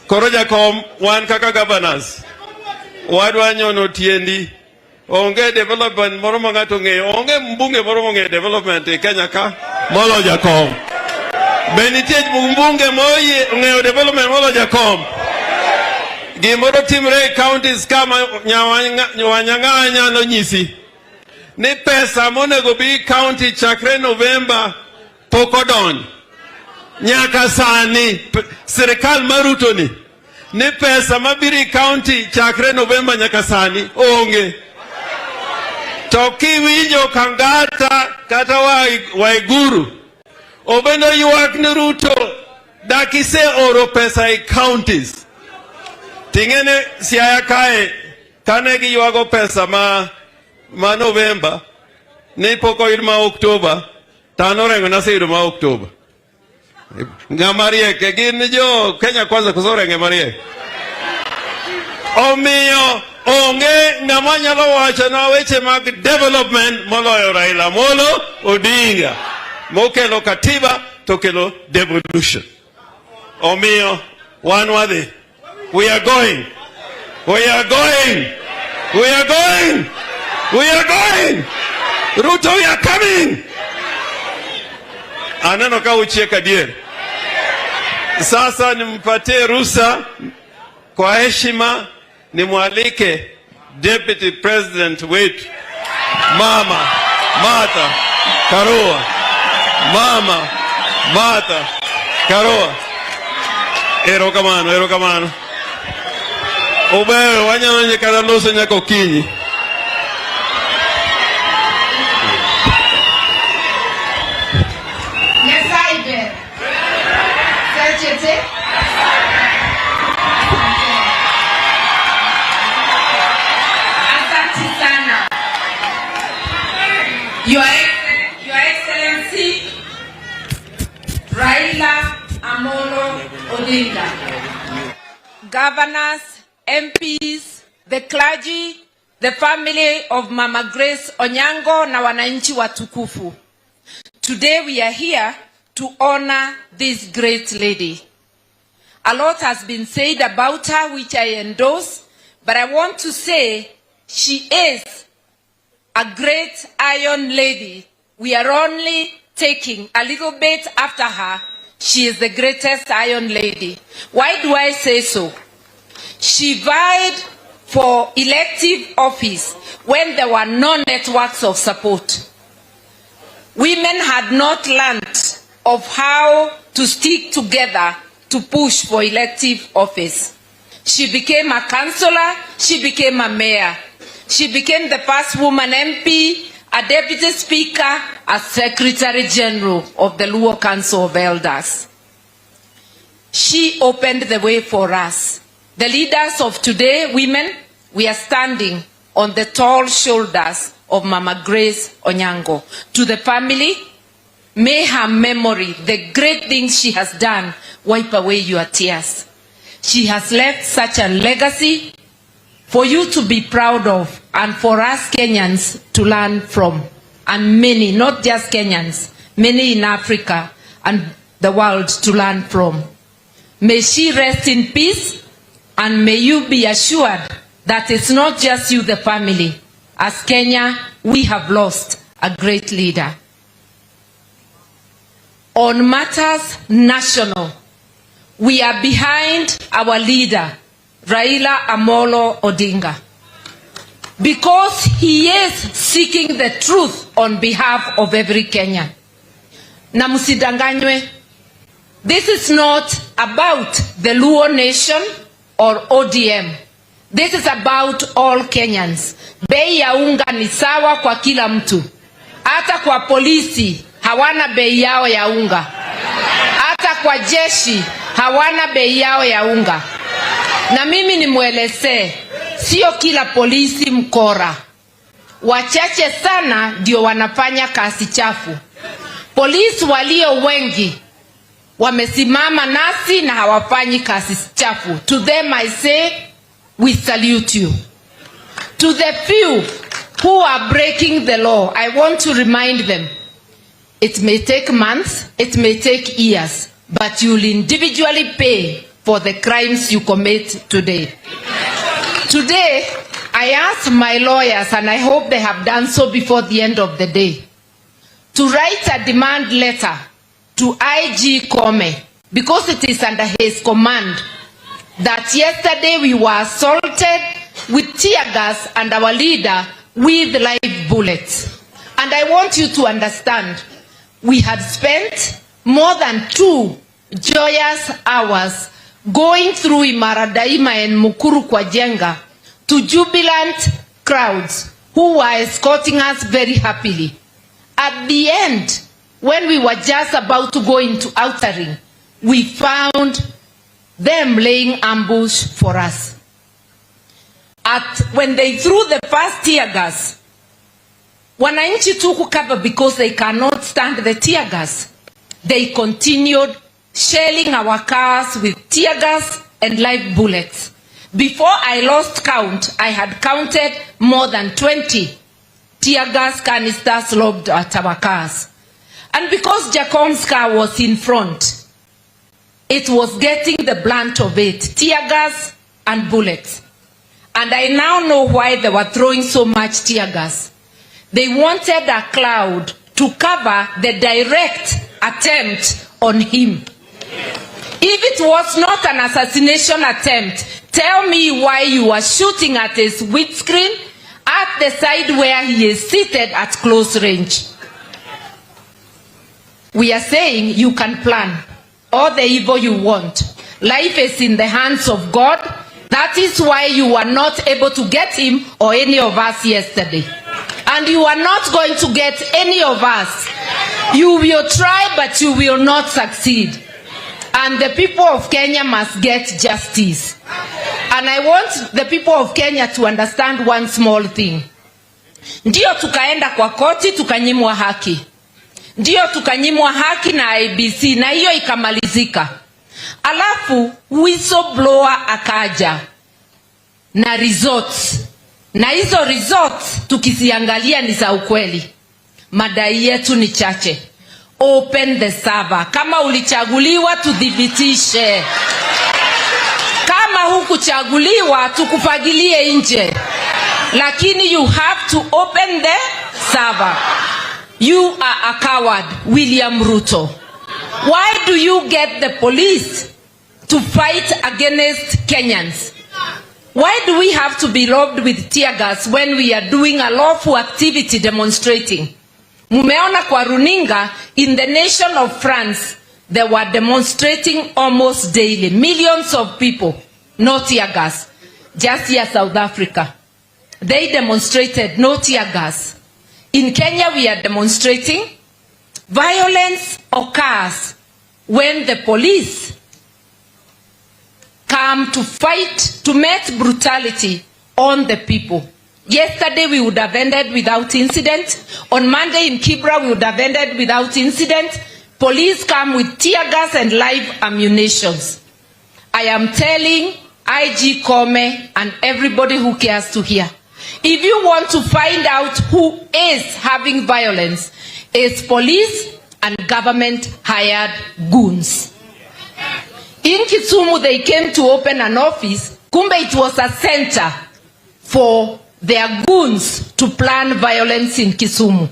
Koro Jakom wan kaka governors. Wadwa nyono tiendi. Onge development moro mangato nge. Onge mbunge moro nge development e Kenya ka. Molo Jakom. Benitie mbunge moye nge development molo Jakom. Gimoro timre counties kama nyawanyanga no nyisi. Ni pesa monego bi county chakre November pokodon. Nyaka sani serikal maruto ni. Ni pesa mabiri county chakre November nyaka sani onge. Toki winjo kangata kata waiguru. Obendo yuak ni Ruto dakise oro pesa e counties. Tingene Siaya kae kane gi yuago pesa ma November ni poko irma October tano rengo na seido ma October. Ngamarie ke gin jo Kenya kwanza kusore ngamarie. Omiyo onge ngamanya lo wacho na weche mag development moloyo Raila Molo Odinga. Mokelo katiba tokelo devolution. Omiyo one wadi. We are going. We are going. We are going. We are going. Ruto, we are coming. Anano ka uchieka dier. Sasa nimpatie ruhusa kwa heshima nimwalike Deputy President wetu Mama Martha Karua. Mama Martha Karua. Erokamano, erokamano. Obeyo wanyalo nyekana loso nyako kinyi. Nyasaide. Sechete. Asante sana. Your Excellency Raila Amolo Odinga. Governors, MPs, the clergy, the family of Mama Grace Onyango na wananchi watukufu. Today we are here to honor this great lady. A lot has been said about her, which I endorse, but I want to say she is a great iron lady. We are only taking a little bit after her. She is the greatest iron lady. Why do I say so? She vied for elective office when there were no networks of support. Women had not learned of how to stick together to push for elective office. She became a councillor, she became a mayor. She became the first woman MP, a deputy speaker, a secretary general of the Luo Council of Elders. She opened the way for us. The leaders of today, women, we are standing on the tall shoulders of Mama Grace Onyango. To the family, may her memory, the great things she has done, wipe away your tears. She has left such a legacy for you to be proud of and for us Kenyans to learn from. And many, not just Kenyans, many in Africa and the world to learn from. May she rest in peace, and may you be assured that it's not just you, the family. As Kenya, we have lost a great leader. On matters national, we are behind our leader, Raila Amolo Odinga, because he is seeking the truth on behalf of every Kenyan. Na msidanganywe, this is not about the Luo nation or ODM. This is about all Kenyans. Bei ya unga ni sawa kwa kila mtu. Hata kwa polisi hawana bei yao ya unga. Hata kwa jeshi hawana bei yao ya unga. Na mimi nimwelezee, sio kila polisi mkora. Wachache sana ndio wanafanya kazi chafu. Polisi walio wengi wamesimama nasi na hawafanyi kazi chafu. To them I say, we salute you. To the few who are breaking the law, I want to remind them, it may take months, it may take years, but you'll individually pay for the crimes you commit today. Today, I ask my lawyers, and I hope they have done so before the end of the day, to write a demand letter to IG Kome, because it is under his command, that yesterday we were assaulted with tear gas and our leader with live bullets. And I want you to understand, we had spent more than 2 joyous hours going through Imara Daima and Mukuru kwa Jenga to jubilant crowds who were escorting us very happily. At the end, when we were just about to go into outering, we found them laying ambush for us. When they threw the first tear gas, wananchi took cover because they cannot stand the tear gas. They continued shelling our cars with tear gas and live bullets. Before I lost count, I had counted more than 20 tear gas canisters lobbed at our cars. And because Jacom's car was in front, it was getting the brunt of it, tear gas and bullets. And I now know why they were throwing so much tear gas. They wanted a cloud to cover the direct attempt on him. If it was not an assassination attempt, tell me why you were shooting at his windscreen at the side where he is seated at close range. We are saying you can plan all the evil you want. Life is in the hands of God. That is why you were not able to get him or any of us yesterday. And you are not going to get any of us. You will try, but you will not succeed. And the people of Kenya must get justice. And I want the people of Kenya to understand one small thing. Ndio tukaenda kwa koti tukanyimwa haki. Ndio tukanyimwa haki na IBC na hiyo ikamalizika. Alafu whistleblower akaja na results. Na hizo results tukiziangalia ni za ukweli. Madai yetu ni chache. Open the server. Kama ulichaguliwa tudhibitishe. Kama hukuchaguliwa tukufagilie nje. Lakini you have to open the server. You are a coward, William Ruto. Why do you get the police to fight against Kenyans? Why do we have to be robbed with tear gas when we are doing a lawful activity demonstrating? Mumeona kwa runinga, in the nation of France, they were demonstrating almost daily. Millions of people, no tear gas. Just here, South Africa, they demonstrated no tear gas. In Kenya, we are demonstrating. Violence occurs when the police come to fight, to meet brutality on the people. Yesterday, we would have ended without incident. On Monday in Kibra, we would have ended without incident. Police come with tear gas and live ammunitions. I am telling IG Kome and everybody who cares to hear, if you want to find out who is having violence, it's police and government hired goons. In Kisumu, they came to open an office. Kumbe, it was a center for their goons to plan violence in Kisumu.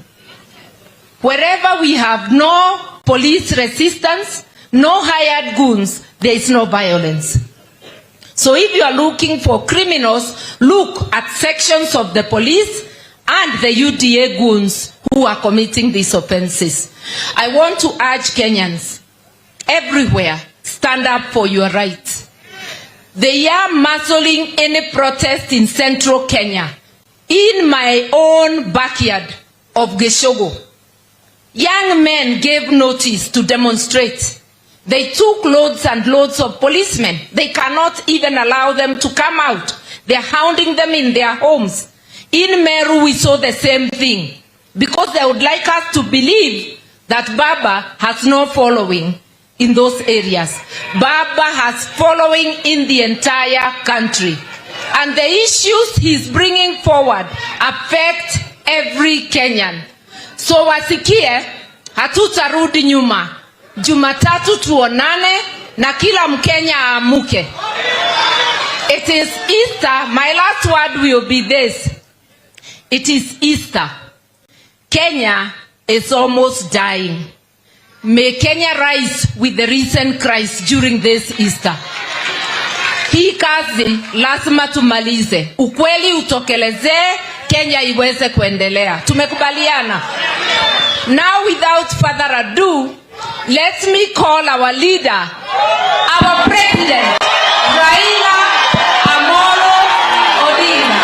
Wherever we have no police resistance, no hired goons, there is no violence. So if you are looking for criminals, look at sections of the police and the UDA goons who are committing these offenses. I want to urge Kenyans everywhere, stand up for your rights. They are muzzling any protest in central Kenya. In my own backyard of Geshogo, young men gave notice to demonstrate. They took loads and loads of policemen. They cannot even allow them to come out. They are hounding them in their homes. In Meru, we saw the same thing, because they would like us to believe that Baba has no following in those areas. Baba has following in the entire country. And the issues he's bringing forward affect every Kenyan. So wasikie, hatutarudi nyuma. Jumatatu tuonane na kila Mkenya amuke. It is Easter. My last word will be this. It is Easter. Kenya is almost dying. May Kenya rise with the risen Christ during this Easter. Hii kazi lazima tumalize. Ukweli utokelezee, Kenya iweze kuendelea. Tumekubaliana. Now, without further ado, let me call our leader, our president, Raila Amolo Odinga.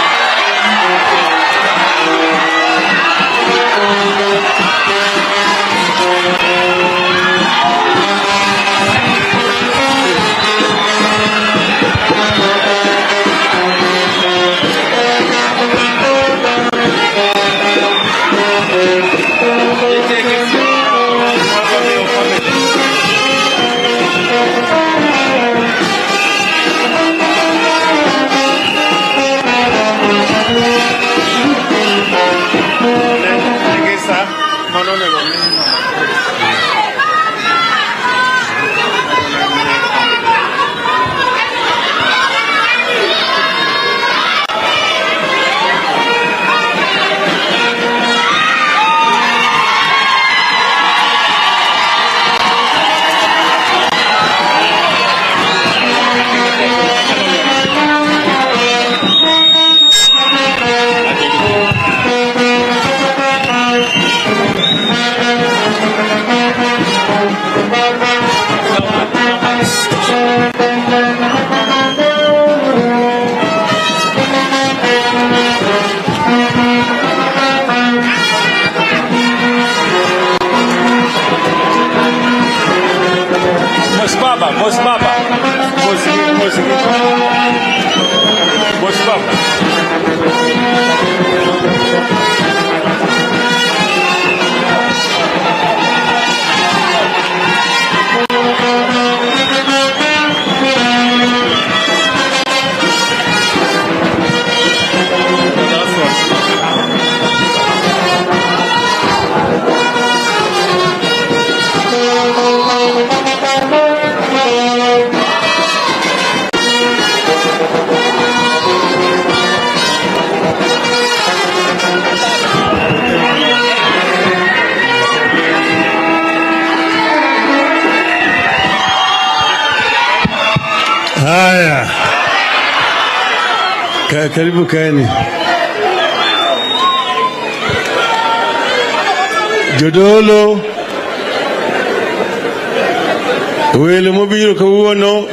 Karibu kaeni. Jodolo welo mobiro kawuono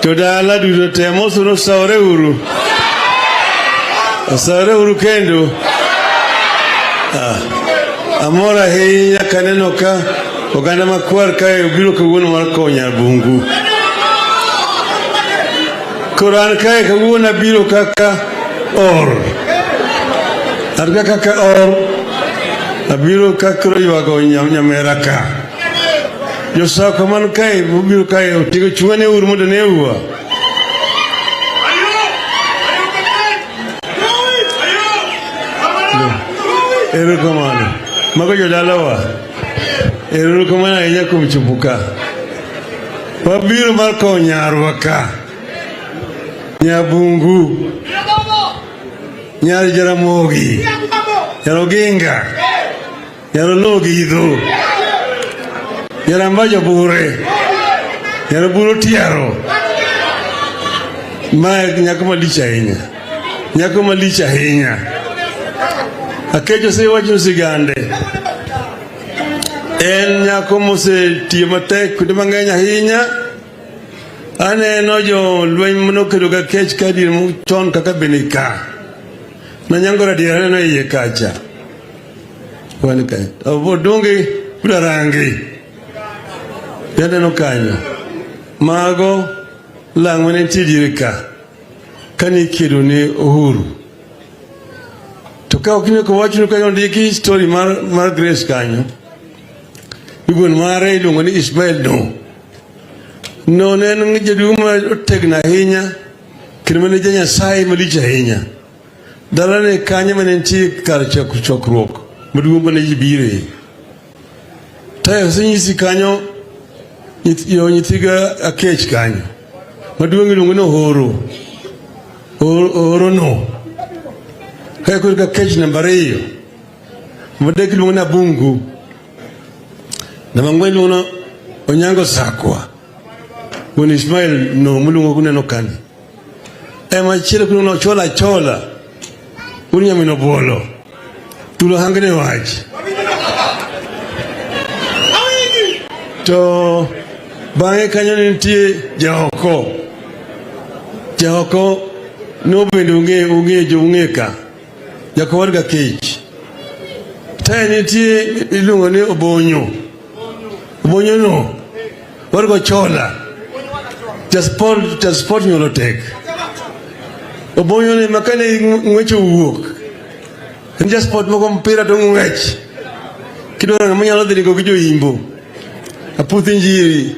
to dala duto temo suno sawre uru kendo amora ahinya kaneno ka oganda makwar kae obiro kawuono mar konya bungu Koran kae kawuono abiro kaka abiro kakro yuago nyamera ka josako man kae biro kae otigo chwane uru mondo ne uwa erokamano mago jodalawa erokamano ahinya kuom chopo ka wabiro mar kowo nyarwa ka Nyabungu Nyar Jaramogi Yaroginga Yarologidho Yarambajo Bure Yaroburo Tiaro Ma nyako malich ahinya Akecho se wacho sigande En nyako mose tiyo matek kude mang'eny ahinya Aneno jo lweny manokedo ga kech kadir chon kaka benika na nyangora diere no iye kacha wani kai obodonge budarangi yande no kanyo mago langwane tidirika kani kido ni uhuru to ka okine ko wachno kanyo ndiki story mar Grace kanyo igon mare ilungo ni Ismail no nen jeduma tegna hinya kirmene janya sai malija hinya dalane kanya manenti karcha kuchokrok mudugo ne jibire tayo sinyisi kanyo nyitiga akech kanyo madugo ngilungo no horo no kaya ko ka kech namba 2 modeki lungo na bungu na mangwelo no onyango sakwa When Ismail no mulungo kuneno kani ema chile kuno chola unya mino bolo tulo hangene waji to bange kanyo nitie Jahoko no bende ungeka jakowar ga kech tae nitie ilungo ni obonyo no wargo chola Just nyolo tek obonyo ne makane ngwecho wuok just sport moko mpira to ngwech kidoro na manyalo dhi go gijo imbo aputhi njiri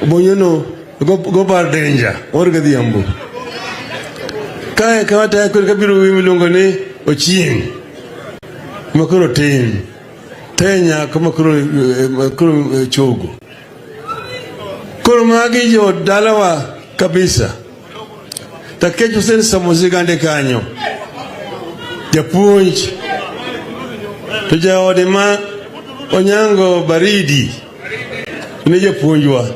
obonyo no go bar danger orga dhiambo kae kawata ko kabiro milongo ni Ochieng makoro tin tenya kama makoro chogo Magi jo dalawa kabisa takecho sen samuzigande kanyo japuonj to jaode ma onyango baridi ne japuonjwa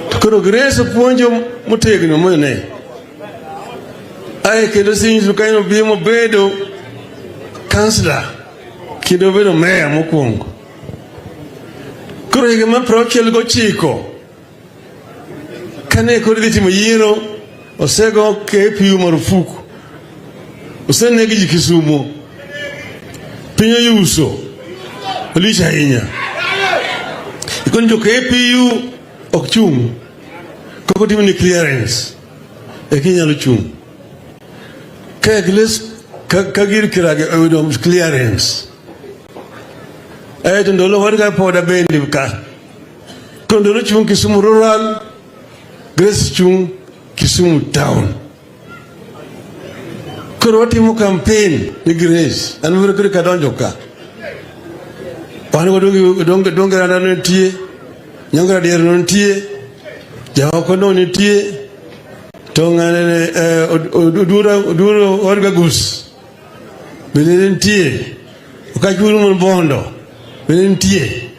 to koro Grace puonjo motegno mone ai kendo sinju kanyo bimo bedo kansla kendo bedo meya mokwongo Koro higa ma 69 kane koro dhi timo yiero osego KPU marufuku osenegi ji Kisumo pinyo yuso olisha ahinya ikoni jo KPU ok chung koko timo ni clearance ekinyalo chung kagir kirage oyudo clearance ndolo warga poda bendi ka kondolo chung Kisumu rural Grace chung Kisumu town koro watimo campaign ni Grace anwero kore kadonjo ka wano donge randa no tie nyangara dier no tie Jahoko no tie tongane oduro warga gus bele tie okachuru mon bondo Benentie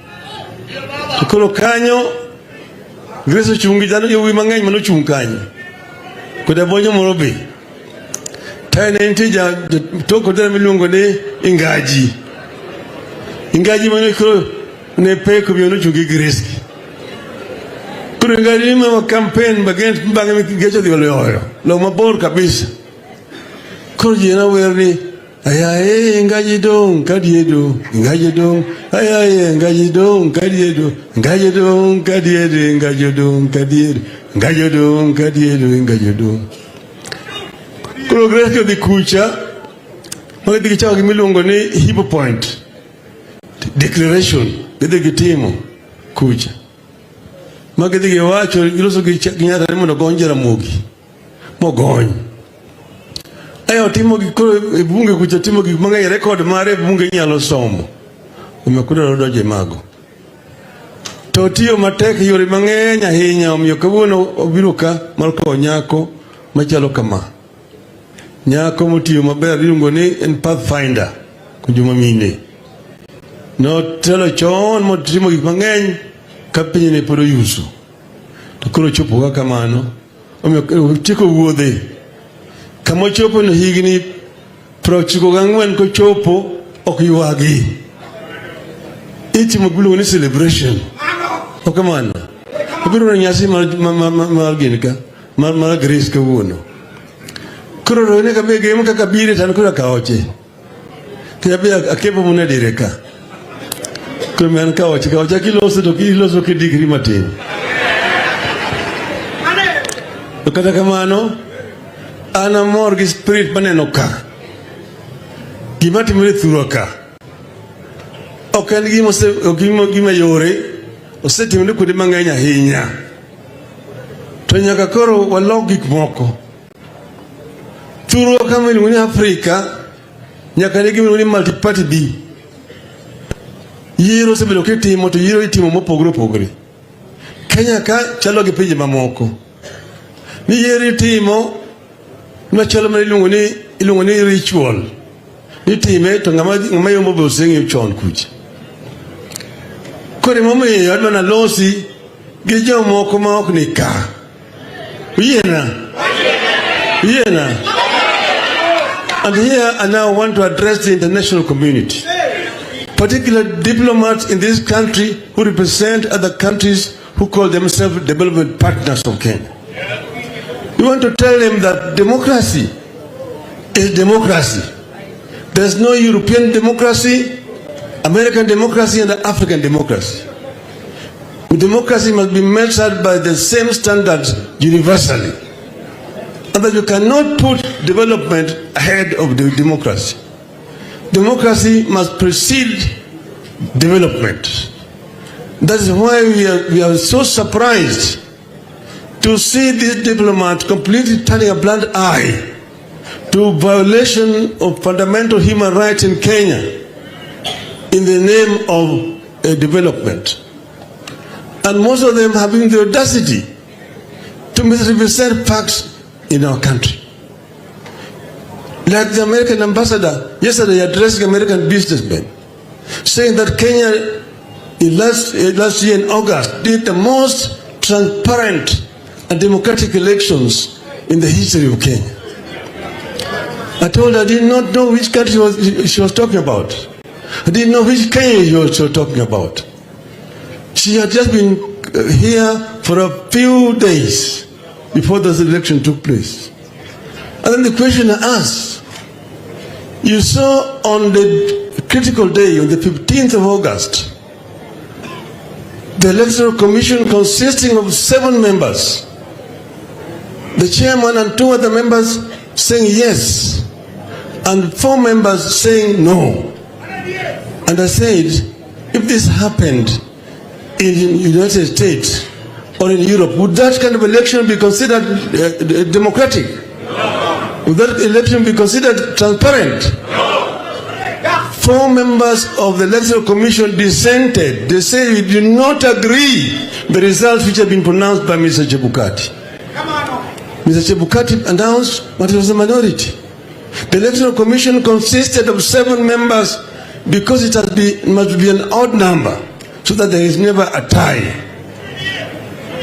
Kolo kanyo Grace chungi jano yowi mang'eny mano chung kanyo kuda bonyo morobi tayne intija to ko dara milungo ne ingaji mano ko ne pe ko bionu chugi griski kuro ingaji ma campaign bagen bangi gecho di lo mabor kabisa kuro jina werni ayaye ingaji dong kadiedo ingaji dong ayaye ingaji dong kadiedo ingaji dong kadiedo ingaji dong kadiedo ingaji dong kadiedo ingaji dong kuro gresko di kucha magadi kichawa kimilungo ni hipo point declaration gede gitimo kucha magadi giwacho iloso ginyata ni mondo gonjera mugi mogony ayo timo gikoro bunge kucha timo gik mang'eny record mare bunge nyalo somo umekuda rodoje mago to tiyo matek yore mang'eny ahinya omiyo kawuono obiro ka mar kowo nyako machalo kama nyako motiyo maber iluongo ni en pathfinder kujuma mine no telo chon motimo gik mang'eny ka piny ne pod oyuso to koro chopo kaka kamano omiyo tieko wuodhe kama chopo no higni 94 ko chopo ok yuagi itimo gulugo ni celebration okamano obiro na nyasi mar ginika mar grace ka wuono kuro rone ka be gemo kaka bire tan kuro kaoche kaya be akepo mune direka kuro men kaoche kiloso ki digri matin kata kamano ana mor gi spirit maneno ka gima timore thuro ka ok en gima yore osetimore kuonde mang'eny ahinya to nyaka koro walok gik moko thuro kama iluongo ni Afrika nyaka ne gima iluongo ni multi-party B yiero osebedo kitimo to yiero itimo mopogore opogore Kenya ka chalo gi pinje mamoko ni yiero itimo machalo ma iluongo ni ritual itime to ng'ama yombo be oseng'eyo chon kucha kore momiyo adwa nalosi gi jomoko ma ok ni ka Yena. And here I now want to address the international community, particularly diplomats in this country who represent other countries who call themselves development partners of Kenya. We want to tell them that democracy is democracy. There's no European democracy, American democracy, and African democracy. Democracy must be measured by the same standards universally. And that you cannot put development ahead of the democracy. Democracy must precede development. That is why we are so surprised to see this diplomat completely turning a blind eye to violation of fundamental human rights in Kenya in the name of development. And most of them having the audacity to misrepresent facts in our country. Like the American ambassador yesterday addressing American businessmen, saying that Kenya last year in August did the most transparent and democratic elections in the history of Kenya. I told her I did not know which country she was talking about. I didn't know which Kenya she was talking about. She had just been here for a few days before this election took place. And then the question I asked, you saw on the critical day, on the 15th of August, the Electoral Commission consisting of 7 members, the chairman and 2 other members saying yes, and 4 members saying no. And I said, if this happened in the United States or in Europe, would that kind of election be considered democratic? No. Would that election be considered transparent? No. 4 members of the Electoral Commission dissented. They said we do not agree the results which have been pronounced by Mr. Chebukati. Mr. Chebukati announced, but it was a minority. The Electoral Commission consisted of 7 members because it must be an odd number, so that there is never a tie.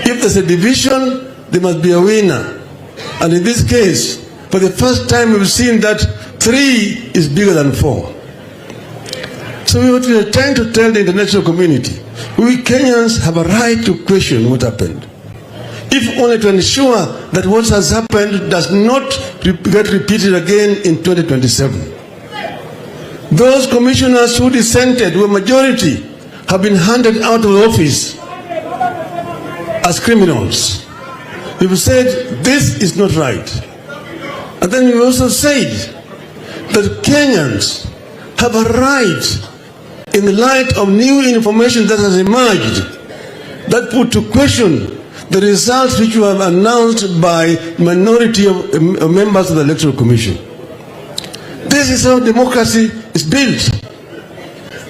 If there's a division, there must be a winner. And in this case, for the first time we've seen that 3 is bigger than 4. So what we are trying to tell the international community, we Kenyans have a right to question what happened, if only to ensure that what has happened does not get repeated again in 2027. Those commissioners who dissented, who majority, have been handed out of office as criminals. We've said this is not right. And then we also said that Kenyans have a right, in the light of new information that has emerged, that put to question the results which were announced by minority of members of the Electoral Commission. This is how democracy is built.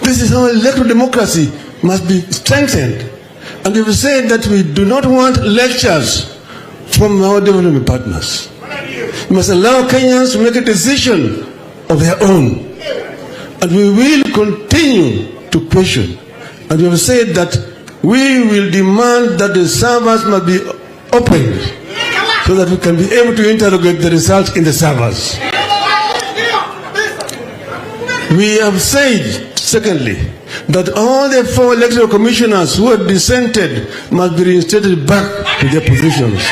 This is how electoral democracy must be strengthened. And we've said that we do not want lectures from our development partners. We must allow Kenyans to make a decision of their own. And we will continue to question. And we have said that we will demand that the servers must be opened so that we can be able to interrogate the results in the servers. We have said, secondly, that all the 4 electoral commissioners who have dissented must be reinstated back to their positions.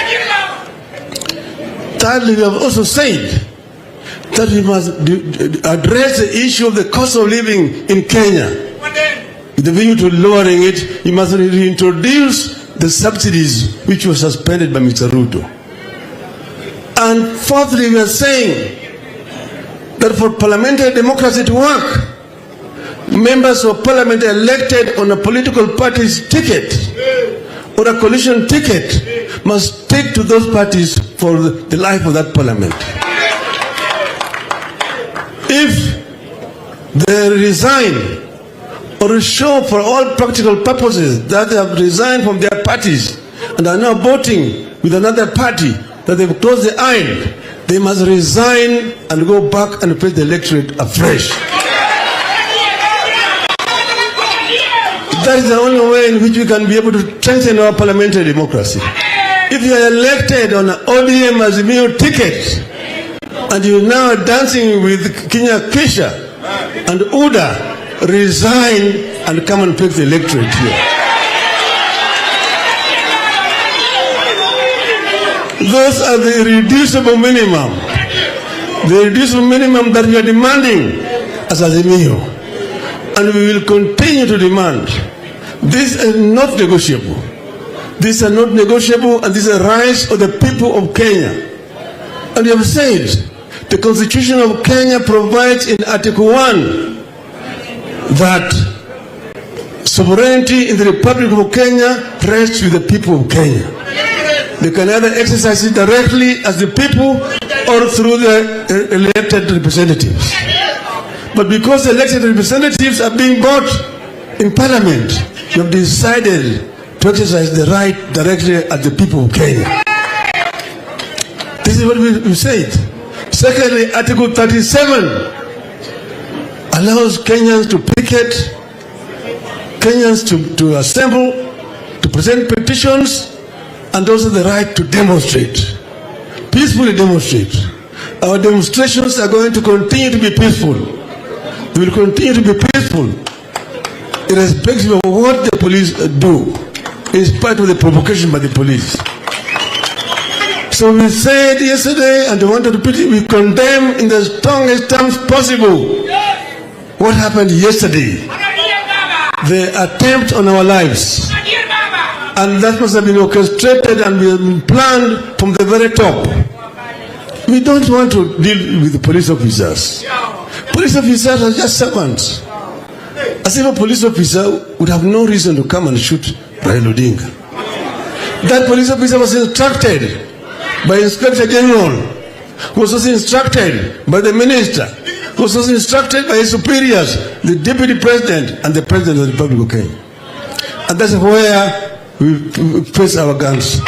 Thirdly, we have also said that we must address the issue of the cost of living in Kenya. With the view to lowering it, we must reintroduce the subsidies which were suspended by Mr. Ruto. And fourthly, we are saying that for parliamentary democracy to work, members of parliament elected on a political party's ticket or a coalition ticket must stick to those parties for the life of that parliament. If they resign or show for all practical purposes that they have resigned from their parties and are now voting with another party, that they've closed the aisle, they must resign and go back and face the electorate afresh. That is the only way in which we can be able to strengthen our parliamentary democracy. If you are elected on an ODM as a new ticket, and you now are dancing with Kenya Kesha and Uda, resign and come and pick the electorate here. Those are the irreducible minimum. The irreducible minimum that we are demanding as Azimio. And we will continue to demand. This is not negotiable. These are not negotiable, and these are rights of the people of Kenya. And we have said, the Constitution of Kenya provides in Article 1 that sovereignty in the Republic of Kenya rests with the people of Kenya. They can either exercise it directly as the people or through the elected representatives. But because the elected representatives are being bought in Parliament, you have decided to exercise the right directly at the people of Kenya. This is what we said. Secondly, Article 37 allows Kenyans to picket, Kenyans to assemble, to present petitions, and also the right to demonstrate, peacefully demonstrate. Our demonstrations are going to continue to be peaceful. We will continue to be peaceful, irrespective of what the police do, in spite of the provocation by the police. So we said yesterday, and I want to repeat it, we condemn in the strongest terms possible what happened yesterday, the attempt on our lives. And that must have been orchestrated and been planned from the very top. We don't want to deal with the police officers. Police officers are just servants. As if a police officer would have no reason to come and shoot Raila Odinga. That police officer was instructed by Inspector General, was also instructed by the Minister, was also instructed by his superiors, the Deputy President and the President of the Republic of Kenya. And that's where we face our guns.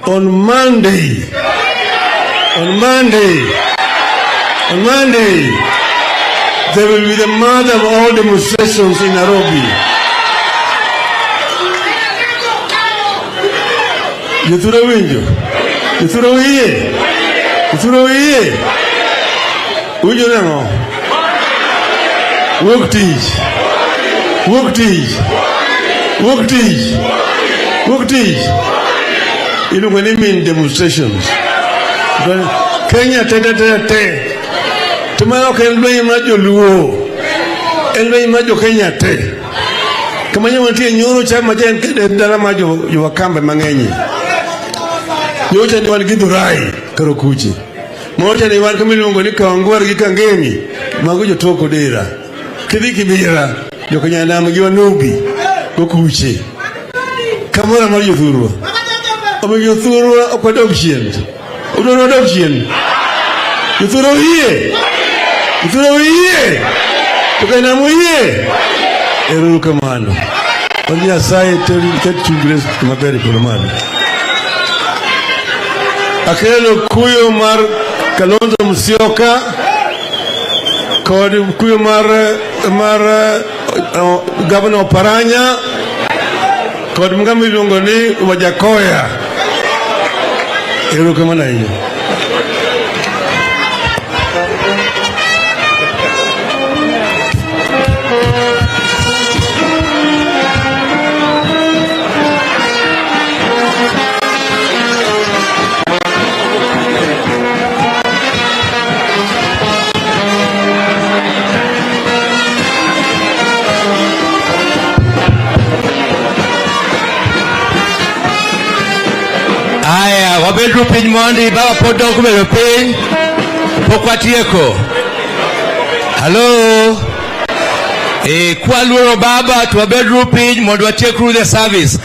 On Monday, there will be the mother of all demonstrations in Nairobi. Yethura winjo. Ithuro wiye. Ithuro wiye. Ujo nango. Wuok tich. Wuok tich. Wuok tich. Wuok tich. Iluongo ni mean demonstrations. Kenya te. Tumano ok en lweny mar joluo. En lweny mar jo Kenya te. Kama nyo nitie nyoro cha majen kede dala ma jo Wakamba mang'eny. Nyocha ni wan gi Dhurai karo kuchi. Mocha ni wan kamiluongo ni Kawangwar gi Kangemi mago jo toko dera. Kidhi Kibira jo Kanyanam gi Wanubi go kuchi. Kamora mar Thurwa. Omiyo Thurwa okwadok chien. Udoro dok chien. Thurwa wiye. Thurwa wiye. To Kanyanam wiye. Eru kamano. Oni asai ket chungres mabere kono mano. Akelo kuyo mar Kalonzo Musyoka kod kuyo mar Governor Paranya kod mgami luongo ni Wajakoya. Eru kamano hiyo. Aya, wabedru piny mondi, baba pod dok bedo piny, pok watieko. Hello? Kwa luoro baba, to wabedru piny mondo watiekru the service.